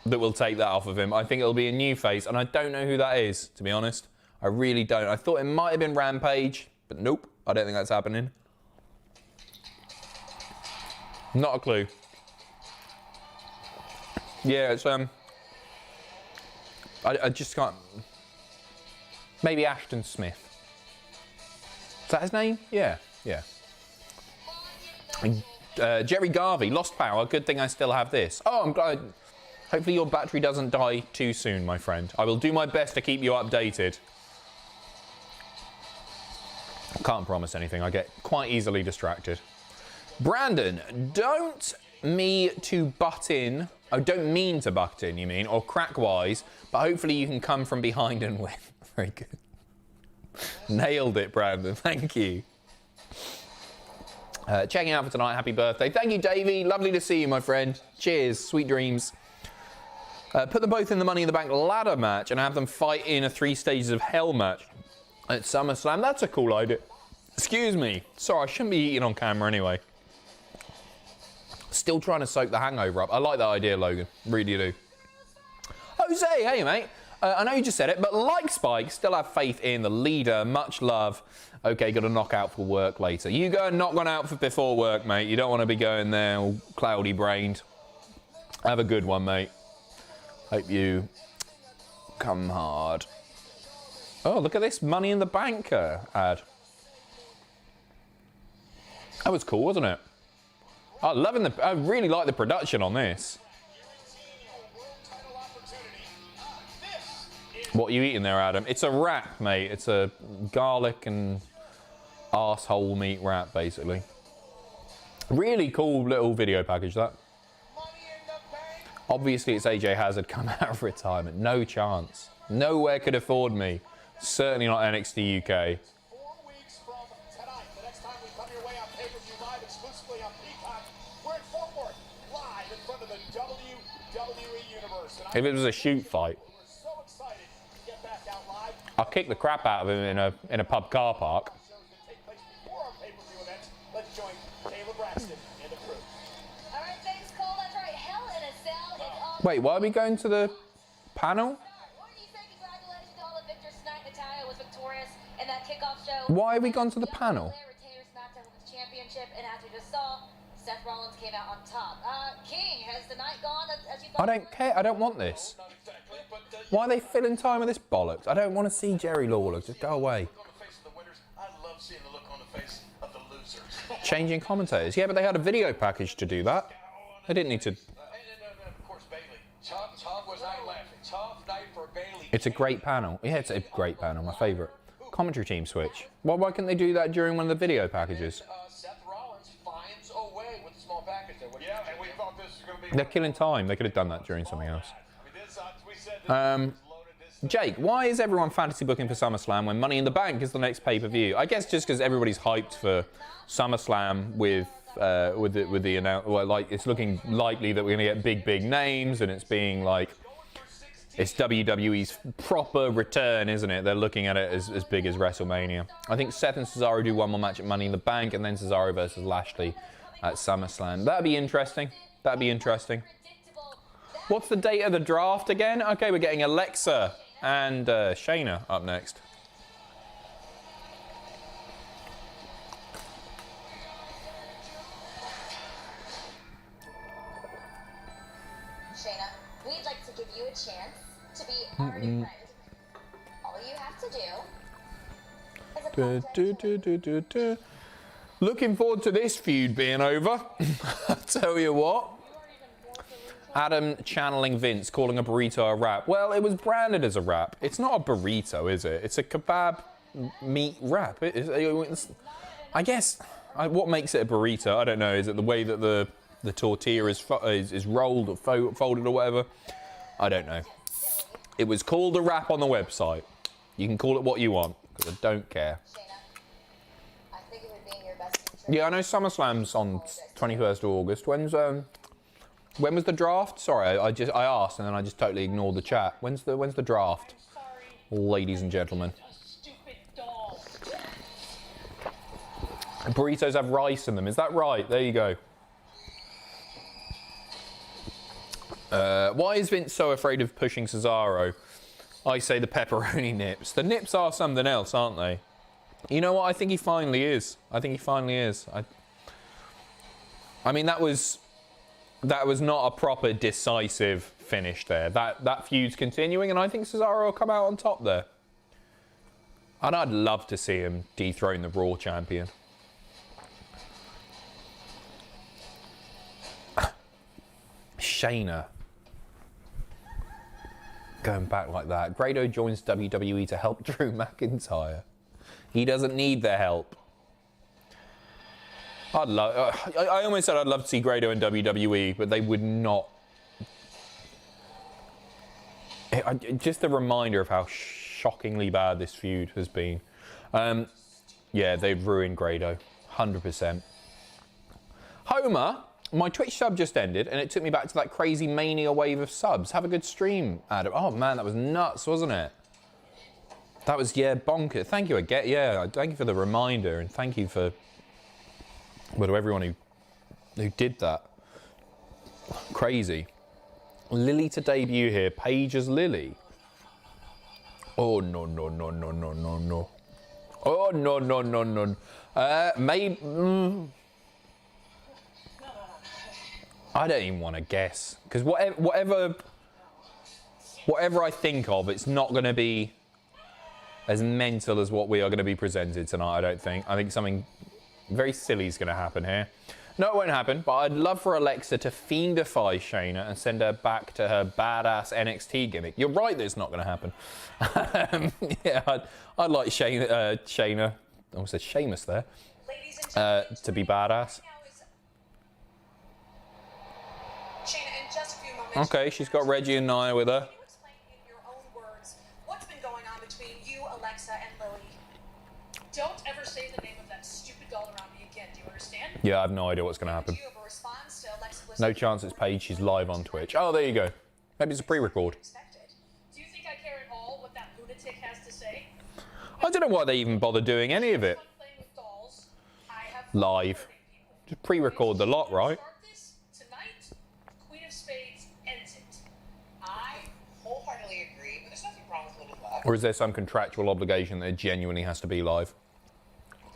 that will take that off of him. I think it'll be a new face, and I don't know who that is, to be honest. I really don't. I thought it might have been Rampage, but nope. I don't think that's happening. Not a clue. Yeah, it's I just can't. Maybe Ashton Smith. Is that his name? Yeah. Jerry Garvey, Lost Power. Good thing I still have this. Oh, I'm glad. Hopefully your battery doesn't die too soon, my friend. I will do my best to keep you updated. Can't promise anything. I get quite easily distracted. Brandon, don't mean to butt in, you mean, or crack-wise, but hopefully you can come from behind and win. Very good. Nailed it, Brandon. Thank you. Checking out for tonight. Happy birthday. Thank you, Davey. Lovely to see you, my friend. Cheers. Sweet dreams. Put them both in the Money in the Bank ladder match and have them fight in a 3 stages of hell match at SummerSlam. That's a cool idea. Excuse me. Sorry, I shouldn't be eating on camera anyway. Still trying to soak the hangover up. I like that idea, Logan. Really do. Jose, hey, mate. I know you just said it, but like Spike, still have faith in the leader. Much love. Okay, got to knock out for work later. You go and knock one out for before work, mate. You don't want to be going there all cloudy-brained. Have a good one, mate. Hope you come hard. Oh, look at this Money in the Bank ad. That was cool, wasn't it? I really like the production on this. What are you eating there, Adam? It's a wrap, mate. It's a garlic and arsehole meat wrap, basically. Really cool little video package, that. Obviously, it's AJ Hazard come out of retirement. No chance. Nowhere could afford me. Certainly not NXT UK. 4 weeks from tonight, the next time we come your way on pay-per-view live exclusively on Peacock, we're in Fort Worth, live in front of the WWE Universe. If it was a shoot fight, I'll kick the crap out of him in a pub car park. Let's join Taylor Braxton and the crew. All right, thanks, Cole. That's right. Hell in a Cell is on. Wait, why are we going to the panel? What do you say? Congratulations to all the victors tonight. Natalya was victorious in that kickoff show. Why have we gone to the panel? Belair retained her SmackDown Women's Championship, and as we just saw, Seth Rollins came out on top. King, has the night gone as you thought? I don't care. I don't want this. Why are they filling time with this bollocks? I don't want to see Jerry Lawler. Just go away. I love seeing the look on the face of the losers. Changing commentators. Yeah, but they had a video package to do that. They didn't need to. And of course, Bayley. Tough was night laughing. Tough night for Bayley. It's a great panel. Yeah, it's a great panel. My favourite. Commentary team switch. Why couldn't they do that during one of the video packages? Seth Rollins finds a way with the small package there. Yeah, and we thought this was going to be... They're killing time. They could have done that during something else. We said Jake, why is everyone fantasy booking for SummerSlam when Money in the Bank is the next pay-per-view? I guess just because everybody's hyped for SummerSlam with the announcement. Well, like it's looking likely that we're going to get big names, and it's being like it's WWE's proper return, isn't it? They're looking at it as big as WrestleMania. I think Seth and Cesaro do one more match at Money in the Bank, and then Cesaro versus Lashley at SummerSlam. That'd be interesting. That'd be interesting. What's the date of the draft again? Okay, we're getting Alexa and Shayna up next. Shayna, we'd like to give you a chance to be our new friend. All you have to do is apologize. Looking forward to this feud being over. I'll tell you what. Adam channeling Vince, calling a burrito a wrap. Well, it was branded as a wrap. It's not a burrito, is it? It's a kebab meat wrap. I guess, what makes it a burrito? I don't know. Is it the way that the tortilla is rolled or folded or whatever? I don't know. It was called a wrap on the website. You can call it what you want, because I don't care. I think it would be in your best interest. Yeah, I know SummerSlam's on 21st of August. When was the draft? Sorry, I asked and then I just totally ignored the chat. When's the draft? Ladies and gentlemen. Burritos have rice in them. Is that right? There you go. Why is Vince so afraid of pushing Cesaro? I say the pepperoni nips. The nips are something else, aren't they? You know what? I think he finally is. I mean, that was not a proper decisive finish there. That feud's continuing, and I think Cesaro will come out on top there. And I'd love to see him dethrone the Raw champion. Shayna. Going back like that. Grado joins WWE to help Drew McIntyre. He doesn't need their help. I almost said I'd love to see Grado in WWE, but they would not. Just a reminder of how shockingly bad this feud has been. Yeah, they've ruined Grado, 100%. Homer, my Twitch sub just ended, and it took me back to that crazy mania wave of subs. Have a good stream, Adam. Oh, man, that was nuts, wasn't it? That was, yeah, bonkers. Thank you again. Yeah, thank you for the reminder, and thank you for, well, to everyone who did that. Crazy. Lily to debut here. Paige as Lily. Oh, no, no, no, no, no, no, no. Oh, no, no, no, no. Maybe... I don't even want to guess. Because whatever I think of, it's not going to be as mental as what we are going to be presented tonight, I don't think. I think something very silly is going to happen here. No, it won't happen, but I'd love for Alexa to fiendify Shayna and send her back to her badass NXT gimmick. You're right that it's not going to happen. Yeah, I'd like Shayna, I almost said Sheamus there, to be badass. Shayna, in just a few moments. Okay, she's got Reggie and Nia with her. Can you explain in your own words what's been going on between you, Alexa, and Lily? Don't ever say the name of that stupid doll around me again. Do you understand? Yeah, I have no idea what's going to happen. Do you have a response to Alexa Bliss? No chance it's Paige. She's live on Twitch. Oh, there you go. Maybe it's a pre-record. Do you think I care at all what that lunatic has to say? I don't know why they even bother doing any of it Fun playing with dolls. I have live. Just pre-record the lot, right? Start this tonight. Queen of Spades ends it. I wholeheartedly agree, but there's nothing wrong with Lily Love. Or is there some contractual obligation that it genuinely has to be live?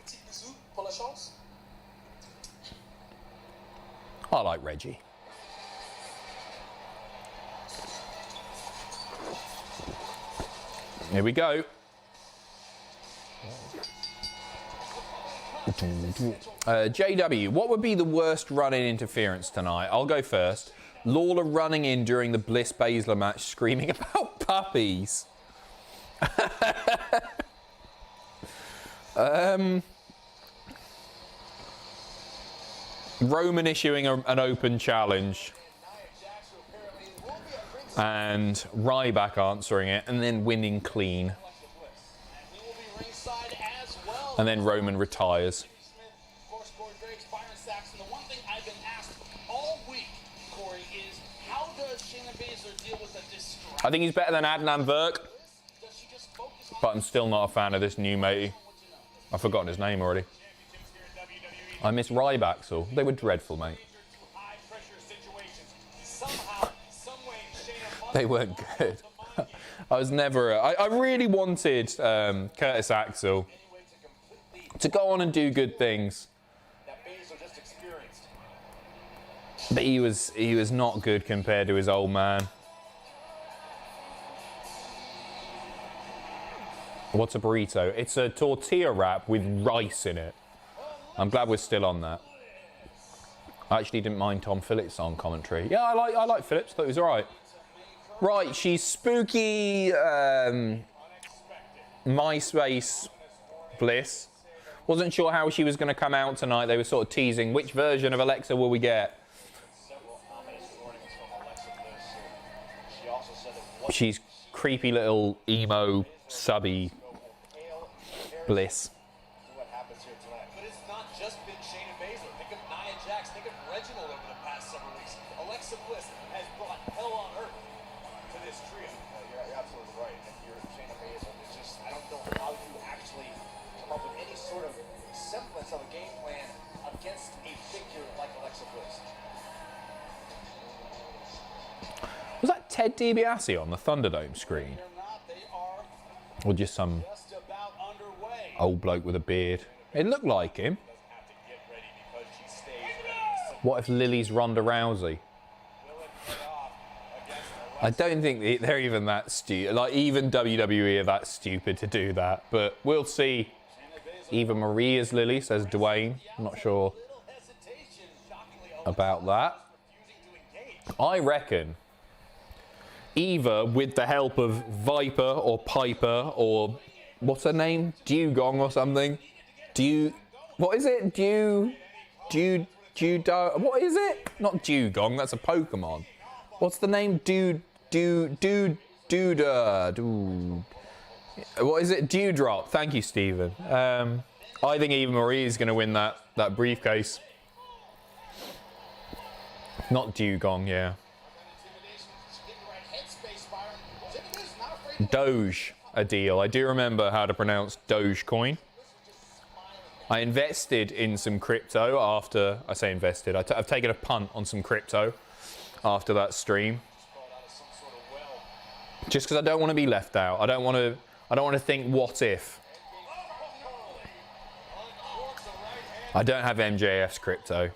Petit bisou pour la chance. I like Reggie. Here we go. JW, what would be the worst run-in interference tonight? I'll go first. Lawler running in during the Bliss Baszler match screaming about puppies. Roman issuing an open challenge. And Ryback answering it and then winning clean. And then Roman retires. I think he's better than Adnan Virk, but I'm still not a fan of this new matey. I've forgotten his name already. I miss Ryback, so they were dreadful, mate. They weren't good. I was never... I really wanted Curtis Axel to go on and do good things. But he was not good compared to his old man. What's a burrito? It's a tortilla wrap with rice in it. I'm glad we're still on that. I actually didn't mind Tom Phillips on commentary. Yeah, I like Phillips, thought he was alright. Right, she's spooky MySpace Bliss. Wasn't sure how she was going to come out tonight. They were sort of teasing which version of Alexa will we get. She's creepy little emo subby Bliss. What happens here tonight? But it's not just been Shayna Baszler. Think of Nia Jax. Think of Reginald over the past several weeks. Alexa Bliss has brought hell on earth to this trio. You're absolutely right. If you're Shayna Baszler, it's just I don't know how you actually come up with any sort of semblance of a game plan against a figure like Alexa Bliss. Was that Ted DiBiase on the Thunderdome screen? Or just some old bloke with a beard? It looked like him. What if Lily's Ronda Rousey? I don't think they're even that stupid. Like, even WWE are that stupid to do that. But we'll see. Eva Maria's Lily, says Dwayne. I'm not sure about that. I reckon Eva, with the help of Viper or Piper or what's her name? Dugong or something? What is it? What is it? Not Dugong, that's a Pokemon. What's the name? What is it? Dewdrop. Thank you, Stephen. I think Eva Marie is going to win that briefcase. Not dugong, yeah. Doge, a deal. I do remember how to pronounce Dogecoin. I invested in some crypto after, I say invested, I've taken a punt on some crypto after that stream. Just because I don't want to be left out. I don't want to think what if. I don't have MJF's crypto.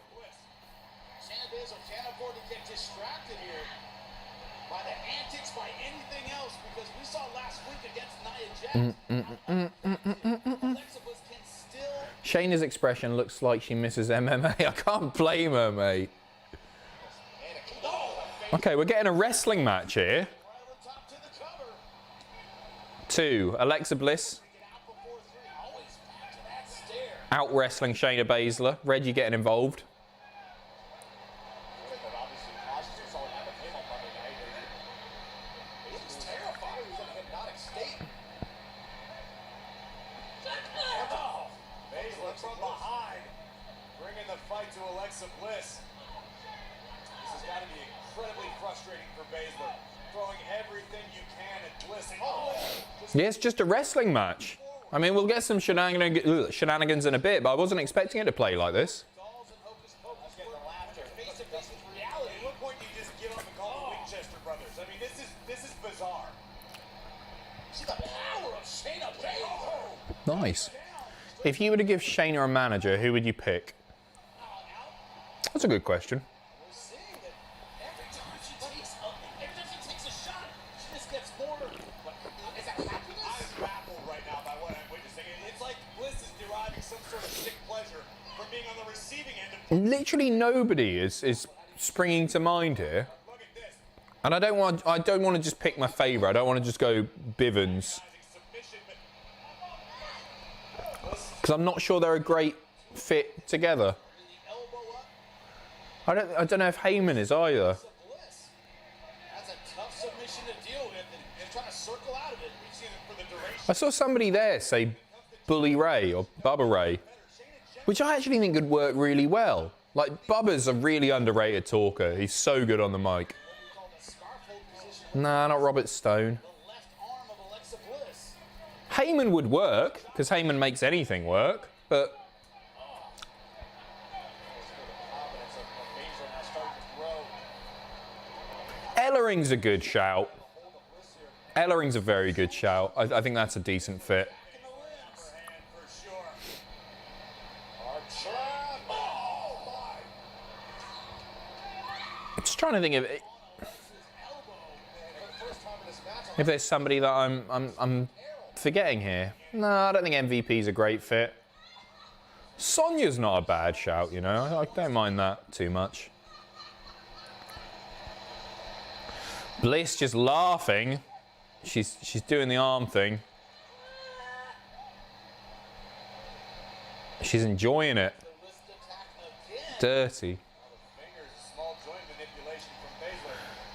Shayna's expression looks like she misses MMA. I can't blame her, mate. Okay, we're getting a wrestling match here. 2, Alexa Bliss out wrestling Shayna Baszler. Reggie getting involved. Yeah, it's just a wrestling match. I mean, we'll get some shenanigans in a bit, but I wasn't expecting it to play like this. Nice. If you were to give Shayna a manager, who would you pick? That's a good question. Literally nobody is springing to mind here, and I don't want to just pick my favourite. I don't want to just go Bivens, because I'm not sure they're a great fit together. I don't know if Heyman is either. I saw somebody there say Bully Ray or Bubba Ray, which I actually think could work really well. Like, Bubba's a really underrated talker. He's so good on the mic. Nah, not Robert Stone. Heyman would work, because Heyman makes anything work, but... Ellering's a good shout. Ellering's a very good shout. I think that's a decent fit. I'm just trying to think of it. If there's somebody that I'm forgetting here. No, I don't think MVP's a great fit. Sonya's not a bad shout, you know. I don't mind that too much. Bliss just laughing. She's doing the arm thing. She's enjoying it. Dirty.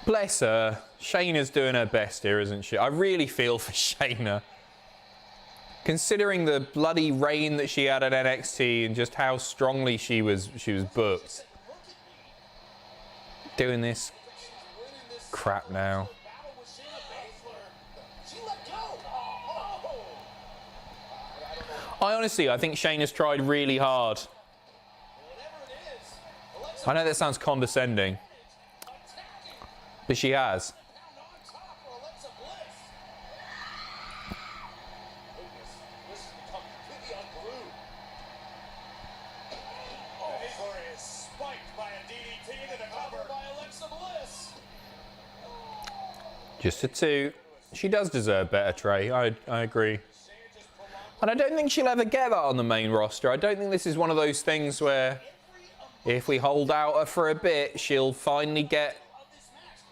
Bless her. Shayna's doing her best here, isn't she? I really feel for Shayna. Considering the bloody reign that she had at NXT and just how strongly she was booked. Doing this crap now. I think Shayna's tried really hard. I know that sounds condescending, but she has. Just a 2. She does deserve better, Trey. I agree. And I don't think she'll ever get that on the main roster. I don't think this is one of those things where if we hold out her for a bit, she'll finally get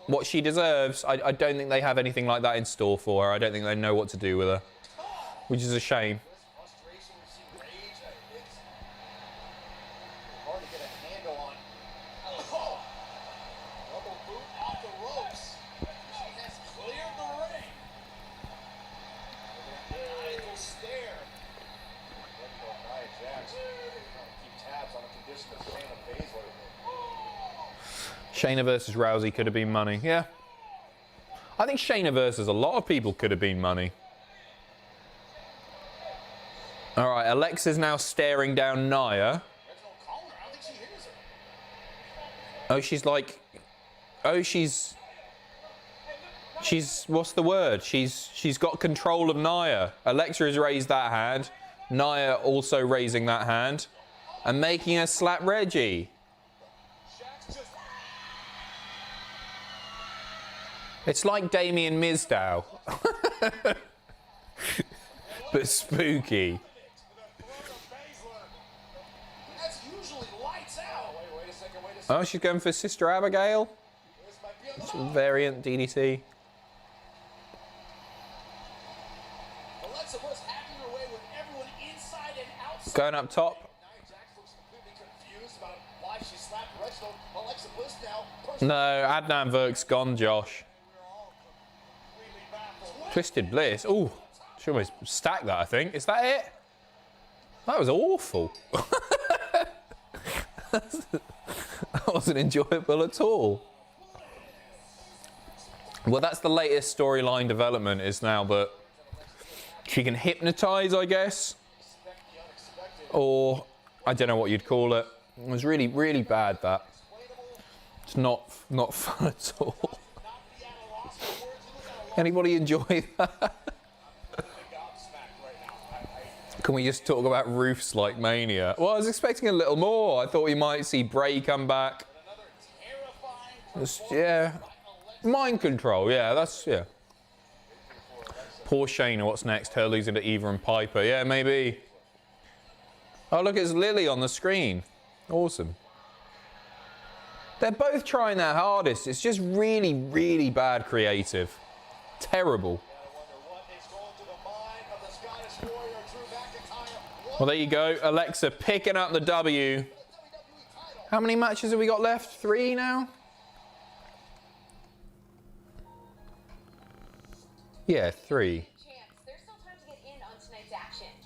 what she deserves. I don't think they have anything like that in store for her. I don't think they know what to do with her, which is a shame. Shayna versus Rousey could have been money. Yeah. I think Shayna versus a lot of people could have been money. All right, Alexa's now staring down Nia. Oh, she's like... Oh, she's... What's the word? She's got control of Nia. Alexa has raised that hand. Nia also raising that hand. And making her slap Reggie. It's like Damien Mizdow. But spooky. Oh, she's going for Sister Abigail. Some variant DDT. Going up top. No, Adnan Verk's gone, Josh. Twisted Bliss. Ooh, she almost stacked that, I think. Is that it? That was awful. That wasn't enjoyable at all. Well, that's the latest storyline development, is now that she can hypnotize, I guess. Or, I don't know what you'd call it. It was really, really bad, that. It's not fun at all. Anybody enjoy that? Can we just talk about roofs like Mania? Well, I was expecting a little more. I thought we might see Bray come back. Yeah. Mind control, yeah, that's, yeah. Poor Shayna, what's next? Her losing to Eva and Piper. Yeah, maybe. Oh, look, it's Lily on the screen. Awesome. They're both trying their hardest. It's just really, really bad creative. Terrible. Well, there you go. Alexa picking up the W. How many matches have we got left? 3 now? Yeah, 3.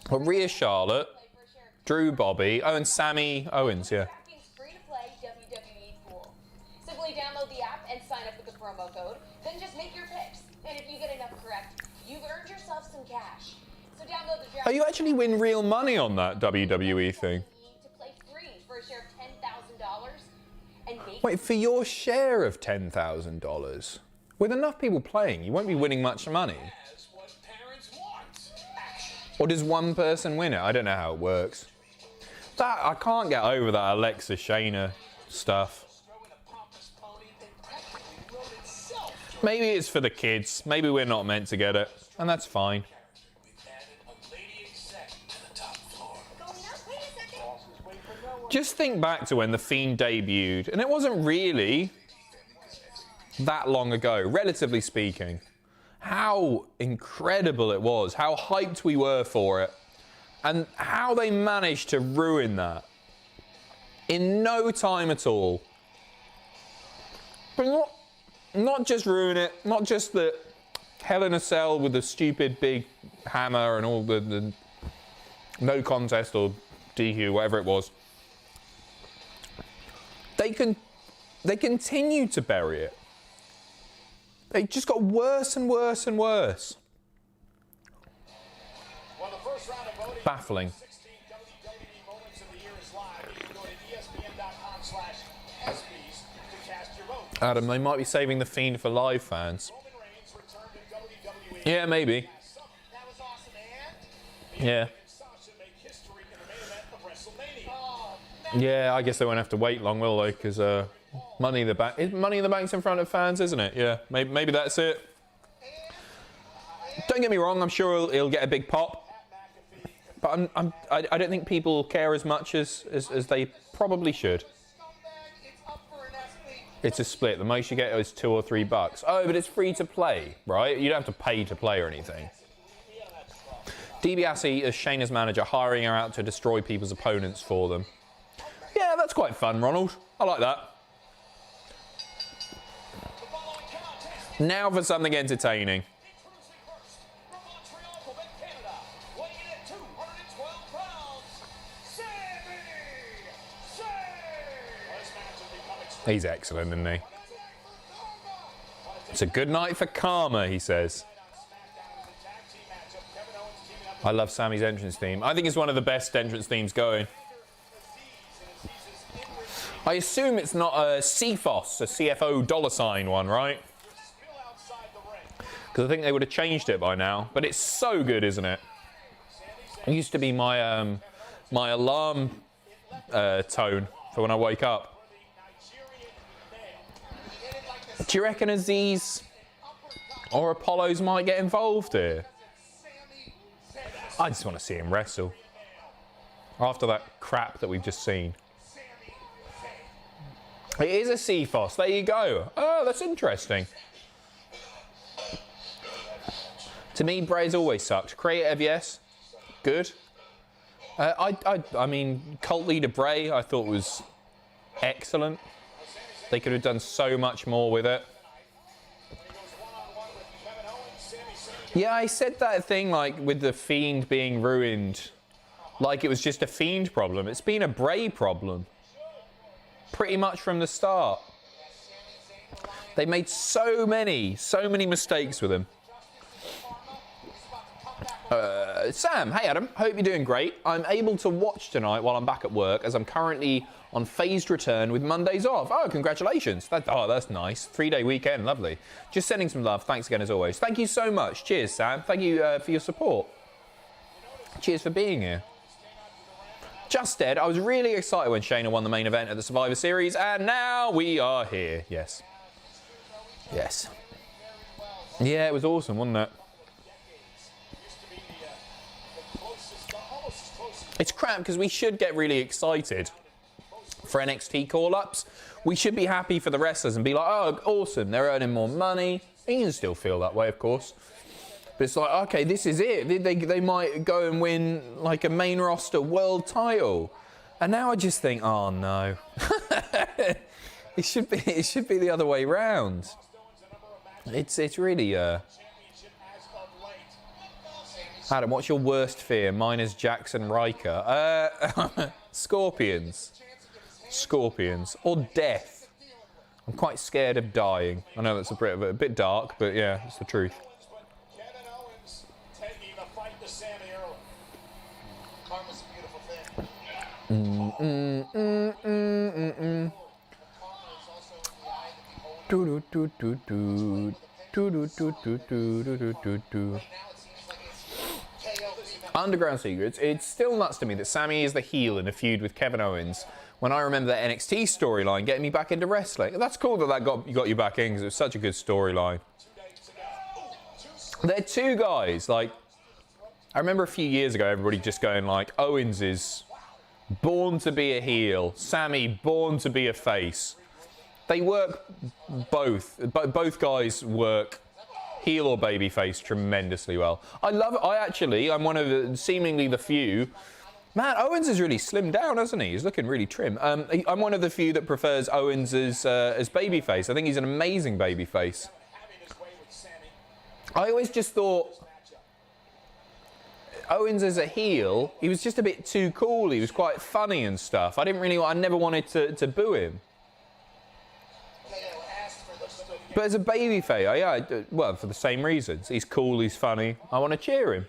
Well, Rhea Charlotte, Drew Bobby, oh, and Sami Owens, yeah. Simply download the app and sign up with the promo code. Then just make your picks. And if you get enough correct, you've earned yourself some cash. So download the Oh, you actually win real money on that WWE thing. To play free for a share of $10,000 and make Wait, for your share of $10,000? With enough people playing, you won't be winning much money. Or does one person win it? I don't know how it works. That, I can't get over that Alexa Shayna stuff. Maybe it's for the kids. Maybe we're not meant to get it. And that's fine. Just think back to when The Fiend debuted. And it wasn't really that long ago, relatively speaking. How incredible it was. How hyped we were for it. And how they managed to ruin that. In no time at all. But not just ruin it, not just the Hell in a Cell with the stupid big hammer and all the no contest or DQ, whatever it was. They continued to bury it. They just got worse and worse and worse. Well, the first round of voting, Baffling. 16 WWE moments of the year is live. You can go to ESPN.com/ESPYs to cast your vote. Adam, they might be saving The Fiend for live fans. Roman Reigns returned to WWE. Yeah, maybe. That was awesome, and Yeah. and Sasha make history in the main event of WrestleMania. Oh, Yeah, I guess they won't have to wait long, will they? Because Money in the Bank. Money in the Bank's in front of fans, isn't it? Yeah, maybe that's it. Don't get me wrong, I'm sure he'll get a big pop. But I don't think people care as much as they probably should. It's a split. The most you get is $2 or $3. Oh, but it's free to play, right? You don't have to pay to play or anything. DiBiase as Shayna's manager, hiring her out to destroy people's opponents for them. Yeah, that's quite fun, Ronald. I like that. Now for something entertaining. from Montreal, Quebec, Canada, weighing in at 212 pounds, Sami Zayn. This match has become extremely He's excellent, isn't he? It's a good night for karma, he says. I love Sami's entrance theme. I think it's one of the best entrance themes going. I assume it's not a CFOS, a CFO $sign one, right? Because I think they would have changed it by now. But it's so good, isn't it? It used to be my my alarm tone for when I wake up. Do you reckon Aziz or Apollo's might get involved here? I just want to see him wrestle. After that crap that we've just seen. It is a CFOS. There you go. Oh, that's interesting. To me, Bray's always sucked. Creative, yes. Good. I mean, cult leader Bray, I thought was excellent. They could have done so much more with it. Yeah, I said that thing like with the Fiend being ruined, like it was just a Fiend problem. It's been a Bray problem. Pretty much from the start. They made so many mistakes with him. Sam, hey Adam, hope you're doing great. I'm able to watch tonight while I'm back at work as I'm currently on phased return with Mondays off. Oh, congratulations. That's nice. 3-day weekend, lovely. Just sending some love. Thanks again as always. Thank you so much. Cheers, Sam. Thank you for your support. Cheers for being here. Just dead. I was really excited when Shayna won the main event at the Survivor Series, and now we are here. Yes. Yes. Yeah, it was awesome, wasn't it? It's crap because we should get really excited for NXT call-ups. We should be happy for the wrestlers and be like, oh, awesome, they're earning more money. You can still feel that way, of course. But it's like, okay, this is it. They might go and win like a main roster world title. And now I just think, oh no. It should be the other way round. It's really Adam, what's your worst fear? Mine is Jackson Riker. Scorpions. Scorpions. Or death. I'm quite scared of dying. I know that's a bit dark, but yeah, it's the truth. Underground Secrets. It's still nuts to me that Sami is the heel in a feud with Kevin Owens when I remember that NXT storyline getting me back into wrestling. That's cool that got you back in because it was such a good storyline. They're two guys, like, I remember a few years ago everybody just going like, Owens is born to be a heel, Sami born to be a face. They work both guys work heel or babyface tremendously well. I'm one of the, seemingly the few. Man, Owens has really slimmed down, hasn't he? He's looking really trim. I'm one of the few that prefers Owens as babyface. I think he's an amazing babyface. I always just thought Owens as a heel, he was just a bit too cool. He was quite funny and stuff. I never wanted to boo him. But as a babyface, well, for the same reasons. He's cool, he's funny. I want to cheer him.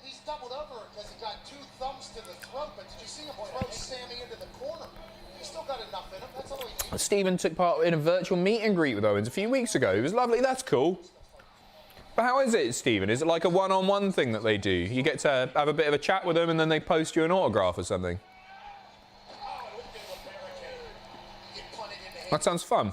He's doubled over because he got 2 thumbs to the throat, but did you see him throw Sami into the corner? He's still got enough in him. That's all he needs. Stephen took part in a virtual meet and greet with Owens a few weeks ago. It was lovely. That's cool. But how is it, Stephen? Is it like a one-on-one thing that they do? You get to have a bit of a chat with them and then they post you an autograph or something? That sounds fun.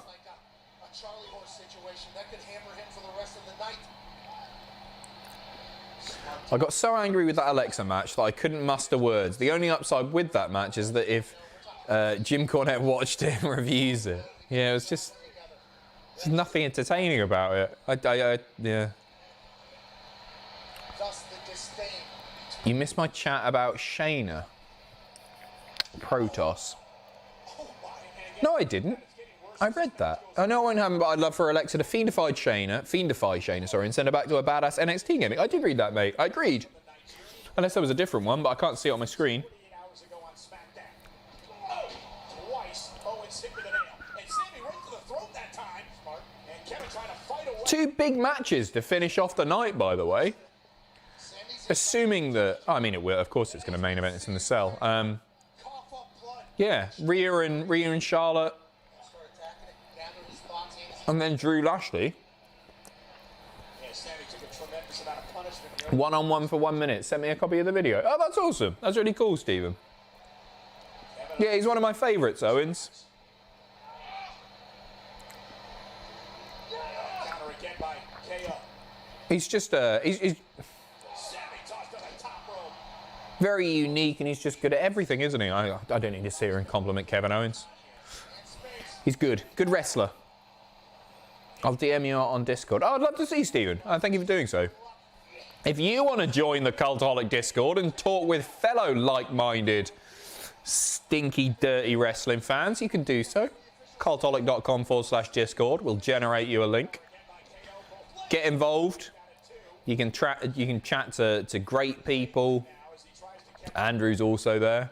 I got so angry with that Alexa match that I couldn't muster words. The only upside with that match is that if Jim Cornette watched it and reviews it, yeah, it was just there's nothing entertaining about it. Yeah. You missed my chat about Shayna. Protoss. No, I didn't. I read that. I know I won't have, but I'd love for Alexa to fiendify Shayna, and send her back to a badass NXT gimmick. I did read that, mate. I agreed. Unless there was a different one, but I can't see it on my screen. Two big matches to finish off the night, by the way. Assuming that, I mean, it will. Of course, it's going to main event. It's in the cell. Yeah, Rhea and Charlotte, and then Drew Lashley. One-on-one for 1 minute. Sent me a copy of the video. Oh, that's awesome. That's really cool, Stephen. Yeah, he's one of my favourites, Owens. He's just he's very unique, and he's just good at everything, isn't he? I don't need to sit here and compliment Kevin Owens. He's good. Good wrestler. I'll DM you on Discord. Oh, I'd love to see Stephen. Thank you for doing so. If you want to join the Cultaholic Discord and talk with fellow like-minded, stinky, dirty wrestling fans, you can do so. Cultaholic.com/Discord will generate you a link. Get involved. You can chat to great people. Andrew's also there.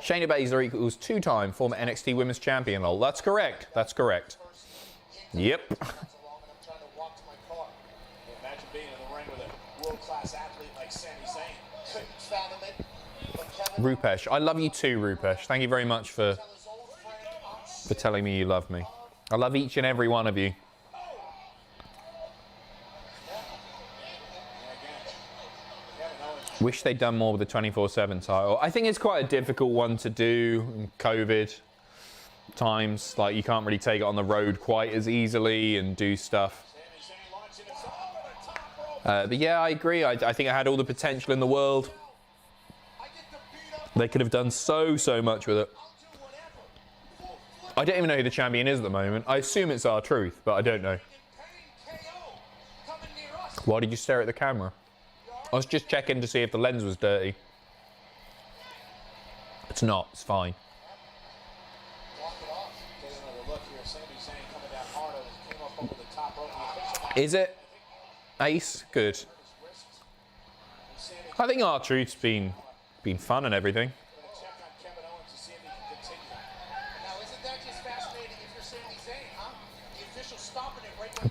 Shayna Baszler equals 2-time former NXT Women's Champion. Lol. That's correct. That's correct. Yep. Rupesh, I love you too, Rupesh. Thank you very much for telling me you love me. I love each and every one of you. Wish they'd done more with the 24/7 title. I think it's quite a difficult one to do in COVID times. Like, you can't really take it on the road quite as easily and do stuff. But yeah, I agree. I think it had all the potential in the world. They could have done so much with it. I don't even know who the champion is at the moment. I assume it's R-Truth, but I don't know. Why did you stare at the camera? I was just checking to see if the lens was dirty. It's not. It's fine. Is it? Ace? Good. I think R-Truth's been fun and everything.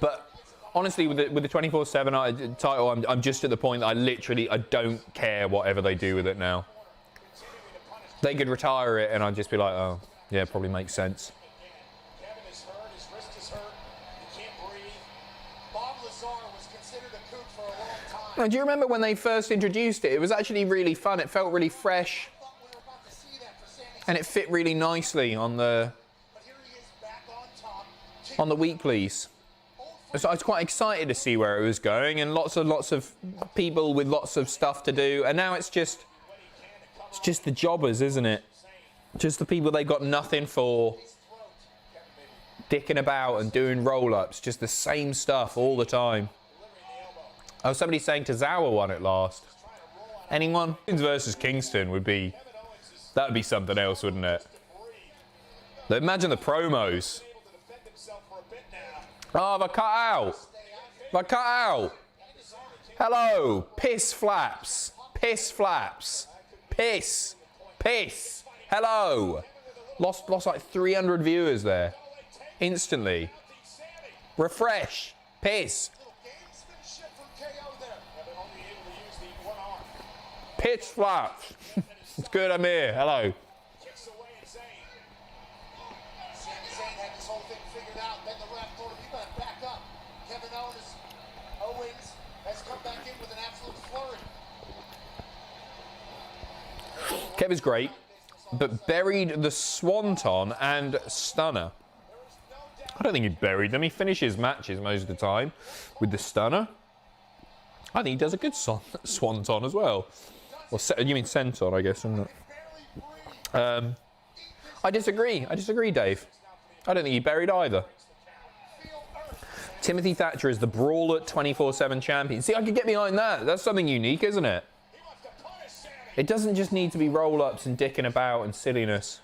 But honestly, with the 24/7 title, I'm just at the point that I don't care whatever they do with it now. They could retire it and I'd just be like, oh, yeah, probably makes sense. Now, do you remember when they first introduced it? It was actually really fun. It felt really fresh. And it fit really nicely on the weeklies. So I was quite excited to see where it was going, and lots of people with lots of stuff to do. And now it's just the jobbers, isn't it? Just the people they got nothing for, dicking about and doing roll-ups. Just the same stuff all the time. Oh, somebody's saying Cesaro won it last. Anyone? Versus Kingston would be something else, wouldn't it? Imagine the promos. Oh, they're cut out. They're cut out. Hello. Piss flaps. Piss flaps. Piss. Piss. Hello. Lost like 300 viewers there. Instantly. Refresh. Piss. Pitch flaps. It's good, I'm here. Hello. Kevin's great, but buried the Swanton and Stunner. I don't think he buried them. He finishes matches most of the time with the Stunner. I think he does a good Swanton as well. Or you mean Senton, I guess, isn't it? I disagree. I disagree, Dave. I don't think he buried either. Timothy Thatcher is the Brawler 24/7 champion. See, I could get behind that. That's something unique, isn't it? It doesn't just need to be roll-ups and dicking about and silliness.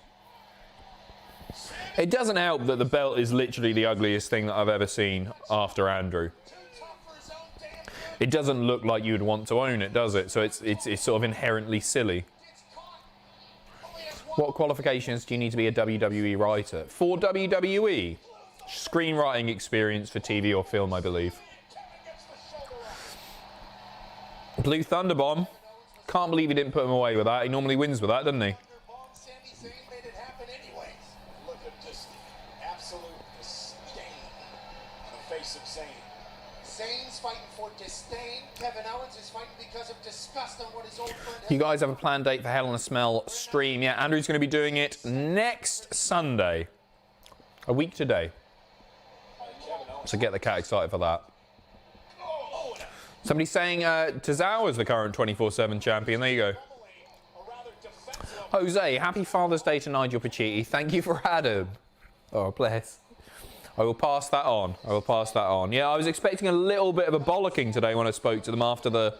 It doesn't help that the belt is literally the ugliest thing that I've ever seen after Andrew. It doesn't look like you'd want to own it, does it? So it's sort of inherently silly. What qualifications do you need to be a WWE writer? For WWE? Screenwriting experience for TV or film, I believe. Blue Thunderbomb. Can't believe he didn't put him away with that. He normally wins with that, doesn't he? Sami Zayn made it happen anyways. Look at just absolute disdain on the face of Zayn. Zayn's fighting for disdain. Kevin Owens is fighting because of disgust on what his old friend. You guys have a planned date for Hell in a Smell stream. Yeah, Andrew's going to be doing it next Sunday. A week today. So get the cat excited for that. Somebody's saying Cesaro is the current 24/7 champion. There you go. Jose, happy Father's Day to Nigel Pacitti. Thank you for Adam. Oh, bless. I will pass that on. I will pass that on. Yeah, I was expecting a little bit of a bollocking today when I spoke to them after the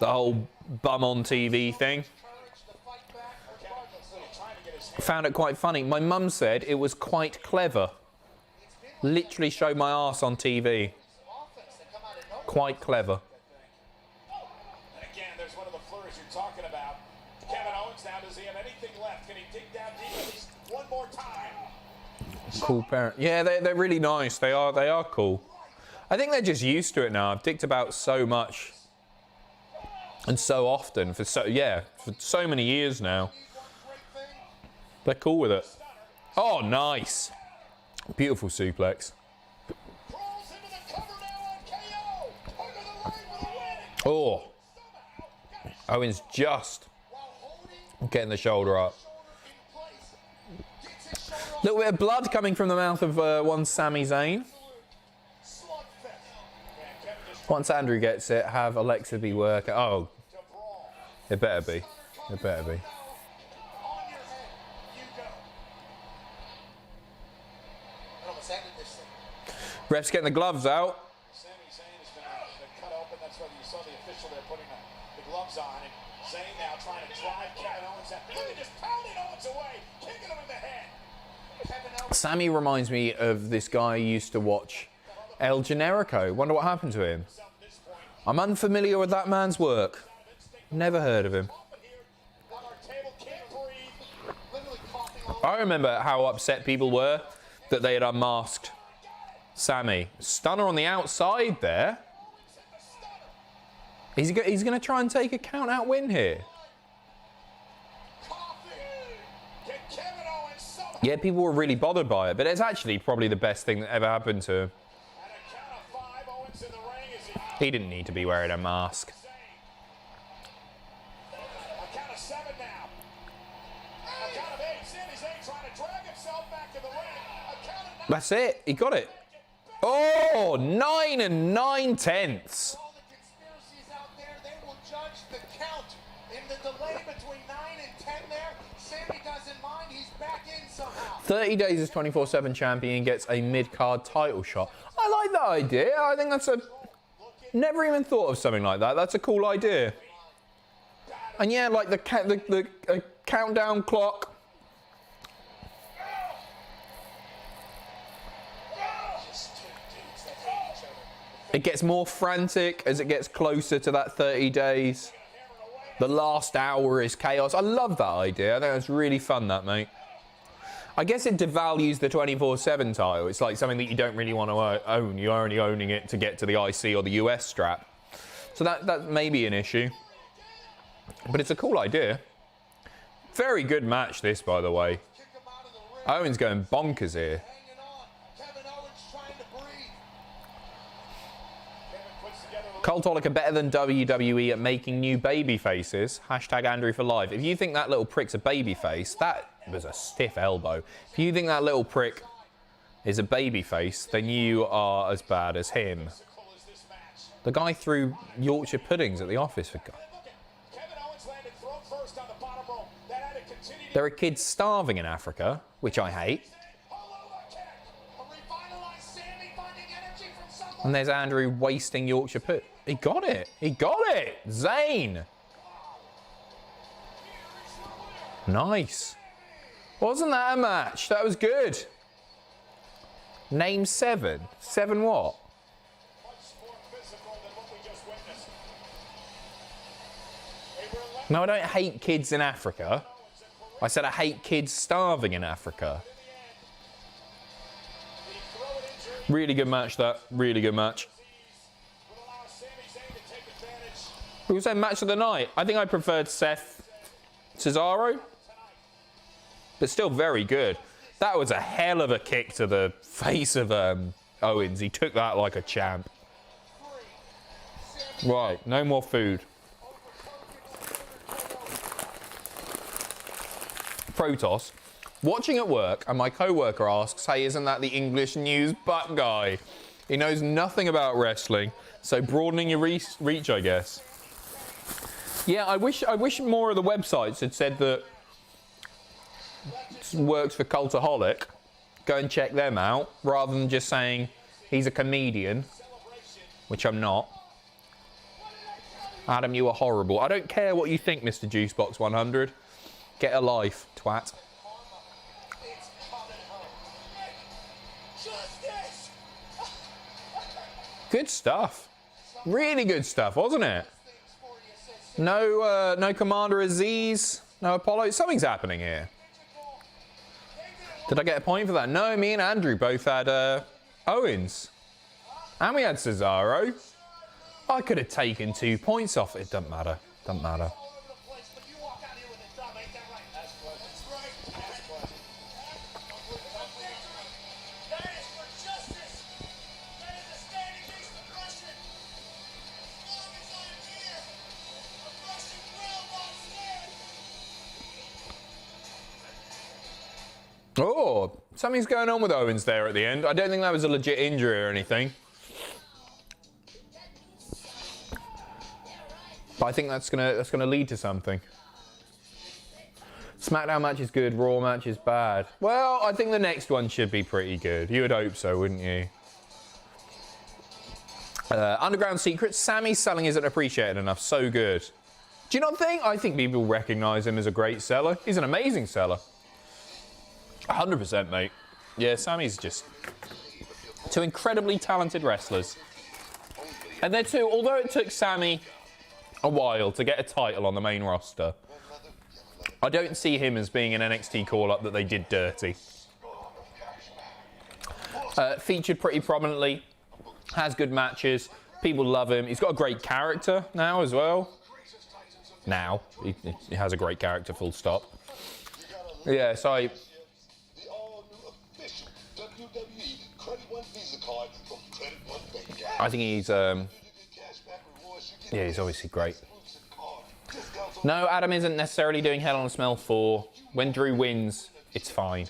whole bum on TV thing. Found it quite funny. My mum said it was quite clever. Literally showed my arse on TV. Quite clever. And again, there's one of the flurries you're talking about. Kevin Owens now, does he have anything left? Can he dig down deep at least one more time? Cool parent. Yeah, they're really nice. They are cool. I think they're just used to it now. I've dicked about so much and so often for so many years now. They're cool with it. Oh, nice. Beautiful suplex. Oh. Owens just getting the shoulder up. A little bit of blood coming from the mouth of one Sami Zayn. Once Andrew gets it, have Alexa be working. Oh, it better be. It better be. Ref's getting the gloves out. Sami Zayn has been cut open. That's why you saw the official there putting the gloves on. And Zayn now trying to drive Kevin Owens out. Look at just pounding Owens away, kicking him in the head. Sami reminds me of this guy I used to watch, El Generico. Wonder what happened to him. I'm unfamiliar with that man's work. Never heard of him. I remember how upset people were that they had unmasked Sami. Stunner on the outside there. He's going to try and take a count-out win here. Yeah, people were really bothered by it, but it's actually probably the best thing that ever happened to him. He didn't need to be wearing a mask. That's it. He got it. Oh, 9 9/10. All the conspiracies out there, they will judge the count. In the delay between 9 and 10 there, Sami doesn't mind. He's back in somehow. 30 days as 24/7 champion, gets a mid-card title shot. I like that idea. I think that's a... Never even thought of something like that. That's a cool idea. And yeah, like the countdown clock. It gets more frantic as it gets closer to that 30 days. The last hour is chaos. I love that idea. I think that's really fun, that, mate. I guess it devalues the 24/7 title. It's like something that you don't really want to own. You're only owning it to get to the IC or the US strap. So that may be an issue. But it's a cool idea. Very good match, this, by the way. Owens going bonkers here. Cultaholic are better than WWE at making new baby faces. Hashtag Andrew for life. If you think that little prick's a baby face, that was a stiff elbow. If you think that little prick is a baby face, then you are as bad as him. The guy threw Yorkshire puddings at the office for God. There are kids starving in Africa, which I hate. And there's Andrew wasting Yorkshire pudding. He got it. He got it. Zayn. Nice. Wasn't that a match? That was good. Name 7. 7 what? No, I don't hate kids in Africa. I said I hate kids starving in Africa. Really good match, that. Really good match. Who was saying match of the night? I think I preferred Seth Cesaro, but still very good. That was a hell of a kick to the face of Owens. He took that like a champ. Right, no more food. Protoss. Watching at work, and my co-worker asks, hey, isn't that the English news butt guy? He knows nothing about wrestling, so broadening your reach, I guess. Yeah, I wish more of the websites had said that works for Cultaholic. Go and check them out, rather than just saying he's a comedian, which I'm not. Adam, you are horrible. I don't care what you think, Mr. Juicebox 100. Get a life, twat. Good stuff. Really good stuff, wasn't it? No Commander Aziz, no Apollo. Something's happening here. Did I get a point for that? No, me and Andrew both had Owens. And we had Cesaro. I could have taken 2 points off. It doesn't matter. Doesn't matter. Oh, something's going on with Owens there at the end. I don't think that was a legit injury or anything. But I think that's gonna lead to something. SmackDown match is good, Raw match is bad. Well, I think the next one should be pretty good. You would hope so, wouldn't you? Underground Secrets, Sami's selling isn't appreciated enough. So good. Do you not think? I think people recognise him as a great seller. He's an amazing seller. 100%, mate. Yeah, Sami's just two incredibly talented wrestlers. And they're two, although it took Sami a while to get a title on the main roster, I don't see him as being an NXT call-up that they did dirty. Featured pretty prominently, has good matches, people love him. He's got a great character now as well. Now, he has a great character, full stop. Yeah, so I think he's, yeah, he's obviously great. No, Adam isn't necessarily doing Hell on a Smell 4. When Drew wins, it's fine.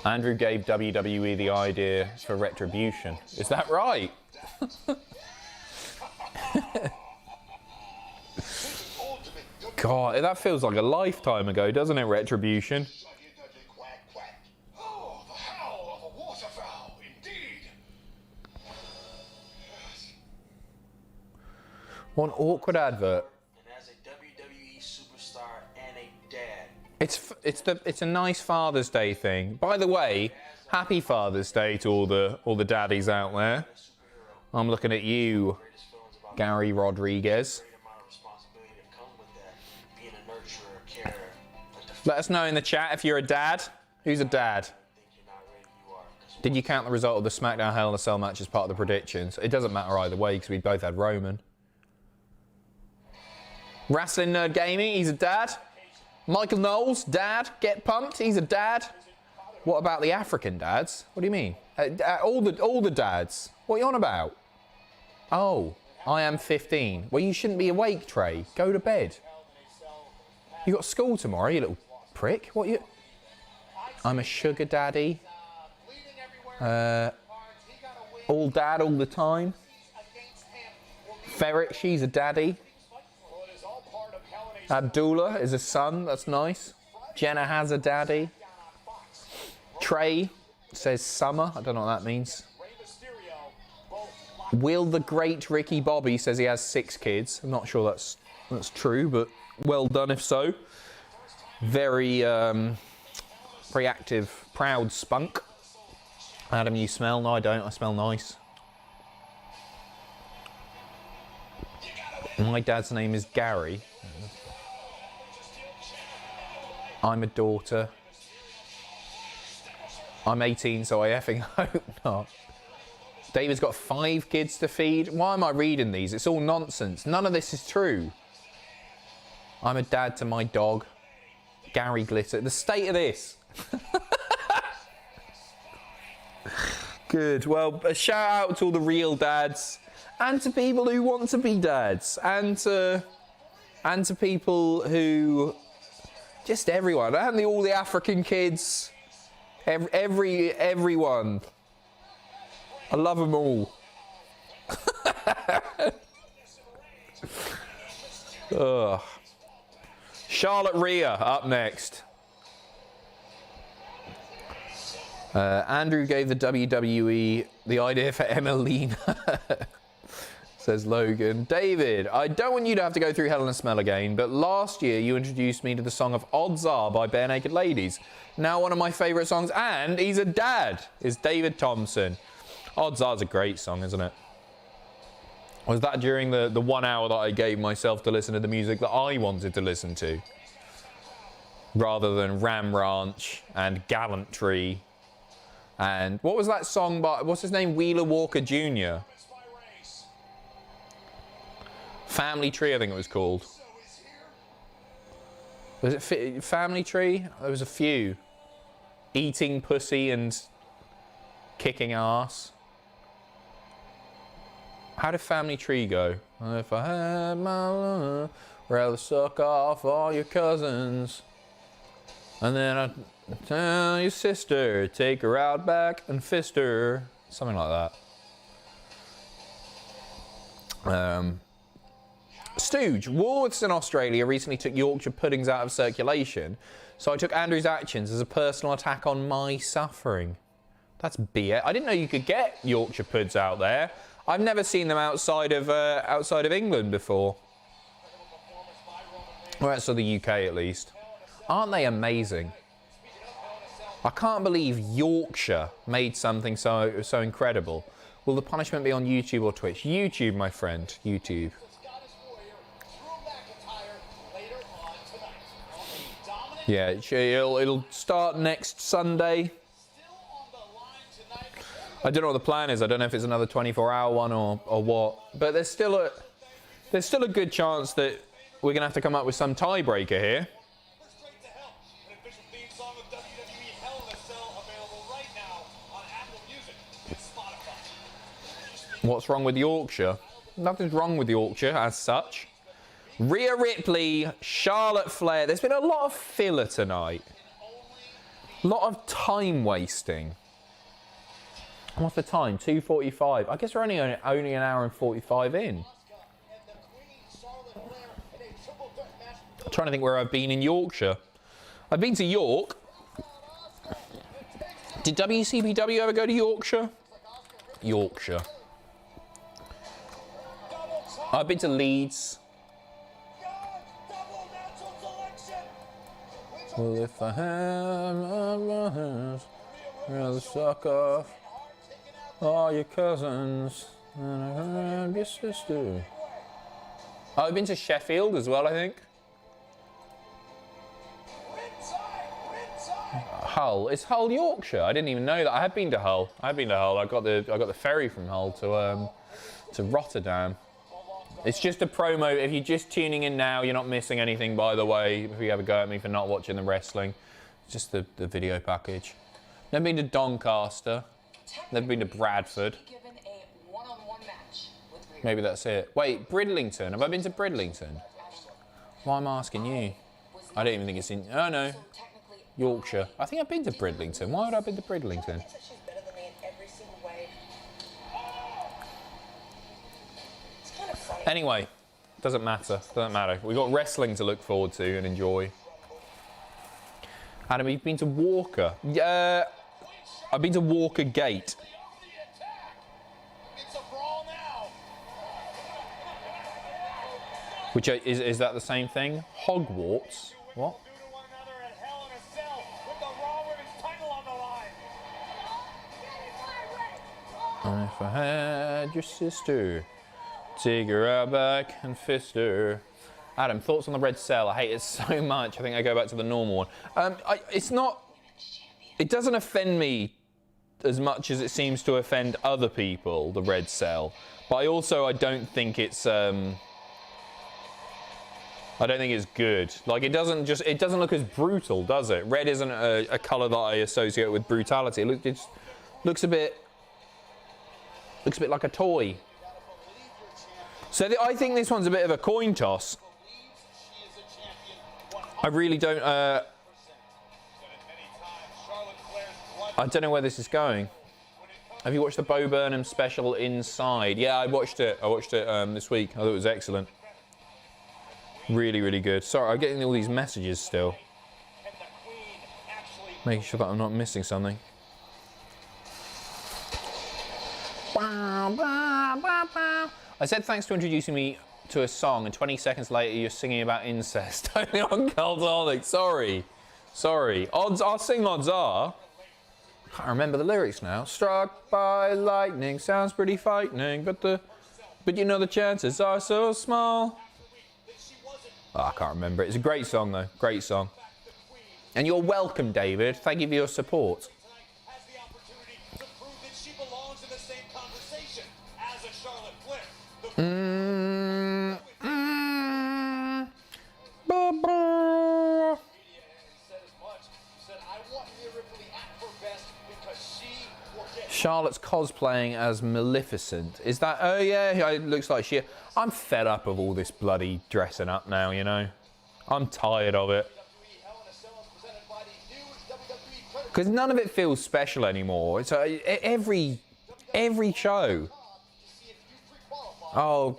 Andrew gave WWE the idea for Retribution. Is that right? God, that feels like a lifetime ago, doesn't it, Retribution? One awkward advert. And as a WWE superstar and a dad. It's a nice Father's Day thing. By the way, happy Father's Day to all the daddies out there. I'm looking at you, Gary Rodriguez. Let us know in the chat if you're a dad. Who's a dad? Did you count the result of the SmackDown Hell in a Cell match as part of the predictions? It doesn't matter either way because we both had Roman. Wrestling Nerd Gaming, he's a dad. Michael Knowles, dad. Get Pumped, he's a dad. What about the African dads? What do you mean? All the dads. What are you on about? Oh, I am 15. Well, you shouldn't be awake, Trey. Go to bed. You got school tomorrow, you little prick. What you? I'm a sugar daddy. All dad all the time. Ferret, she's a daddy. Abdullah is a son, that's nice. Jenna has a daddy. Trey says summer, I don't know what that means. Will the great Ricky Bobby says he has 6 kids. I'm not sure that's true, but well done if so. Very active, proud spunk. Adam, you smell? No, I don't. I smell nice. My dad's name is Gary. I'm a daughter. I'm 18, so I effing hope not. David's got 5 kids to feed. Why am I reading these? It's all nonsense. None of this is true. I'm a dad to my dog. Gary Glitter. The state of this. Good. Well, a shout out to all the real dads. And to people who want to be dads. And to people who... Just everyone. And all the African kids. Everyone. I love them all. Ugh. Charlotte Rhea up next. Andrew gave the WWE the idea for Emmalina. Says Logan. David, I don't want you to have to go through Hell in a Smell again, but last year you introduced me to the song of Odds Are by Bare Naked Ladies. Now one of my favourite songs, and he's a dad, is David Thompson. Odds Are is a great song, isn't it? Was that during the 1 hour that I gave myself to listen to the music that I wanted to listen to? Rather than Ram Ranch and Gallantry. And what was that song by, what's his name? Wheeler Walker Jr. Family Tree, I think it was called. Was it Family Tree? There was a few. Eating Pussy and Kicking Ass. How did Family Tree go? If I had my love, rather suck off all your cousins. And then I'd tell your sister, take her out back and fist her. Something like that. Stooge, Woolworths in Australia recently took Yorkshire puddings out of circulation, so I took Andrew's actions as a personal attack on my suffering. That's BS. I didn't know you could get Yorkshire puds out there. I've never seen them outside of England before. Well, that's the UK at least. Aren't they amazing? I can't believe Yorkshire made something so incredible. Will the punishment be on YouTube or Twitch? YouTube, my friend. YouTube. Yeah, it'll start next Sunday. I don't know what the plan is. I don't know if it's another 24-hour one or what. But there's still a good chance that we're gonna have to come up with some tiebreaker here. What's wrong with Yorkshire? Nothing's wrong with Yorkshire as such. Rhea Ripley, Charlotte Flair. There's been a lot of filler tonight. A lot of time wasting. What's the time? 2:45. I guess we're only an hour and 45 in. I'm trying to think where I've been in Yorkshire. I've been to York. Did WCPW ever go to Yorkshire? Yorkshire. I've been to Leeds. Well, if I had my hands, rather suck off all your cousins and I had your sister. Oh, I've been to Sheffield as well, I think. Hull. It's Hull, Yorkshire. I didn't even know that. I had been to Hull. I got the ferry from Hull to Rotterdam. It's just a promo. If you're just tuning in now, you're not missing anything, by the way. If you have a go at me for not watching the wrestling, it's just the video package. Never been to Doncaster. Never been to Bradford. Maybe that's it. Wait, Bridlington. Have I been to Bridlington? Why am I asking you? I don't even think it's in... Oh, no. Yorkshire. I think I've been to Bridlington. Why would I have been to Bridlington? Anyway, doesn't matter. Doesn't matter. We've got wrestling to look forward to and enjoy. Adam, you've been to Walker? Yeah, I've been to Walker Gate. Which is that the same thing? Hogwarts? What? And if I had your sister, take her out back and fist her. Adam, thoughts on the red cell? I hate it so much. I think I go back to the normal one. It's not it doesn't offend me as much as it seems to offend other people, the red cell. But I don't think it's good. Like, it doesn't look as brutal, does it? Red isn't a color that I associate with brutality. It just looks a bit like a toy. So I think this one's a bit of a coin toss. I really don't. I don't know where this is going. Have you watched the Bo Burnham special Inside? Yeah, I watched it. This week. I thought it was excellent. Really, really good. Sorry, I'm getting all these messages still. Making sure that I'm not missing something. I said thanks for introducing me to a song, and 20 seconds later you're singing about incest. Only on Cultaholic. Sorry. Odds are. I can't remember the lyrics now. Struck by lightning sounds pretty frightening, but you know the chances are so small. Oh, I can't remember it. It's a great song though. Great song. And you're welcome, David. Thank you for your support. Charlotte's cosplaying as Maleficent. Is that? Oh yeah, it looks like she. I'm fed up of all this bloody dressing up now. You know, I'm tired of it. Because none of it feels special anymore. It's every show. Oh,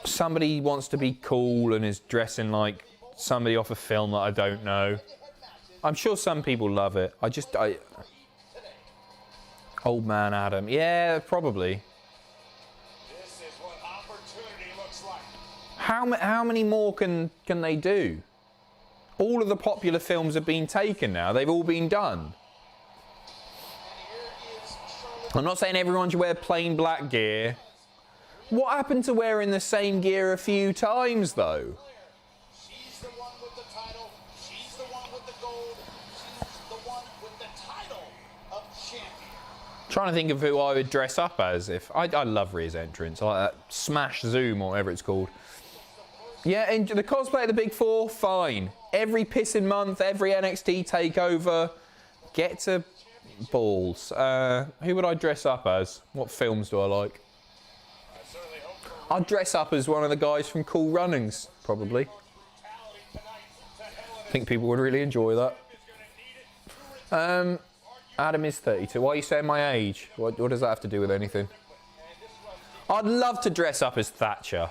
somebody wants to be cool and is dressing like somebody off a film that I don't know. I'm sure some people love it. Old Man Adam. Yeah, probably. This is what opportunity looks like. How many more can they do? All of the popular films have been taken now. They've all been done. I'm not saying everyone should wear plain black gear. What happened to wearing the same gear a few times, though? She's the one with the title. She's the one with the gold. She's the one with the title of champion. Trying to think of who I would dress up as. I love Rhea's entrance. I like that Smash Zoom or whatever it's called. Yeah, and the cosplay of the Big Four, fine. Every pissing month, every NXT takeover, get to balls. Who would I dress up as? What films do I like? I'd dress up as one of the guys from Cool Runnings, probably. I think people would really enjoy that. Adam is 32. Why are you saying my age? What does that have to do with anything? I'd love to dress up as Thatcher.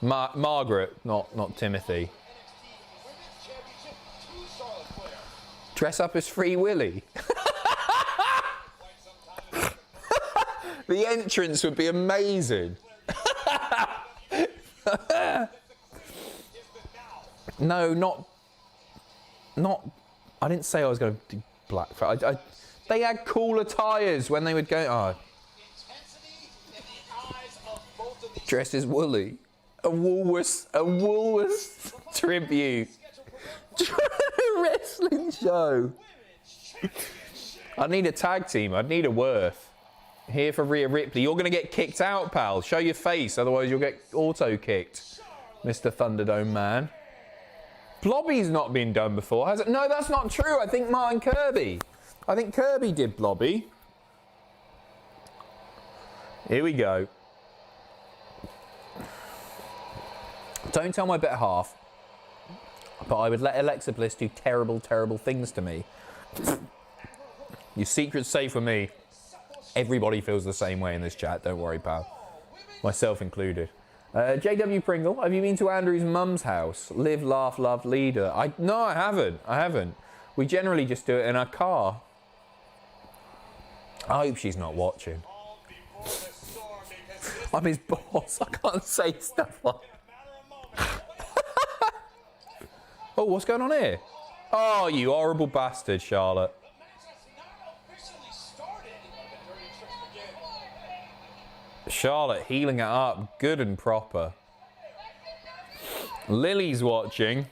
Margaret, not Timothy. Dress up as Free Willy. The entrance would be amazing. No, not. I didn't say I was going to do black. They had cool attires when they would go. Oh. Dressed as Woolly. A Woolworths tribute. Wrestling show. I need a tag team. I'd need a Worth. Here for Rhea Ripley. You're going to get kicked out, pal. Show your face, otherwise you'll get auto-kicked, Mr. Thunderdome man. Blobby's not been done before, has it? No, that's not true. I think Martin Kirby. I think Kirby did Blobby. Here we go. Don't tell my better half, but I would let Alexa Bliss do terrible, terrible things to me. Your secret's safe with me. Everybody feels the same way in this chat. Don't worry, pal. Myself included. JW Pringle, have you been to Andrew's mum's house? Live, laugh, love, leader. No, I haven't. We generally just do it in our car. I hope she's not watching. I'm his boss. I can't say stuff like that. Oh, what's going on here? Oh, you horrible bastard, Charlotte. Charlotte healing it up good and proper. Lily's watching.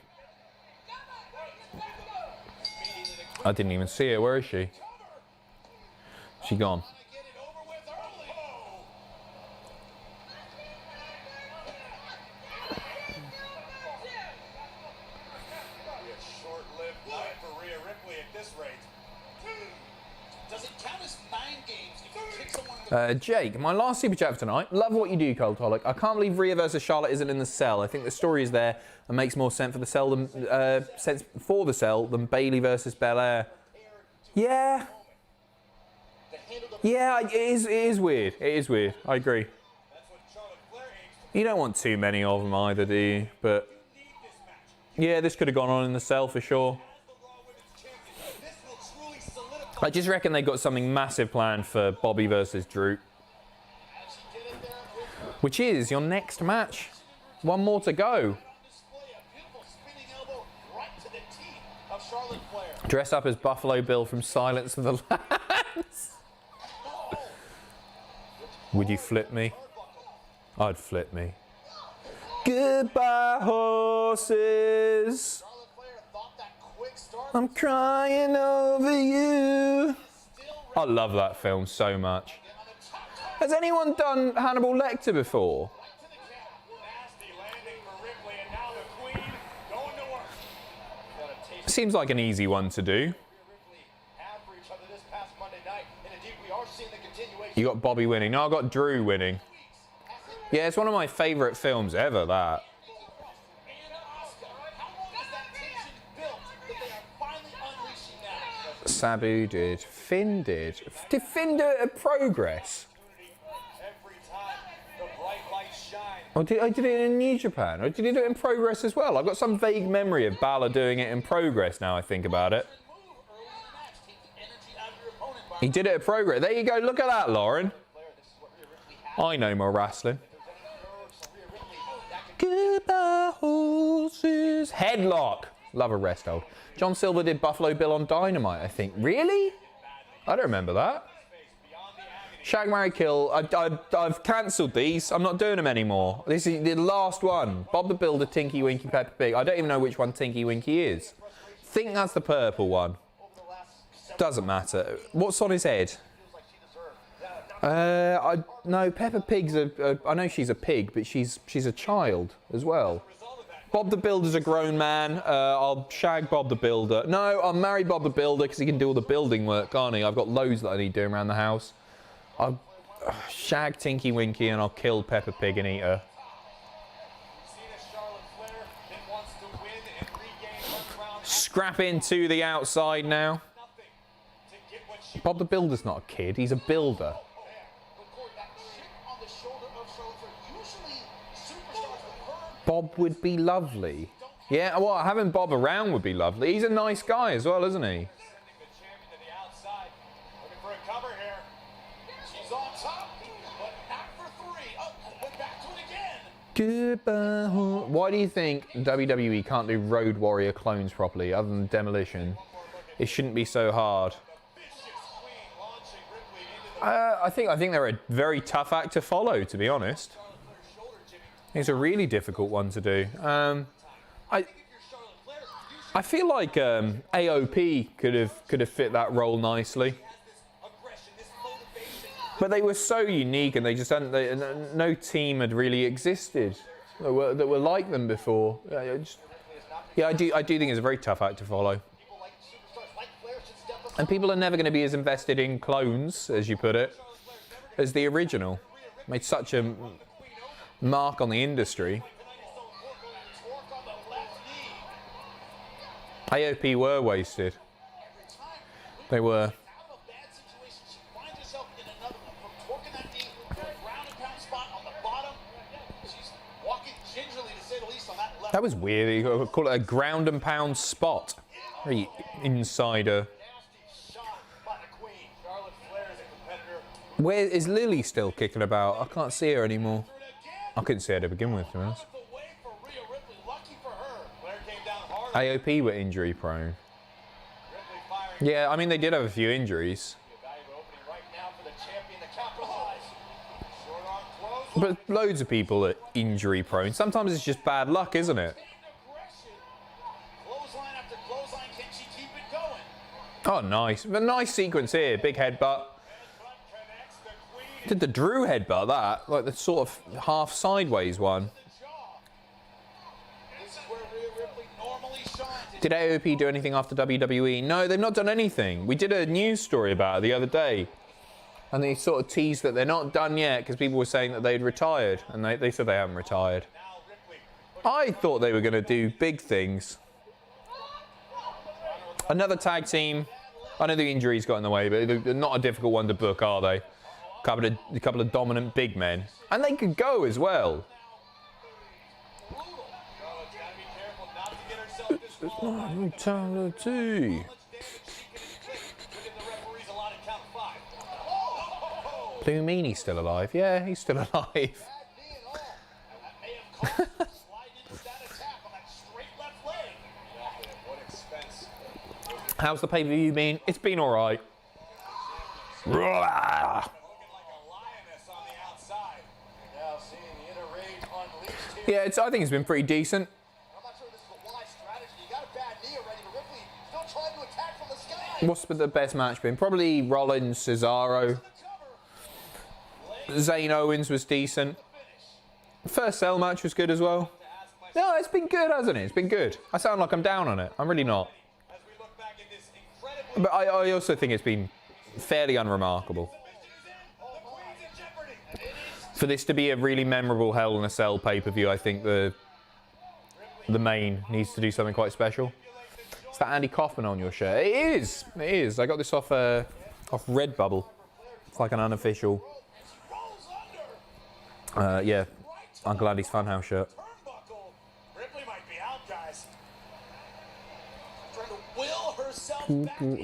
I didn't even see her. Where is she? She gone. Short-lived night for Rhea Ripley at this rate. Does it count as 9 games if you kick someone in the Jake, my last super chat for tonight. Love what you do, Cultaholic. I can't believe Rhea versus Charlotte isn't in the cell. I think the story is there and makes more sense for the cell than Bayley versus Belair. Yeah. Yeah, it is weird. It is weird. I agree. You don't want too many of them either, do you? But yeah, this could have gone on in the cell for sure. I just reckon they got something massive planned for Bobby versus Drew, which is your next match. One more to go. Dress up as Buffalo Bill from Silence of the Lambs. Would you flip me? I'd flip me. Goodbye, horses. I'm crying over you. I love that film so much. Has anyone done Hannibal Lecter before? Seems like an easy one to do. You got Bobby winning. No, I got Drew winning. Yeah, it's one of my favourite films ever, that. Sabu did. Finn did. Did Finn do it at Progress? Or did I did it in New Japan? Or did he do it in Progress as well? I've got some vague memory of Baszler doing it in Progress now I think about it. He did it at Progress. There you go. Look at that, Lauren. I know my wrestling. Goodbye, horses. Headlock. Love a rest hold. John Silver did Buffalo Bill on Dynamite, I think. Really? I don't remember that. Shag, Marry, Kill. I've cancelled these. I'm not doing them anymore. This is the last one. Bob the Builder, Tinky Winky, Peppa Pig. I don't even know which one Tinky Winky is. I think that's the purple one. Doesn't matter. What's on his head? No, Peppa Pig's I know she's a pig, but she's a child as well. Bob the Builder's a grown man. I'll shag Bob the Builder. No, I'll marry Bob the Builder because he can do all the building work, can't he? I've got loads that I need doing around the house. I'll shag Tinky Winky and I'll kill Peppa Pig and eat her. Scrap into the outside now. Bob the Builder's not a kid, he's a builder. Bob would be lovely. Yeah, well, having Bob around would be lovely. He's a nice guy as well, isn't he? Goodbye. Why do you think WWE can't do Road Warrior clones properly, other than Demolition? It shouldn't be so hard. I think they're a very tough act to follow, to be honest. It's a really difficult one to do. I feel like AOP could have fit that role nicely, but they were so unique, and they just hadn't. No team had really existed that were like them before. Yeah, I do think it's a very tough act to follow, and people are never going to be as invested in clones, as you put it, as the original. Made such a mark on the industry. AOP were wasted. They were. That was weird. You call it a ground and pound spot. Very insider. Where is Lily still kicking about? I can't see her anymore. I couldn't see her to begin with, to be honest. AOP were injury prone. Yeah, I mean, they did have a few injuries. But loads of people are injury prone. Sometimes it's just bad luck, isn't it? Oh, nice. A nice sequence here. Big headbutt. Did the Drew headbutt that? Like the sort of half sideways one. Did AOP do anything after WWE? No, they've not done anything. We did a news story about it the other day. And they sort of teased that they're not done yet because people were saying that they'd retired. And they said they haven't retired. I thought they were going to do big things. Another tag team. I know the injuries got in the way, but they're not a difficult one to book, are they? A couple of dominant big men. And they could go as well. It's not brutality. Do you mean he's still alive? Yeah, he's still alive. How's the pay-per-view been? It's been all right. Yeah, I think it's been pretty decent. What's the best match been? Probably Rollins, Cesaro. Zayn Owens was decent. First Cell match was good as well. No, it's been good, hasn't it? It's been good. I sound like I'm down on it. I'm really not. But I also think it's been fairly unremarkable. For this to be a really memorable Hell in a Cell pay-per-view, I think the main needs to do something quite special. Is that Andy Kaufman on your shirt? It is. It is. I got this off Redbubble. It's like an unofficial. Yeah, Uncle Andy's Funhouse shirt.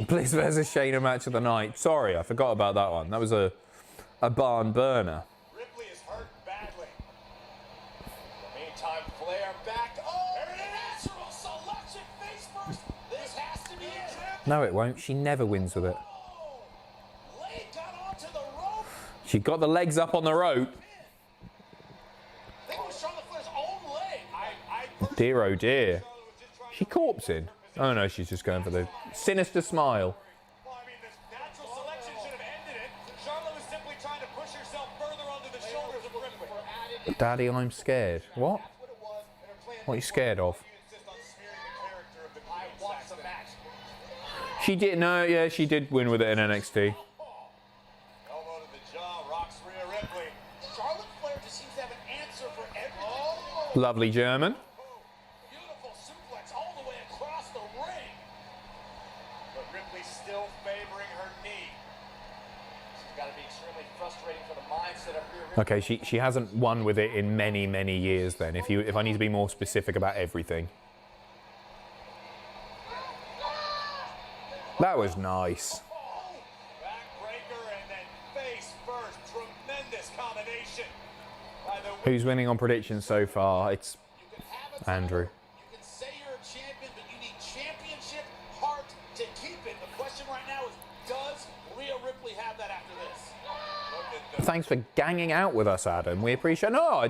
Bliss versus Shayna match of the night. Sorry, I forgot about that one. That was a barn burner. Ripley is hurt badly. Meantime, Flair back. Oh, natural selection face first. This has to be it. No, it won't. She never wins with it. Leg got onto the rope. She got the legs up on the rope. That was Charlotte Flair's own leg. Dear, oh dear. She corpsing. Oh no, she's just going for the sinister smile. Well, I mean, this natural selection should have ended it. Charlotte was simply trying to push herself further onto the shoulders of Ripley. Daddy, I'm scared. What? What are you scared of? She did, no, yeah, she did win with it in NXT. Elbow to the jaw, rocks Rhea Ripley. Charlotte Flair just seems to have an answer for everything. Lovely German. Beautiful suplex all the way across the ring. But Ripley still favoring her knee. This has got to be extremely frustrating for the mindset of Rhea Ripley. Okay, she hasn't won with it in many, many years then, if I need to be more specific about everything. That was nice. Backbreaker and then face first. Tremendous combination. Who's winning on predictions so far? It's Andrew. You can say you're a champion, but you need championship heart to keep it. The question right now is, does Rhea Ripley have that after this? Thanks for ganging out with us, Adam. We appreciate it. No,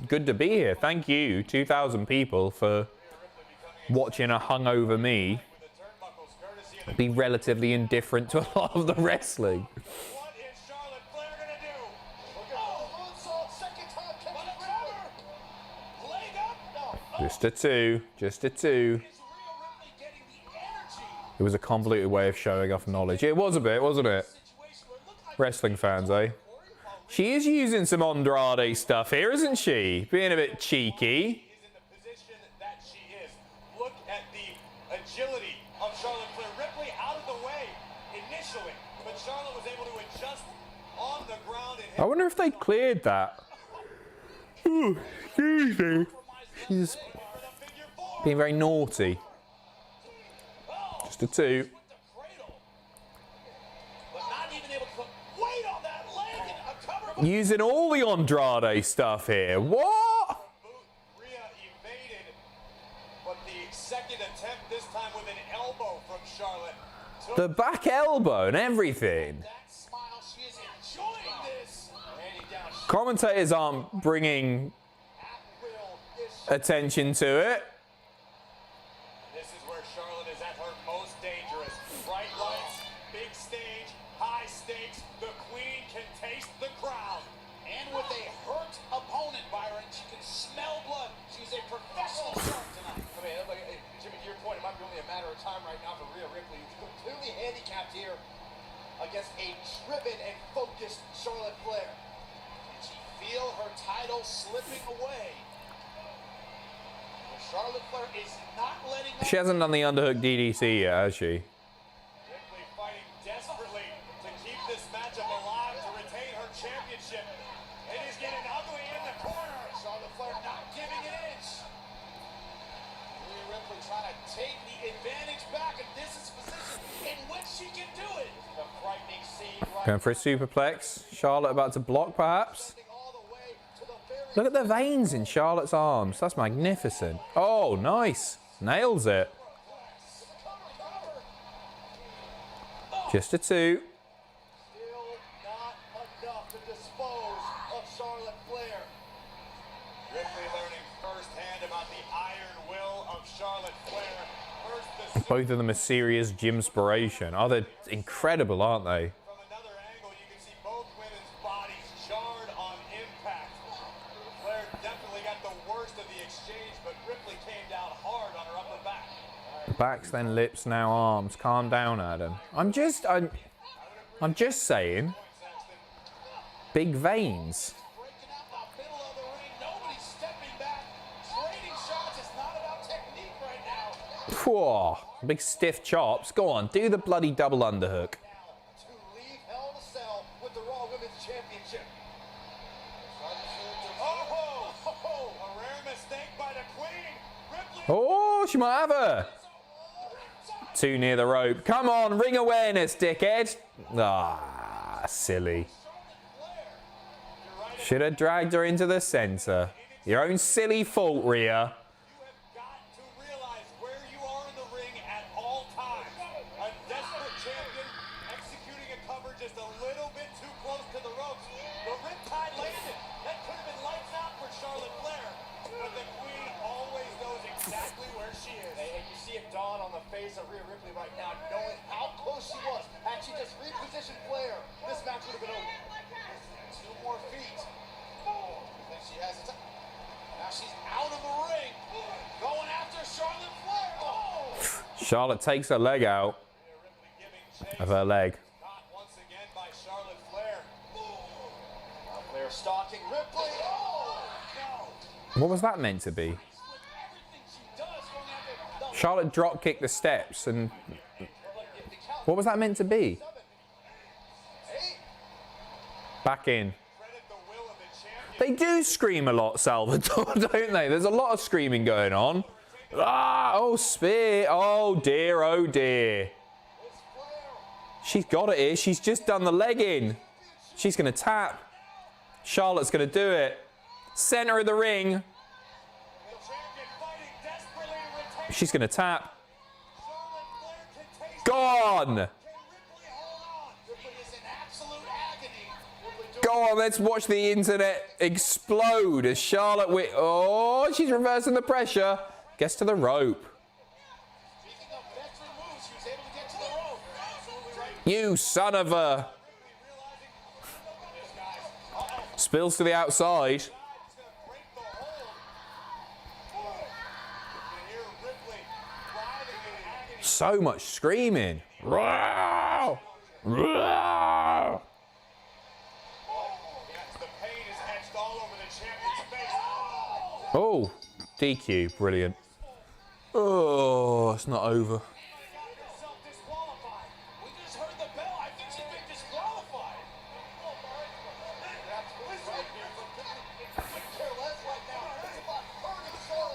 good to be here. Thank you, 2,000 people, for watching a hungover me be relatively indifferent to a lot of the wrestling. What is Charlotte Flair gonna do? Oh, moonsault, second time catching cover. Leg up. No. Just a two. Just a two. Is Rhea Ripley getting the energy? It was a convoluted way of showing off knowledge. It was a bit, wasn't it? Situation where it looked like Wrestling fans, eh? She is using some Andrade stuff here, isn't she? Being a bit cheeky. is in the position that she is. Look at the agility of Charlotte Flair. Ripley out of the way initially, but Charlotte was able to adjust on the ground and I wonder if they cleared that. Ooh, excuse me. She's being very naughty. Just a two. with the cradle. But not even able to put weight on that leg and a cover. Using all the Andrade stuff here. What? Rhea evaded, but the second attempt this time with an elbow from Charlotte. The back elbow and everything. That smile, she is enjoying this. Mandy down, Commentators aren't bringing at will is attention to it. This is where Charlotte is at her most dangerous. only a matter of time right now for Rhea Ripley, who's completely handicapped here against a driven and focused Charlotte Flair. Can she feel her title slipping away? Well, Charlotte Flair is not letting up. She hasn't done the underhook DDT yet, has she? Ripley fighting desperately to keep this matchup alive to retain her championship. It is getting ugly in the corner. Charlotte Flair not giving an inch. Rhea Ripley trying to take the advantage back, and this is a position in which she can do it. This is a frightening scene right Going for a superplex. Charlotte about to block, perhaps. all the way to the very Look at the veins in Charlotte's arms. That's magnificent. Oh, nice. Nails it. Just a 2. still not enough to dispose of Charlotte Flair. Ripley learning firsthand about the iron will of Charlotte Flair. First the Both of them are serious gym inspiration. Oh, they're incredible, aren't they? From another angle, you can see both women's bodies jarred on impact. Flair definitely got the worst of the exchange, but Ripley came down hard on her upper back. Backs, then lips, now arms. Calm down, Adam. I'm just saying. Big veins. Breaking out the middle of the ring, nobody's stepping back. Trading shots is not about technique right now. Whoa, big stiff chops. Go on, do the bloody double underhook. To leave Hell in a Cell with the Raw Women's Championship. Oh, a rare mistake by the Queen. Ripley. Oh, she might have her. 2 near the rope. Come on, ring awareness, dickhead. Ah, silly. Should have dragged her into the center. Your own silly fault, Rhea. You have got to realize where you are in the ring at all times. A desperate champion executing a cover just a little bit too close to the ropes. The riptide landed. That could have been lights out for Charlotte Flair. But the Queen always knows exactly where she is. And you see it dawn on the face of Rhea Ripley right now, knowing how close she was. Had she just repositioned Flair, this match would have been over. 2 more feet. Then she has it. Now she's out of the ring. Going after Charlotte Flair. Oh! Charlotte takes her leg out Ripley giving chase. of her leg. Caught once again by Charlotte Flair. Now Flair stalking Ripley. Oh! No. What was that meant to be? Everything she does going after the Charlotte drop kicked the steps, and what was that meant to be? 8. Back in. Credit the will of the champion. They do scream a lot, Salvador, don't they? There's a lot of screaming going on. Ah, oh, spear. Oh, dear, oh, dear. She's got it here. She's just done the leg in. She's going to tap. Charlotte's going to do it. Center of the ring. The champion fighting desperately to retain. She's going to tap. Charlotte Flair can taste. Gone. Can Ripley hold on? Ripley is in absolute agony. Ripley doing Go on, let's watch the internet explode as Charlotte oh, she's reversing the pressure. Gets to the rope. Speaking of veteran moves, she was able to get to the rope. Absolutely right. You son of a... Spills to the outside. It's going to break the hold. You can hear Ripley writhing in agony. So much screaming. Row! Row! The pain is etched all over the champion's face. Oh, DQ, brilliant. Oh, it's not over. Got herself disqualified. We just heard the bell. I think she's been disqualified.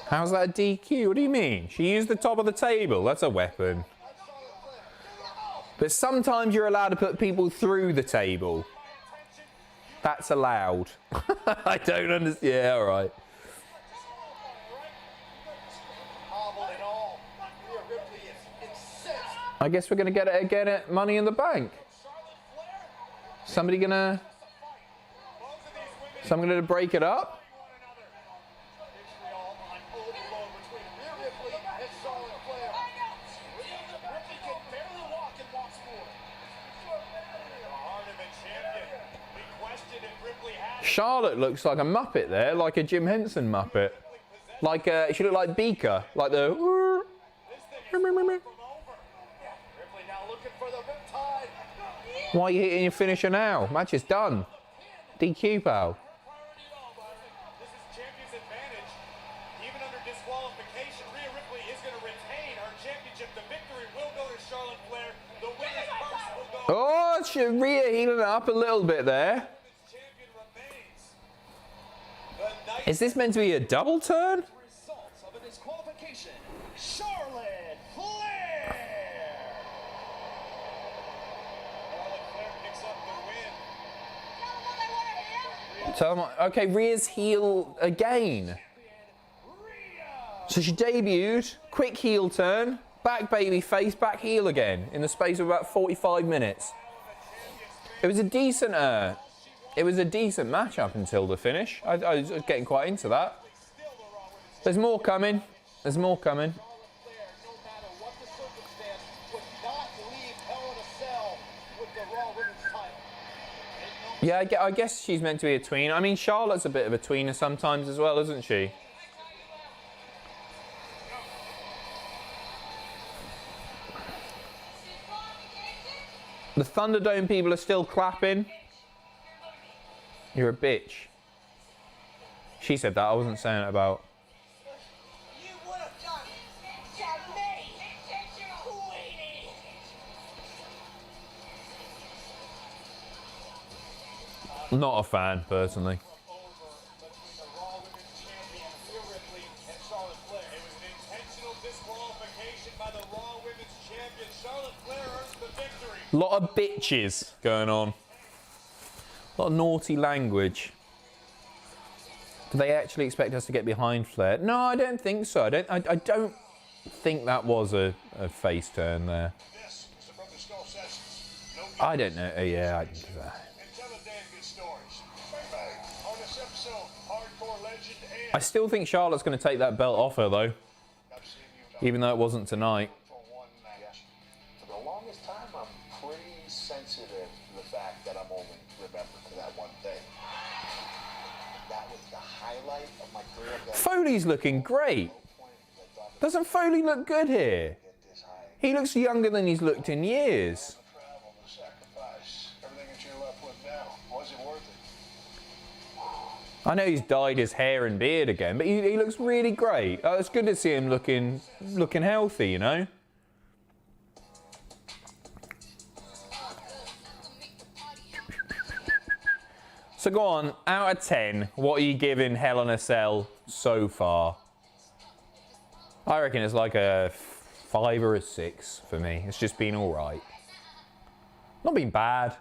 How's that a DQ? What do you mean? She used the top of the table. That's a weapon. But sometimes you're allowed to put people through the table. That's allowed. I don't understand. Yeah, all right. I guess we're going to get it again at Money in the Bank. Somebody gonna break it up? Charlotte looks like a Muppet there, like a Jim Henson Muppet. Like she looked like Beaker, like the. Ripley now looking for the riptide. Why are you hitting your finisher now? Match is done. DQ, pal. This is champion's advantage. Even under disqualification, Rhea Ripley is going to retain her championship. The victory will go to Charlotte Flair. The winner's purse will go. Oh, Rhea healing it up a little bit there. Champion remains. The night Is this meant to be a double turn? results of a disqualification. Charlotte Flair. Charlotte Flair picks up the win. So, okay, Rhea's heel again. So she debuted, quick heel turn, back baby face, back heel again in the space of about 45 minutes. It was a decent match up until the finish. I was getting quite into that. There's more coming. There's more coming. Flair, no matter what the circumstance, would not leave Hell in a Cell with the Raw Women's title. Yeah, I guess she's meant to be a tween. I mean, Charlotte's a bit of a tweener sometimes as well, isn't she? The Thunderdome people are still clapping. You're a bitch. She said that. I wasn't saying it about. You would have done to me, Queenie. Not a fan, personally. Over between the Raw Women's Champion, Rhea Ripley, and Charlotte Flair. It was an intentional disqualification by the Raw Women's Champion. Charlotte Flair earns the victory. A lot of bitches going on. A lot of naughty language. Do they actually expect us to get behind Flair? No, I don't think so. I don't think that was a face turn there. This is the Brother Skull Sessions. No I don't know. Yeah, and tell the damn good stories. Bang bang. On this episode, hardcore legend and I still think Charlotte's going to take that belt off her, though. I've seen you Even though it wasn't tonight. for one match. For the longest time, I'm pretty sensitive to the fact that I'm only remembered for that one thing. That was the highlight of my career. Foley's looking great. Doesn't Foley look good here? He looks younger than he's looked in years. Travel, the sacrifice, everything that you're left with now. Was it worth it? I know he's dyed his hair and beard again, but he looks really great. It's good to see him looking healthy, you know? So go on, out of 10, what are you giving Hell in a Cell so far? I reckon it's like a 5 or a 6 for me. It's just been all right. Not been bad.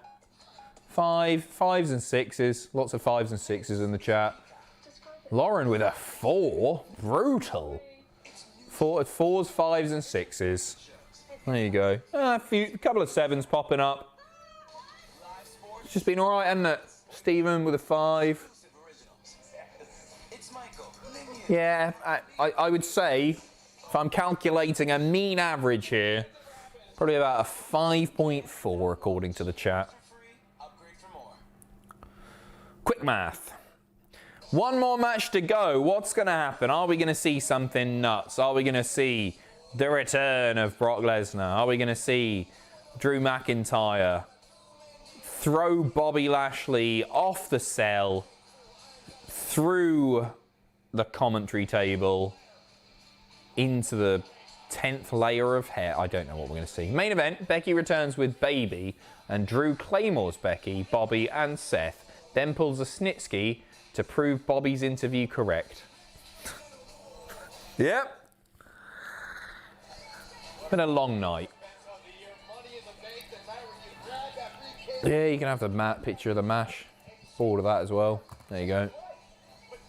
5s and 6s. Lots of 5s and 6s in the chat. Lauren with a 4. Brutal. 4s, 5s and 6s. There you go. A couple of 7s popping up. It's just been all right, hasn't it? Stephen with a 5. Yeah, I would say, if I'm calculating a mean average here, probably about a 5.4 according to the chat. Quick math. One more match to go. What's going to happen? Are we going to see something nuts? Are we going to see the return of Brock Lesnar? Are we going to see Drew McIntyre throw Bobby Lashley off the cell, through the commentary table, into the 10th layer of hair? I don't know what we're going to see. Main event, Becky returns with Baby, and Drew claymores Becky, Bobby, and Seth, then pulls a Snitsky to prove Bobby's interview correct. Yep. Been a long night. Yeah, you can have the picture of the mash. Bored of that as well. There you go.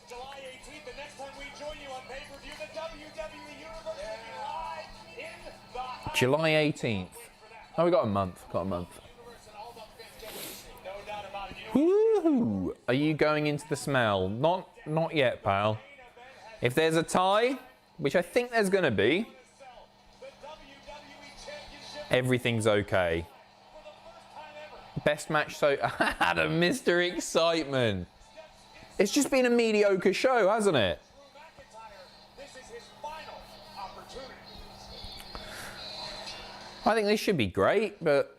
July 18th, the next time we join you on pay-per-view, the WWE Universe will be live in the July 18th. Oh, we got a month. No doubt about it. You know Woo! Are you going into the smell? Not yet, pal. If there's a tie, which I think there's going to be, the WWE Championship everything's okay. for the first time ever. Best match so... Adam, Mr. Excitement. It's just been a mediocre show, hasn't it? McIntyre, this is his final opportunity. I think this should be great, but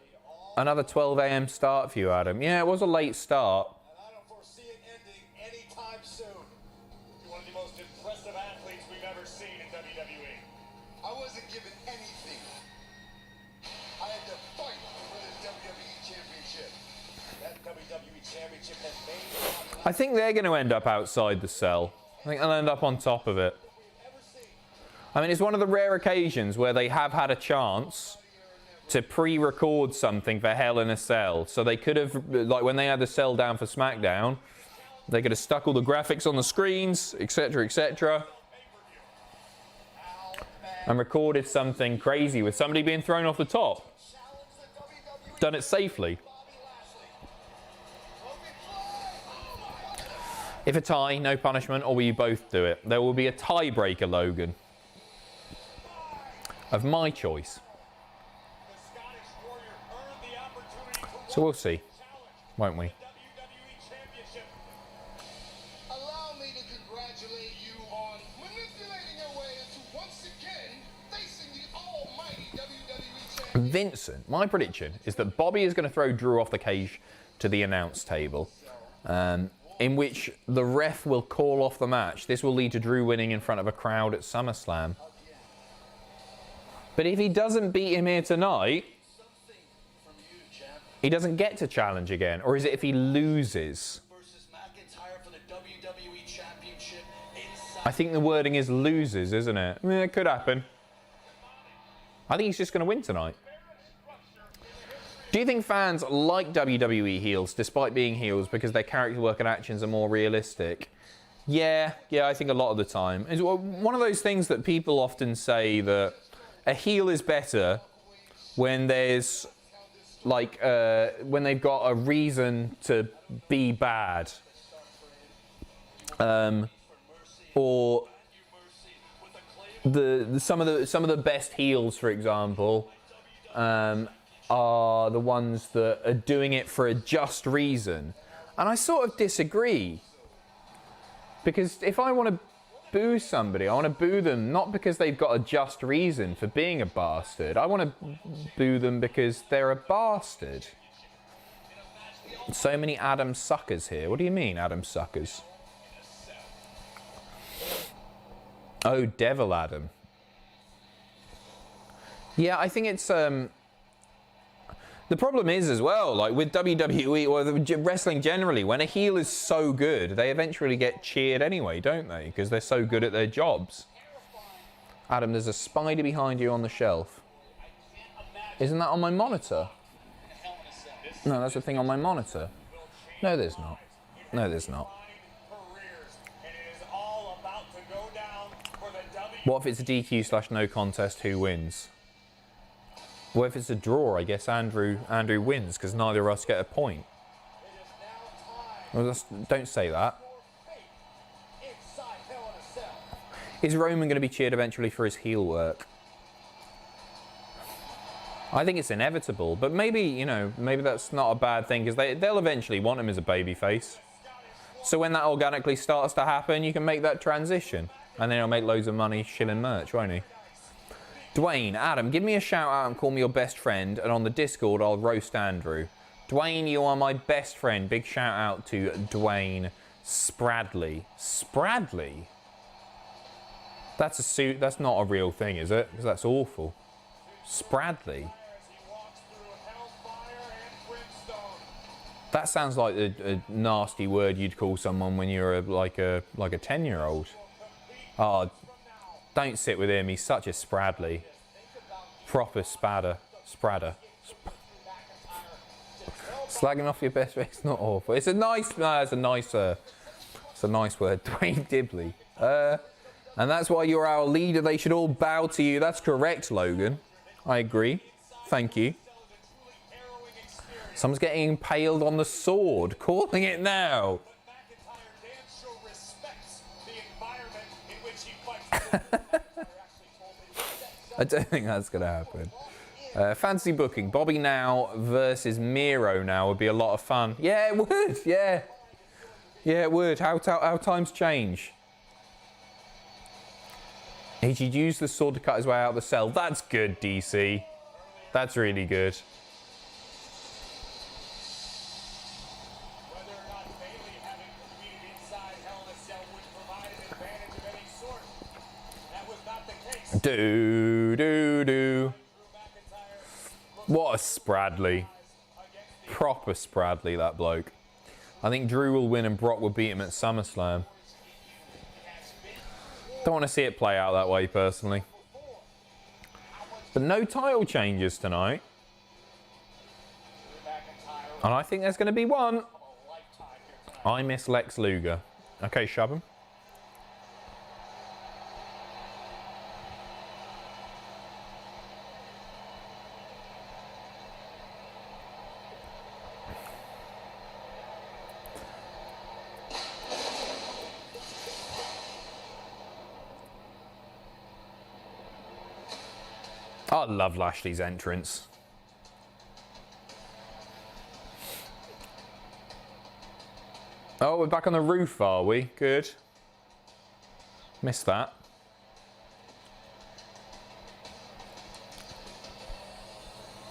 another 12 a.m. start for you, Adam. Yeah, it was a late start. And I don't foresee it ending anytime soon. You're one of the most impressive athletes we've ever seen in WWE. I wasn't given anything. I had to fight for this WWE Championship. That WWE Championship has made I think they're going to end up outside the cell. I think they'll end up on top of it. I mean, it's one of the rare occasions where they have had a chance to pre-record something for Hell in a Cell. So they could have, like when they had the cell down for SmackDown, they could have stuck all the graphics on the screens, etc., etc., and recorded something crazy with somebody being thrown off the top. Done it safely. If a tie, no punishment, or will you both do it? There will be a tiebreaker, Logan. Of my choice. So we'll see, won't we? Allow me to congratulate you on manipulating your way into once again facing the almighty WWE Champion. Vincent, my prediction is that Bobby is going to throw Drew off the cage to the announce table, in which the ref will call off the match. This will lead to Drew winning in front of a crowd at SummerSlam. But if he doesn't beat him here tonight, he doesn't get to challenge again. Or is it if he loses? Versus McIntyre for the WWE Championship inside. I think the wording is loses, isn't it? I mean, it could happen. I think he's just going to win tonight. Do you think fans like WWE heels despite being heels because their character work and actions are more realistic? Yeah, I think a lot of the time. It's one of those things that people often say that a heel is better when there's like when they've got a reason to be bad, or some of the best heels, for example, are the ones that are doing it for a just reason, and I sort of disagree, because if I want to boo somebody, I want to boo them not because they've got a just reason for being a bastard. I want to boo them because they're a bastard. So many Adam suckers here. What do you mean, Adam suckers? Oh, Devil Adam. Yeah, I think it's the problem is as well, like with WWE or wrestling generally, when a heel is so good, they eventually get cheered anyway, don't they? Because they're so good at their jobs. Adam, there's a spider behind you on the shelf. Isn't that on my monitor? No, that's the thing on my monitor. No, there's not. No, there's not. What if it's a DQ/no contest? Who wins? Well, if it's a draw, I guess Andrew wins because neither of us get a point. Well, don't say that. Is Roman going to be cheered eventually for his heel work? I think it's inevitable, but maybe, you know, maybe that's not a bad thing because they'll eventually want him as a babyface. So when that organically starts to happen, you can make that transition. And then he'll make loads of money shilling merch, won't he? Dwayne, Adam, give me a shout out and call me your best friend, and on the Discord I'll roast Andrew. Dwayne, you are my best friend. Big shout out to Dwayne Spradley. Spradley? That's a suit. That's not a real thing, is it? Because that's awful. Spradley. That sounds like a nasty word you'd call someone when you're like a 10-year-old. Oh, don't sit with him. He's such a Spradley. Proper spradder. Slagging off your best friend. It's not awful. It's a nice. It's a nice word. Dwayne Dibley. And that's why you're our leader. They should all bow to you. That's correct, Logan. I agree. Thank you. Someone's getting impaled on the sword. Calling it now. I don't think that's going to happen. Fancy booking. Bobby Now versus Miro now would be a lot of fun. Yeah, it would. Yeah. Yeah, it would. How times change. He'd use the sword to cut his way out of the cell. That's good, DC. That's really good. Whether or not Bayley having competed inside Hell in a Cell would provide an advantage of any sort. That was not the case. Do. What a Spradley. Proper Spradley, that bloke. I think Drew will win and Brock will beat him at SummerSlam. Don't want to see it play out that way, personally. But no title changes tonight. And I think there's going to be one. I miss Lex Luger. Okay, shove him. I love Lashley's entrance. Oh, we're back on the roof, are we? Good. Missed that.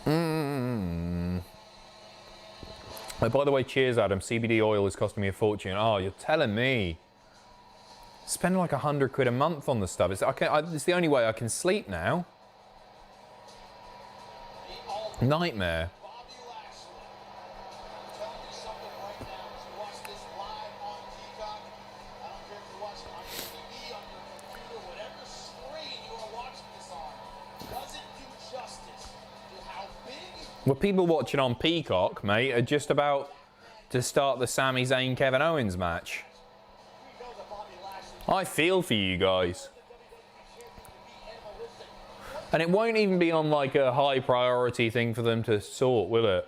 Oh, by the way, cheers, Adam. CBD oil is costing me a fortune. Oh, you're telling me. Spend like £100 a month on the stuff. It's the only way I can sleep now. Nightmare. Bobby Lashley. I'm telling you something right now. As you watch this live on Peacock, I don't care if you're watching on your TV, on your computer, whatever screen you are watching this on, doesn't do justice to how big. Well, people watching on Peacock, mate, are just about to start the Sami Zayn Kevin Owens match. We know that Bobby Lashley I feel for you guys. And it won't even be on like a high priority thing for them to sort, will it?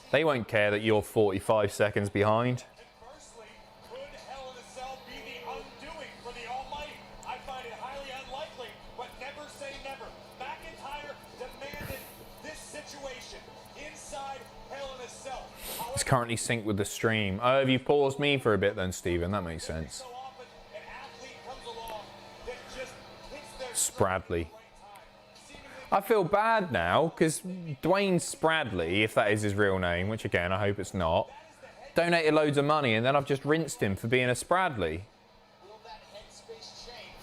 They won't care that you're 45 seconds behind. Conversely, could Hell in a Cell be the undoing for the Almighty? I find it highly unlikely, but never say never. McIntyre demanded this situation inside Hell in a Cell. It's currently synced with the stream. Oh, have you paused me for a bit then, Stephen? That makes sense. So often, an athlete comes along that just hits their Spradley. I feel bad now because Dwayne Spradley, if that is his real name, which again I hope it's not, donated loads of money and then I've just rinsed him for being a Spradley. Will that headspace change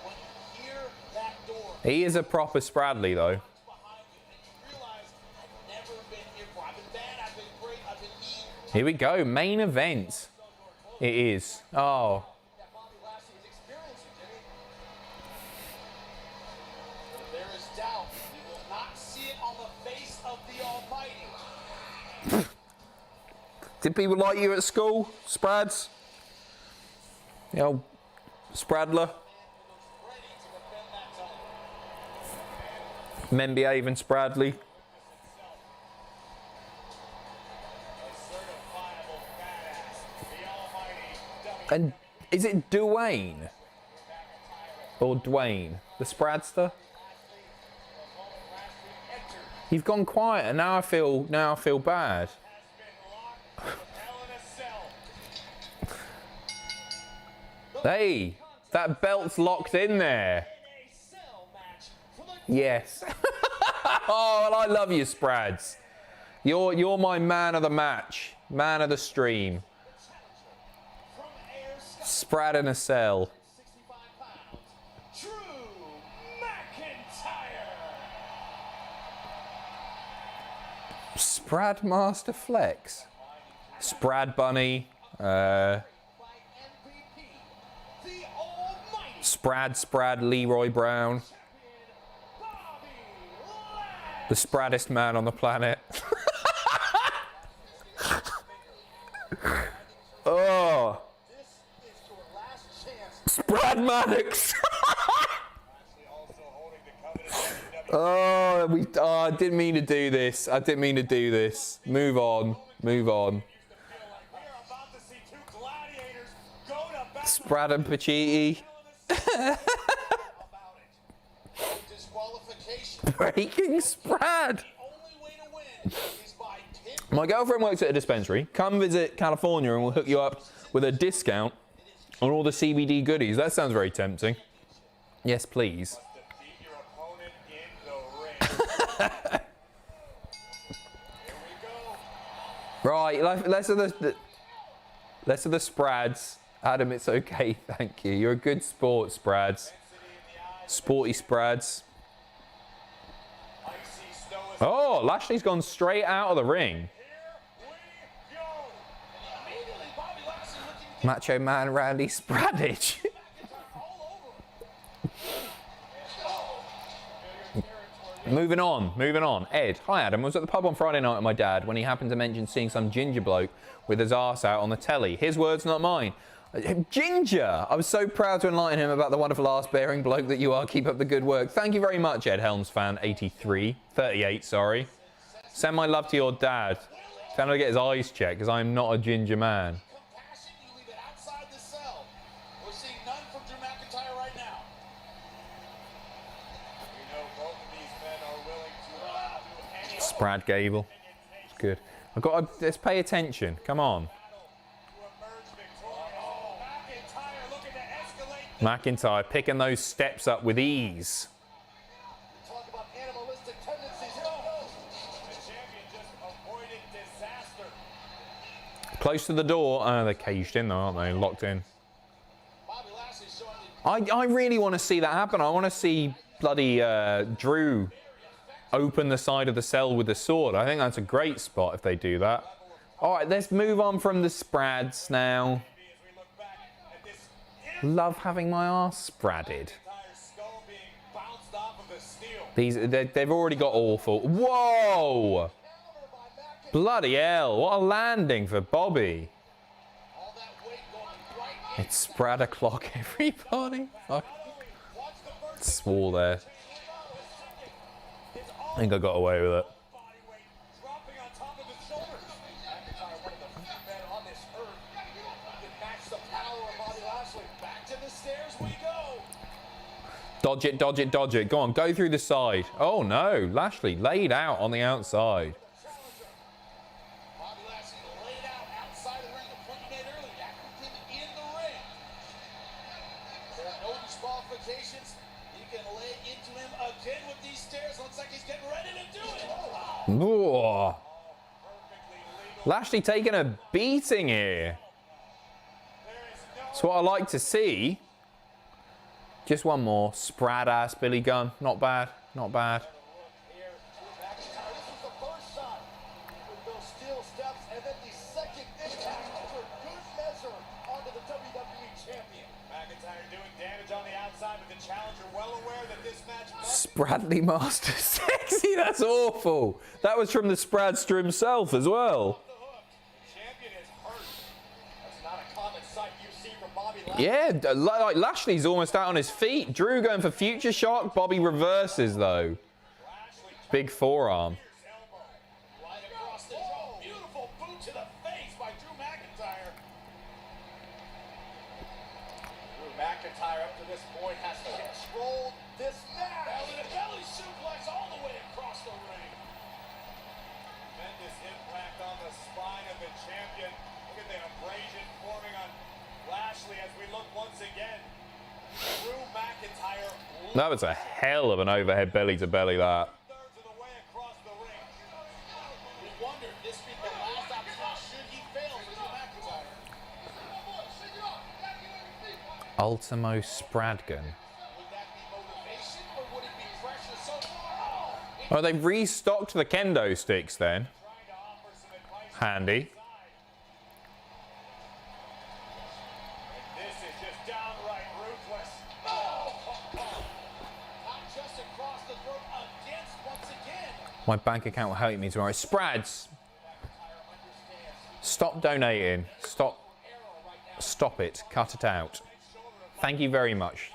when you hear that door He is a proper Spradley though. behind you and you realize I've never been here before. I've been bad, I've been great, I've been mean. Here we go, main event. It is. Oh. That Bobby Lashley is experiencing, Jimmy. If there is doubt, we will not see it on the face of the Almighty. Did people like you at school, Sprads? You know, Spradler? Ready to defend that title. Men behaving Spradley. A certifiable badass, the Almighty And is it Dwayne? Or Dwayne? The Spradster? You've gone quiet and now I feel bad. Hey, that belt's locked in there. Yes. Oh, well, I love you, Sprads. You're my man of the match, man of the stream. Sprad in a cell. 65 pounds, Drew McIntyre. Sprad Master Flex. Sprad Bunny. By MVP, the Almighty Sprad Leroy Brown. Bobby The spraddest man on the planet. Oh. This is your last chance. Sprad Maddox. Also holding the coveted WWE. I didn't mean to do this. I didn't mean to do this. Move on. Move on. We are about to see two gladiators go to battle. Sprad and Pacitti. About it. Disqualification. Breaking Sprad. The only way to win is by pin. My girlfriend works at a dispensary. Come visit California and we'll hook you up with a discount on all the CBD goodies. That sounds very tempting. Yes, please. Defeat your opponent in the ring. Right, less of the Sprads. Adam, it's okay, thank you. You're a good sport, Sprads. Sporty Sprads. Oh, Lashley's gone straight out of the ring. Macho Man Randy Spradage. Moving on. Ed, hi Adam, I was at the pub on Friday night with my dad when he happened to mention seeing some ginger bloke with his arse out on the telly. His words, not mine. Ginger! I was so proud to enlighten him about the wonderful arse-bearing bloke that you are. Keep up the good work. Thank you very much, Ed Helms fan 38, sorry. Send my love to your dad. Tell him to get his eyes checked, because I'm not a ginger man. Brad Gable. It's good. Let's pay attention. Come on. McIntyre picking those steps up with ease. Close to the door. Oh, they're caged in though, aren't they? Locked in. I really want to see that happen. I want to see bloody Drew open the side of the cell with the sword. I think that's a great spot if they do that. All right, let's move on from the Sprads now. Love having my arse spradded. They've already got awful. Whoa! Bloody hell, what a landing for Bobby. It's Sprad o'clock, everybody. Fuck. Swore there. I think I got away with it. Dodge it, dodge it, dodge it. Go on, go through the side. Oh no, Lashley laid out on the outside. Ooh. Lashley taking a beating here. That's what I like to see. Just one more. Sprad ass Billy Gunn. Not bad. Not bad. Spradley Master Sexy, that's awful. That was from the Spradster himself as well. Yeah, like Lashley's almost out on his feet. Drew going for future shock. Bobby reverses though. Big forearm. McIntyre up to this point has to control this match. A belly suplex all the way across the ring. Tremendous impact on the spine of the champion. Look at the abrasion forming on Lashley as we look once again. Drew McIntyre. That was a hell of an overhead belly to belly that. Thirds of the way across the ring. We wonder if this be the last option should he fail for Drew McIntyre. Ultimo Spradgan. Oh, they've restocked the kendo sticks then. Handy. This is just downright ruthless. Not just across the throat against once again. My bank account will hate me tomorrow. Sprads. Stop donating. Stop it. Cut it out. Thank you very much.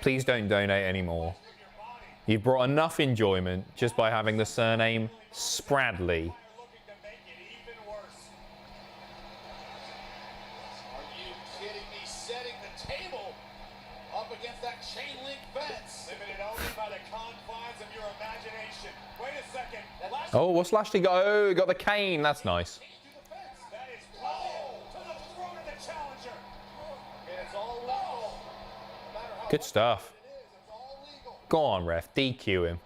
Please don't donate anymore. You've brought enough enjoyment just by having the surname Spradley. Are you kidding me? Setting the table up against that chain link fence. Limited only by the confines of your imagination. Wait a second. Oh, what's Lashley got? Oh, he got the cane. That's nice. That is to the throat of the challenger. It's all legal. No matter how Good stuff. it is, it's all legal. Go on, ref. DQ him.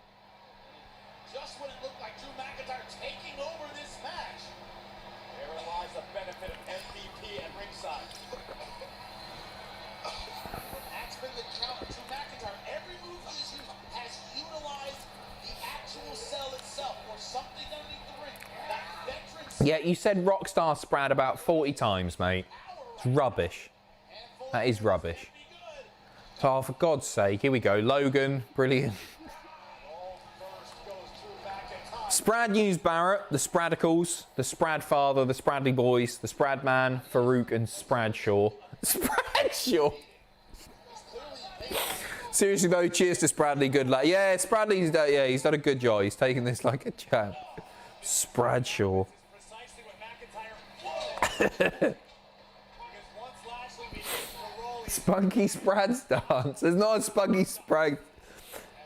something underneath the ring. That veteran Yeah, you said Rockstar Sprad about 40 times, mate. It's rubbish. That is rubbish. So, for God's sake, here we go. Logan, brilliant. Sprad used Barrett, the Spradicals, the Sprad Father, the Spradley Boys, the Sprad Man, Farouk, and Spradshaw. Spradshaw! Seriously though, cheers to Spradley, good luck. Yeah, Spradley's he's done a good job. He's taking this like a champ. Spradshaw. Spunky Sprad stance. There's not a Spunky Sprad.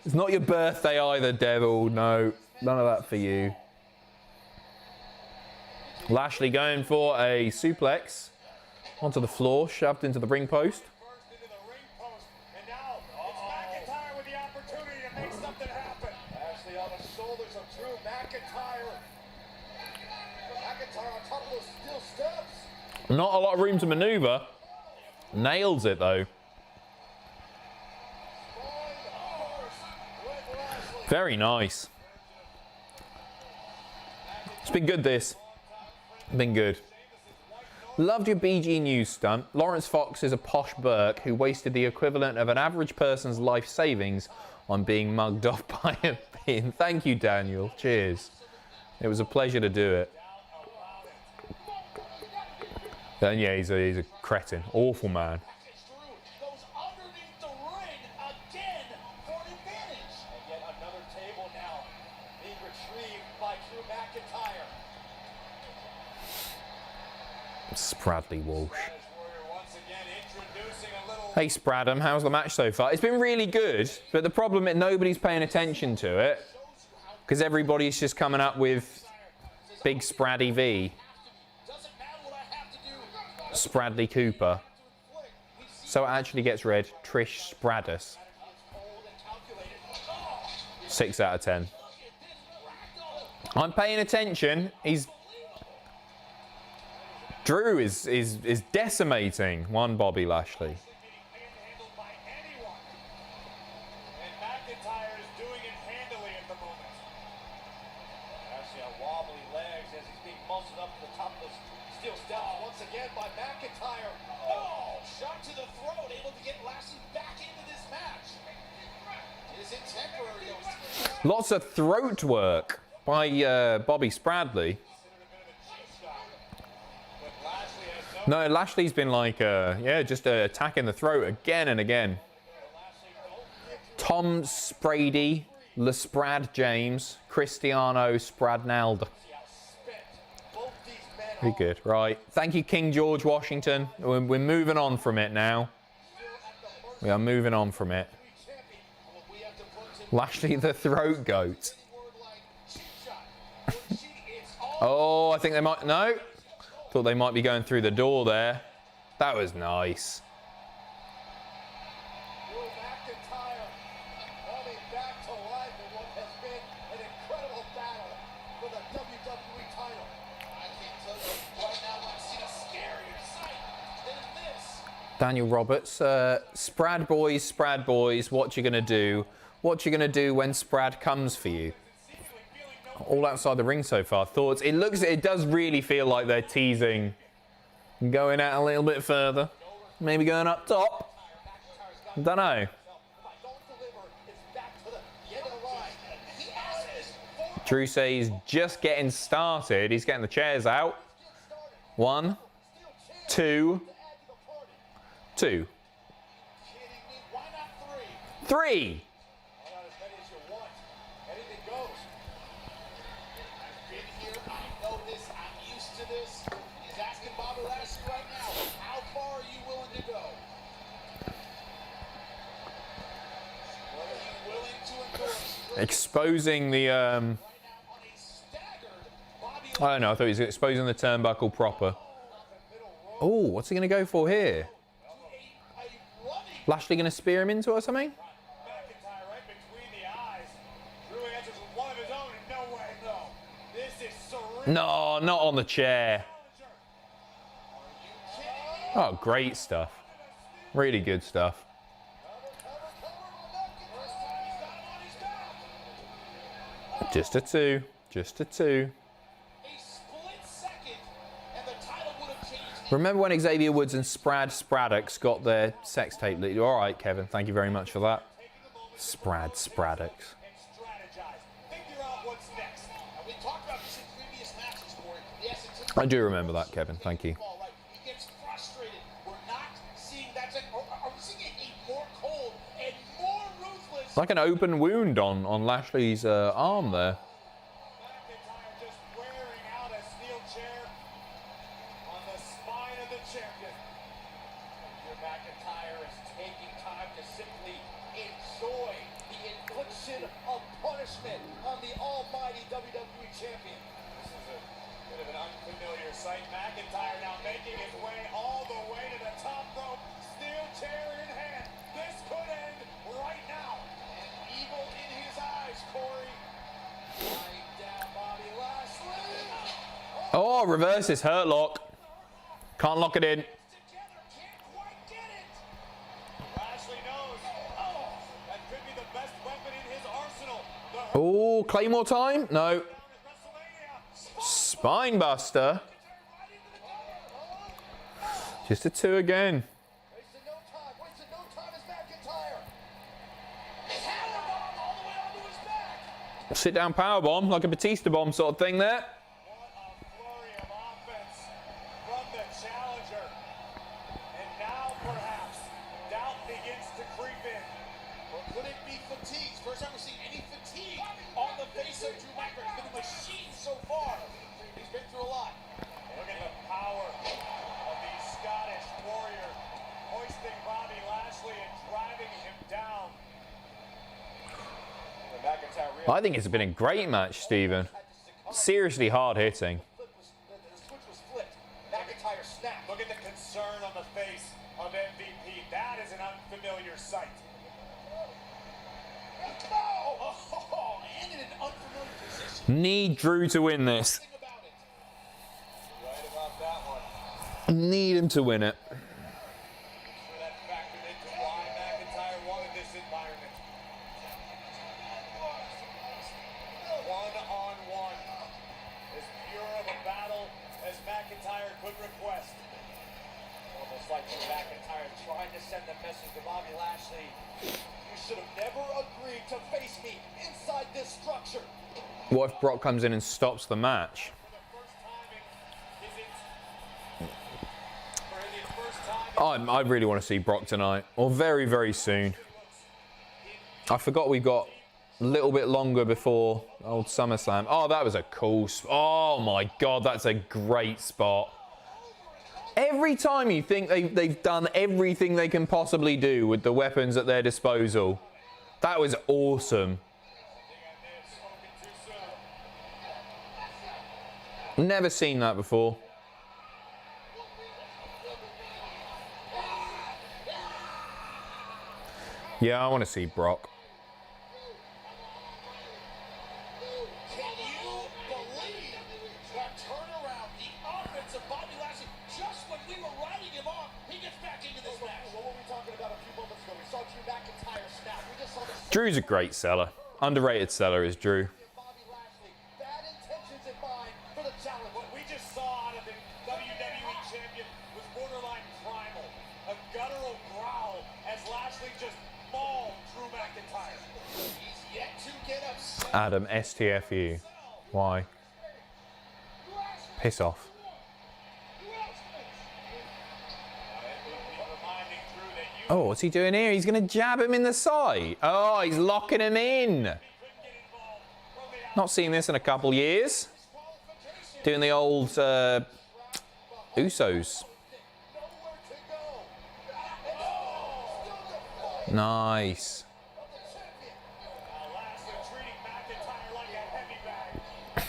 It's not your birthday either, Devil. No, none of that for you. Lashley going for a suplex onto the floor, shoved into the ring post. Not a lot of room to maneuver. Nails it though. Very nice. It's been good, this. Been good. Loved your BG News stunt. Lawrence Fox is a posh Burke who wasted the equivalent of an average person's life savings on being mugged off by a pin. Thank you, Daniel. Cheers. It was a pleasure to do it. And yeah, he's a cretin. Awful man. Spradley Walsh. Hey Spradham, how's the match so far? It's been really good, but the problem is nobody's paying attention to it because everybody's just coming up with Big Spraddy V. Spradley Cooper. So it actually gets read Trish Stratus. 6 out of 10. I'm paying attention. Drew is decimating one Bobby Lashley. Lots of throat work by Bobby Spradley. No, Lashley's been like, just attacking the throat again and again. Tom Sprady, LeSprad James, Cristiano Spradnaldo. Very good, right. Thank you, King George Washington. We're moving on from it now. We are moving on from it. Lashley the throat goat. Oh, I think they might, no. Thought they might be going through the door there. That was nice. Daniel Roberts, Sprad boys, what you gonna do? What you gonna do when Sprad comes for you? All outside the ring so far. Thoughts? It does really feel like they're teasing going out a little bit further. Maybe going up top. Don't know. Drew says he's just getting started. He's getting the chairs out. 1, 2, 2. 3. Exposing the, I don't know, I thought he was exposing the turnbuckle proper. Oh, what's he going to go for here? Lashley going to spear him into it or something? No, not on the chair. Oh, great stuff. Really good stuff. Just a 2. Just a 2. A split second, and the title would have changed. Remember when Xavier Woods and Spraddux got their sex tape leaked? All right, Kevin. Thank you very much for that. Spraddux. And strategize. Figure out what's next. And we talked about this in previous matches, Corey. Yes, it's I do remember that, Kevin. Thank you. right? He gets frustrated. We're not seeing that. Are we seeing a more cold and more ruthless? Like an open wound on Lashley's arm there. McIntyre just wearing out a steel chair on the spine of the champion. Your McIntyre is taking time to simply enjoy the infliction of punishment on the almighty WWE champion. This is a bit of an unfamiliar sight. McIntyre now making his way all the way to the top rope, steel chair in hand. This could end right now. And evil in his eyes, Corey. Right down Bobby Lashley. Oh, reverses hurt lock. Can't lock it in. Together, can't quite get it. Lashley knows. Oh, that could be the best weapon in his arsenal. The Oh, Claymore time? No. WrestleMania. Spine buster. Just a 2 again. Wasted no time as McIntyre. Powerbomb all the way onto his back. Sit down powerbomb, like a Batista bomb sort of thing there. What a flurry of offense from the challenger. And now perhaps doubt begins to creep in. Or could it be fatigue? First time we're seeing any fatigue on the face of Drew McIntyre. He's been a machine so far. He's been through a lot. And look at the power of the Scottish warrior hoisting Bobby Lashley and driving him down. And McIntyre I think it's been a great match, Stephen. Seriously hard hitting. The switch was flipped. McIntyre snapped. Look at the concern on the face of MVP. That is an unfamiliar sight. Oh, and in an unfamiliar position. Need Drew to win this. Think about it. Right about that one. Need him to win it. So that factored into why McIntyre wanted this environment. One-on-one. As pure of a battle as McIntyre could request. Almost like McIntyre trying to send the message to Bobby Lashley. You should have never agreed to face me inside this structure. What if Brock comes in and stops the match? For the first time, is it? For the first time. I really want to see Brock tonight, or very, very soon. I forgot we got a little bit longer before old SummerSlam. Oh, that was a cool spot. Oh my God, that's a great spot. Every time you think they've done everything they can possibly do with the weapons at their disposal. That was awesome. Never seen that before. Yeah, I want to see Brock. Can you believe that turnaround, the offense of Bobby Lashley, just when we were writing him off, he gets back into this match. What were we talking about a few moments ago? We saw Drew McIntyre snap. We just saw the Drew's a great seller. Underrated seller is Drew. Bobby Lashley. Bad intentions in mind for the challenge. What we just saw out of the WWE champion was borderline primal. A guttural growl as Lashley just mauled Drew McIntyre. He's yet to get upset. Adam, STFU. Why? Piss off. Oh, what's he doing here? He's going to jab him in the side. Oh, he's locking him in. Not seen this in a couple years. Doing the old Usos. Nice.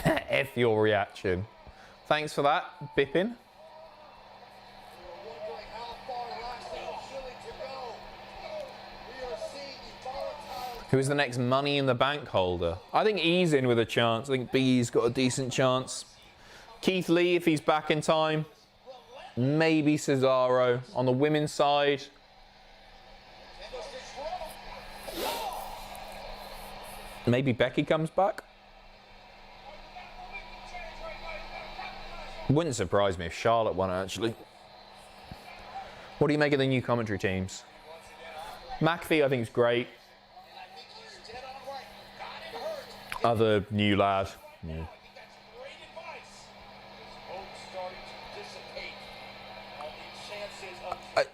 F your reaction. Thanks for that, Bippin. Who's the next Money in the Bank holder? I think E's in with a chance. I think B's got a decent chance. Keith Lee, if he's back in time. Maybe Cesaro. On the women's side. Maybe Becky comes back. Wouldn't surprise me if Charlotte won, actually. What do you make of the new commentary teams? McAfee, I think, is great. Other new lad. Yeah.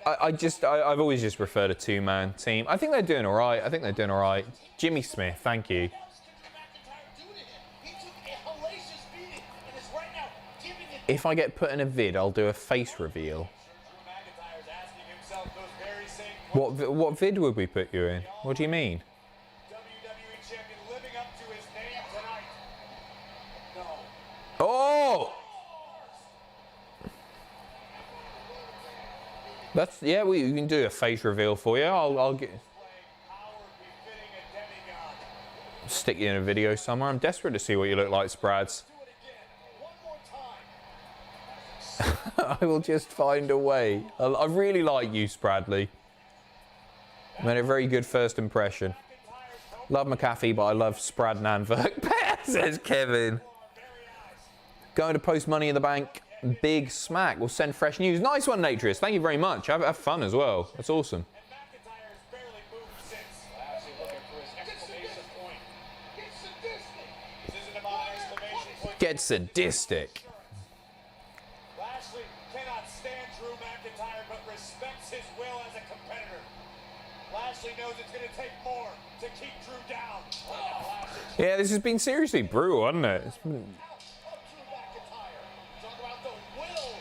I've always just preferred a two-man team. I think they're doing all right. Jimmy Smith, thank you. If I get put in a vid, I'll do a face reveal. What vid would we put you in? What do you mean? WWE champion living up to his name tonight. No. Oh! That's, yeah, we can do a face reveal for you. I'll get... Stick you in a video somewhere. I'm desperate to see what you look like, Sprads. I will just find a way. I really like you, Spradley. Made a very good first impression. Love McAfee, but I love Sprad Nanverk, says Kevin. Going to post Money in the Bank. Big smack. We'll send fresh news. Nice one, Natrius. Thank you very much. Have fun as well. That's awesome. Get sadistic. Lashley cannot stand Drew McIntyre, but respects his will as a competitor. Lashley knows it's going to take more to keep Drew down. Yeah, this has been seriously brutal, hasn't it? It's been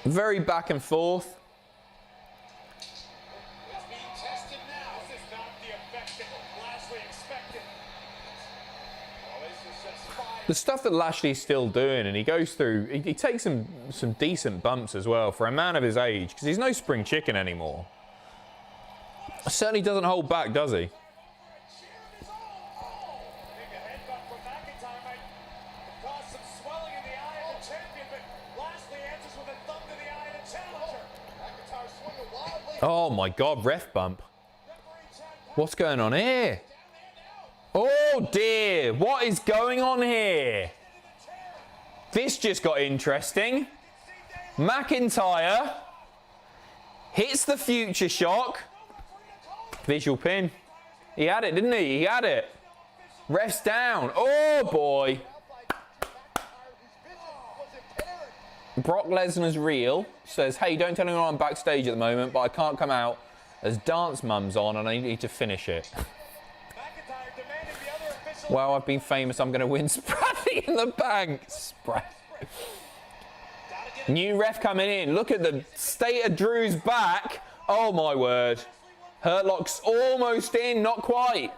very back and forth. It's being tested now. This is not the effect that Lashley expected. The stuff that Lashley's still doing, and he goes through, he takes some decent bumps as well for a man of his age, because he's no spring chicken anymore. Certainly doesn't hold back, does he? Oh my God, ref bump. What's going on here? Oh dear, what is going on here? This just got interesting. McIntyre hits the future shock. Visual pin. He had it, didn't he? He had it. Ref's down. Oh boy. Brock Lesnar's real says, hey, don't tell anyone I'm backstage at the moment, but I can't come out as Dance Mum's on and I need to finish it. Well, I've been famous. I'm going to win Spratty in the bank. New ref coming in. Look at the state of Drew's back. Oh, my word. Hurt Lock's almost in. Not quite.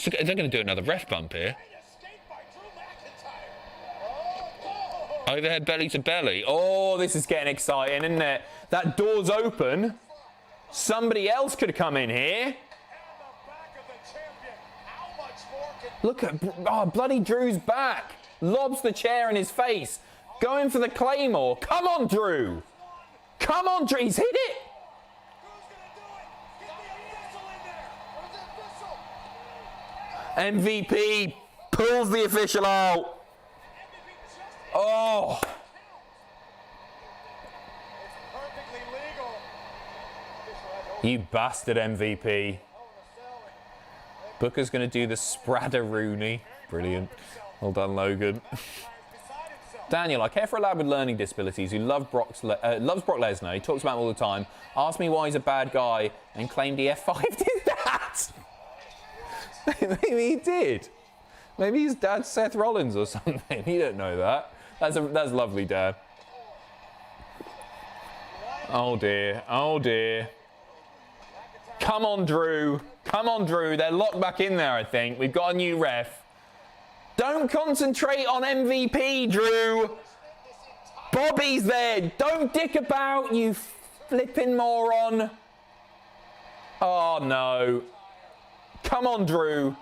They're going to do another ref bump here. Overhead belly to belly. Oh, this is getting exciting, isn't it? That door's open. Somebody else could come in here. Look at, oh, bloody Drew's back. Lobs the chair in his face. Going for the Claymore. Come on, Drew. Come on, Drew. He's hit it. MVP pulls the official out. Oh. You bastard, MVP. Booker's going to do the Spradaroonie. Brilliant. Well done, Logan. Daniel, I care for a lad with learning disabilities who loves Brock Lesnar. He talks about him all the time. Asked me why he's a bad guy and claimed he F5'd his dad. Maybe he did. Maybe his dad's Seth Rollins or something. You don't know that. That's lovely, Dad. Oh dear. Oh dear. Come on, Drew. Come on, Drew. They're locked back in there, I think. We've got a new ref. Don't concentrate on MVP, Drew. Bobby's there. Don't dick about, you flipping moron. Oh, no. Come on, Drew.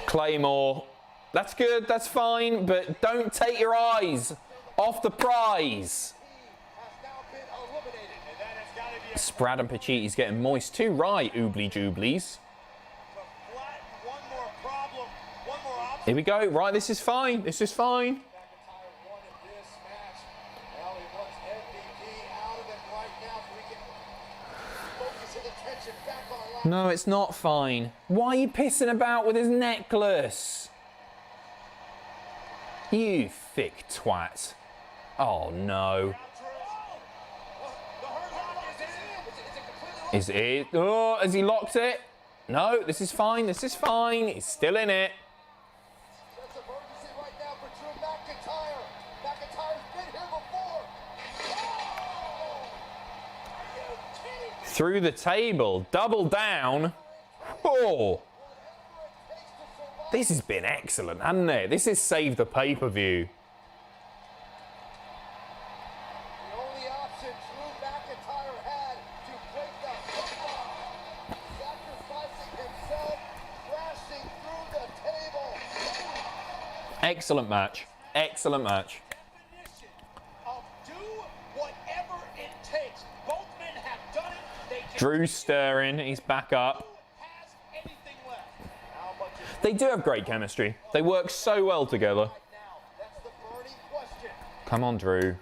Claymore. That's good. That's fine. But don't take your eyes off the prize. Sprad and Pachiti's getting moist too. Right, oobly jooblies. Here we go. Right, this is fine. This is fine. No, it's not fine. Why are you pissing about with his necklace? You thick twat. Oh no. Is it? Oh, has he locked it? No, this is fine. This is fine. He's still in it. That's emergency right now for Drew McIntyre. McIntyre's been here before. Oh! Are you kidding me? Through the table. Double down. Oh. This has been excellent, hasn't it? This has saved the pay-per-view. The only option Drew McIntyre had to break that football. Sacrificing himself, crashing through the table. Excellent match. Excellent match. Definition of do whatever it takes. Both men have done it. They can Drew's stirring. He's back up. has anything left. How much is They do have great chemistry. They work so well together. right now? That's the burning question. Come on, Drew.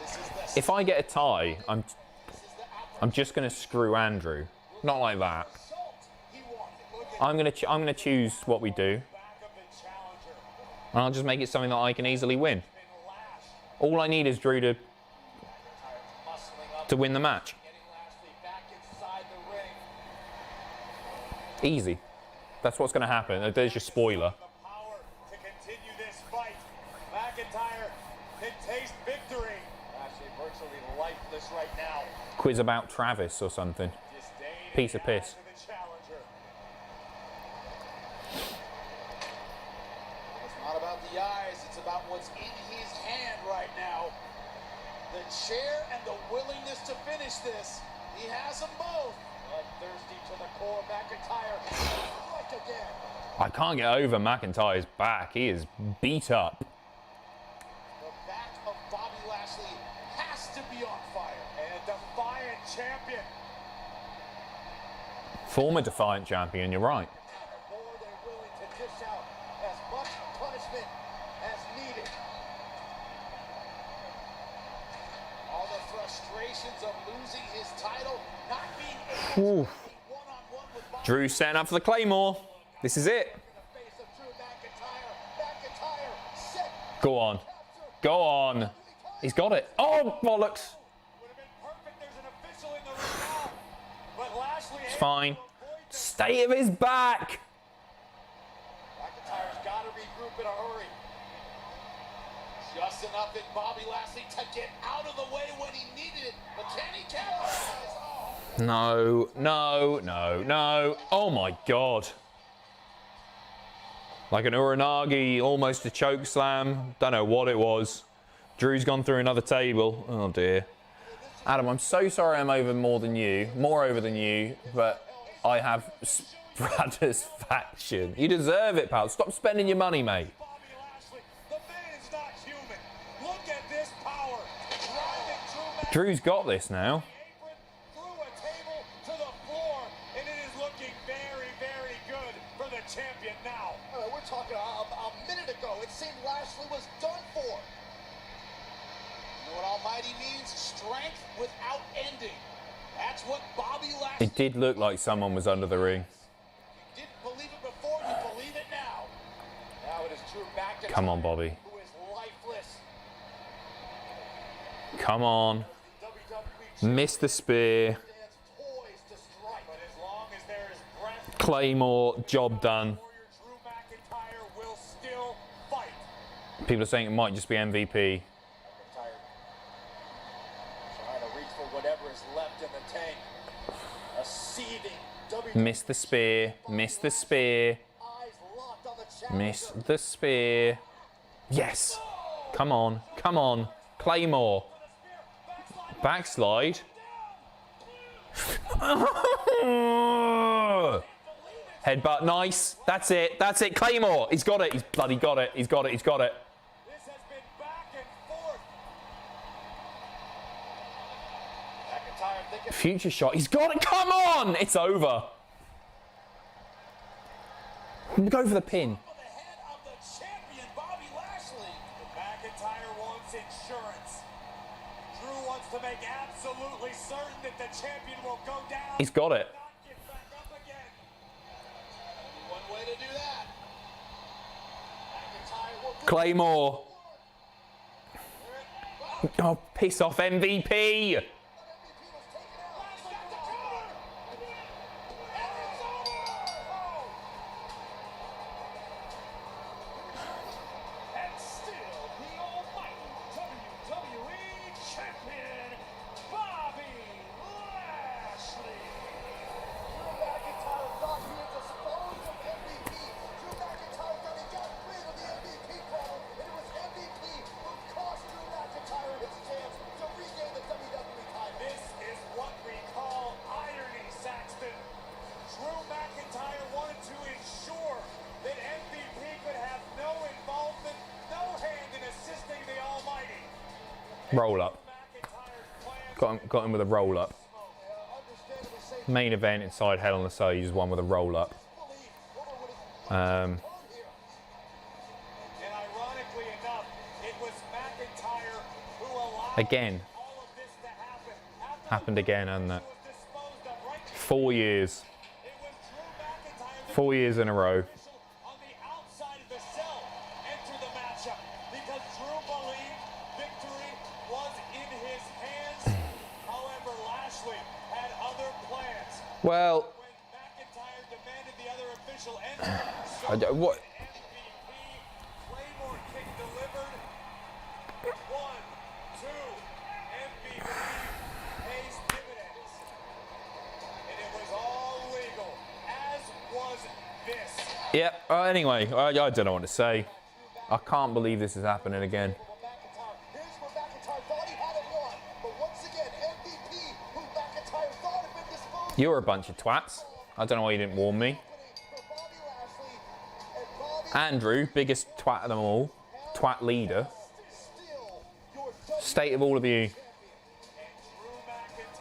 This is the If I get a tie, I'm just gonna screw Andrew. Not like that. result he wanted. Look at I'm gonna choose what we do, back of the challenger. and I'll just make it something that I can easily win. Been lashed. All I need is Drew McIntyre's muscling up, to win the match. getting Lashley back inside the ring. Easy. That's what's gonna happen. There's your spoiler. The power to continue this fight. McIntyre can taste victory. Lashley virtually lifeless right now. Quiz about Travis or something. Disdain Piece of and down piss. to the challenger. It's not about the eyes, it's about what's in his hand right now. The chair and the willingness to finish this. He has them both. Bloodthirsty to the core. McIntyre strike again. I can't get over McIntyre's back. He is beat up. The back of Bobby Lashley has to be on fire. And defiant champion. Former Defiant champion, you're right. The more they're willing to dish out as much punishment as needed. All the frustrations of losing his title, not being able to be one-on-one with Bobby Drew's setting up for the Claymore. This is it. in the face of Drew McIntyre. McIntyre set. Go on. Go on. He's got it. Oh, bollocks. Would have been perfect. There's an official in the ring now. But Lashley It's fine. State of his back. McIntyre's got to regroup in a hurry. Just enough in Bobby Lashley to get out of the way when he needed it. But can he capitalize? Oh. No, no, no, no. Oh my God. Like an Uranagi, almost a choke slam. Don't know what it was. Drew's gone through another table. Oh dear. Adam, I'm so sorry I'm over more over than you, but I have satisfaction. You deserve it, pal. Stop spending your money, mate. Bobby Lashley, the man's not human. Look at this power. Driving Drew Drew's got this now. apron through a table to the floor, and it is looking very, very good for the champion now. We're talking a minute ago. It seemed Lashley was done for. You know what Almighty means? Strength without ending. That's what Bobby Lashley. It did look like someone was under the ring. You didn't believe it before, you believe it now. Now it is Drew McIntyre. Come on, Bobby. Who is lifeless. Come on. WWE Miss the spear. stands poised to strike. But as long as there is breath, Claymore, job done. Warrior Drew McIntyre will still fight. People are saying it might just be MVP. McIntyre trying to reach for whatever is left in the tank. A seething WWE Miss the spear. Miss the spear. eyes locked on the challenger. Miss the spear. Yes. Come on. Come on. Claymore. Backslide. Headbutt. Nice. That's it. That's it. Claymore. He's got it. He's bloody got it. He's got it. He's got it. This has been back and forth. McIntyre thinking Future shot. He's got it. Come on. It's over. Go for the pin. for the head of the champion, Bobby Lashley. McIntyre wants insurance. Drew wants wants to make absolutely certain that the champion will go down. He's got it. Not get back up again. One way to do that. McIntyre will go. Claymore. Oh, piss off, MVP. MVP was taken out. Lashley got the cover. And it's over. And still the almighty WWE champion, Bobby Lashley. Drew McIntyre thought he had disposed of MVP. Drew McIntyre thought he got rid of the MVP problem, and it was MVP who cost Drew McIntyre his chance to regain the WWE title. This is what we call irony, Saxton. Drew McIntyre wanted to ensure that MVP could have no involvement, no hand in assisting the almighty. Roll up. McIntyre's plans Got him with a roll up. Understandably safe. Main event inside Hell in a Cell uses one with a roll up. Believe over what is Um, here. And ironically enough, it was McIntyre who allowed again. all of this to happen. After Happened again, hasn't it? was disposed of right 4 years. it was Drew McIntyre, the 4 years in a row. official on the outside of the cell, entered the matchup because Drew believed victory was in his hands. However, Lashley had other plans. Well, When McIntyre demanded the other official enter, so I don't- what? MVP, Claymore kick delivered. 1, 2, MVP pays dividends. And it was all legal, as was this. yeah. Anyway, I don't know what to say. I can't believe this is happening again. McIntyre. Here's where McIntyre thought he had it won, but once again, MVP, who McIntyre thought had been disposed of. You're a bunch of twats. I don't know why you didn't warn me. For Bobby Lashley and Bobby Andrew, biggest twat of them all. Twat leader. still your State of all of you.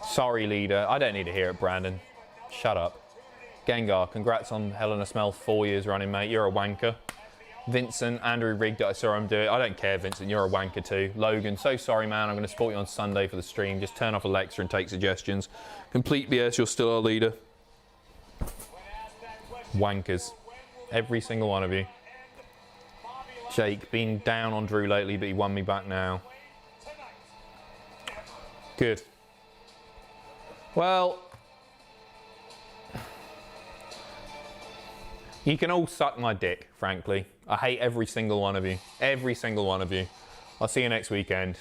Sorry, leader. I don't need to hear it, Brandon. Shut up. Gengar, congrats on Hell in a Smell 4 years running, mate. You're a wanker. Vincent, Andrew rigged it. I saw him do it. I don't care, Vincent. You're a wanker too. Logan, so sorry, man. I'm going to support you on Sunday for the stream. Just turn off Alexa and take suggestions. Complete BS, you're still our leader. Wankers. Every single one of you. Jake, been down on Drew lately, but he won me back now. Good. Well, you can all suck my dick, frankly. I hate every single one of you. Every single one of you. I'll see you next weekend.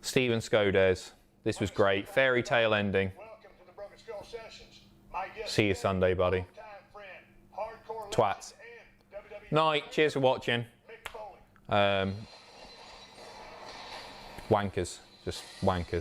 Steven Skodes, this was great. Fairy tale ending. Welcome to the Broken Skull Sessions. My guest See you Sunday, buddy. longtime friend, hardcore Twats. legend, and WWE Night. Cheers for watching. Mick Foley. Wankers. Just wankers.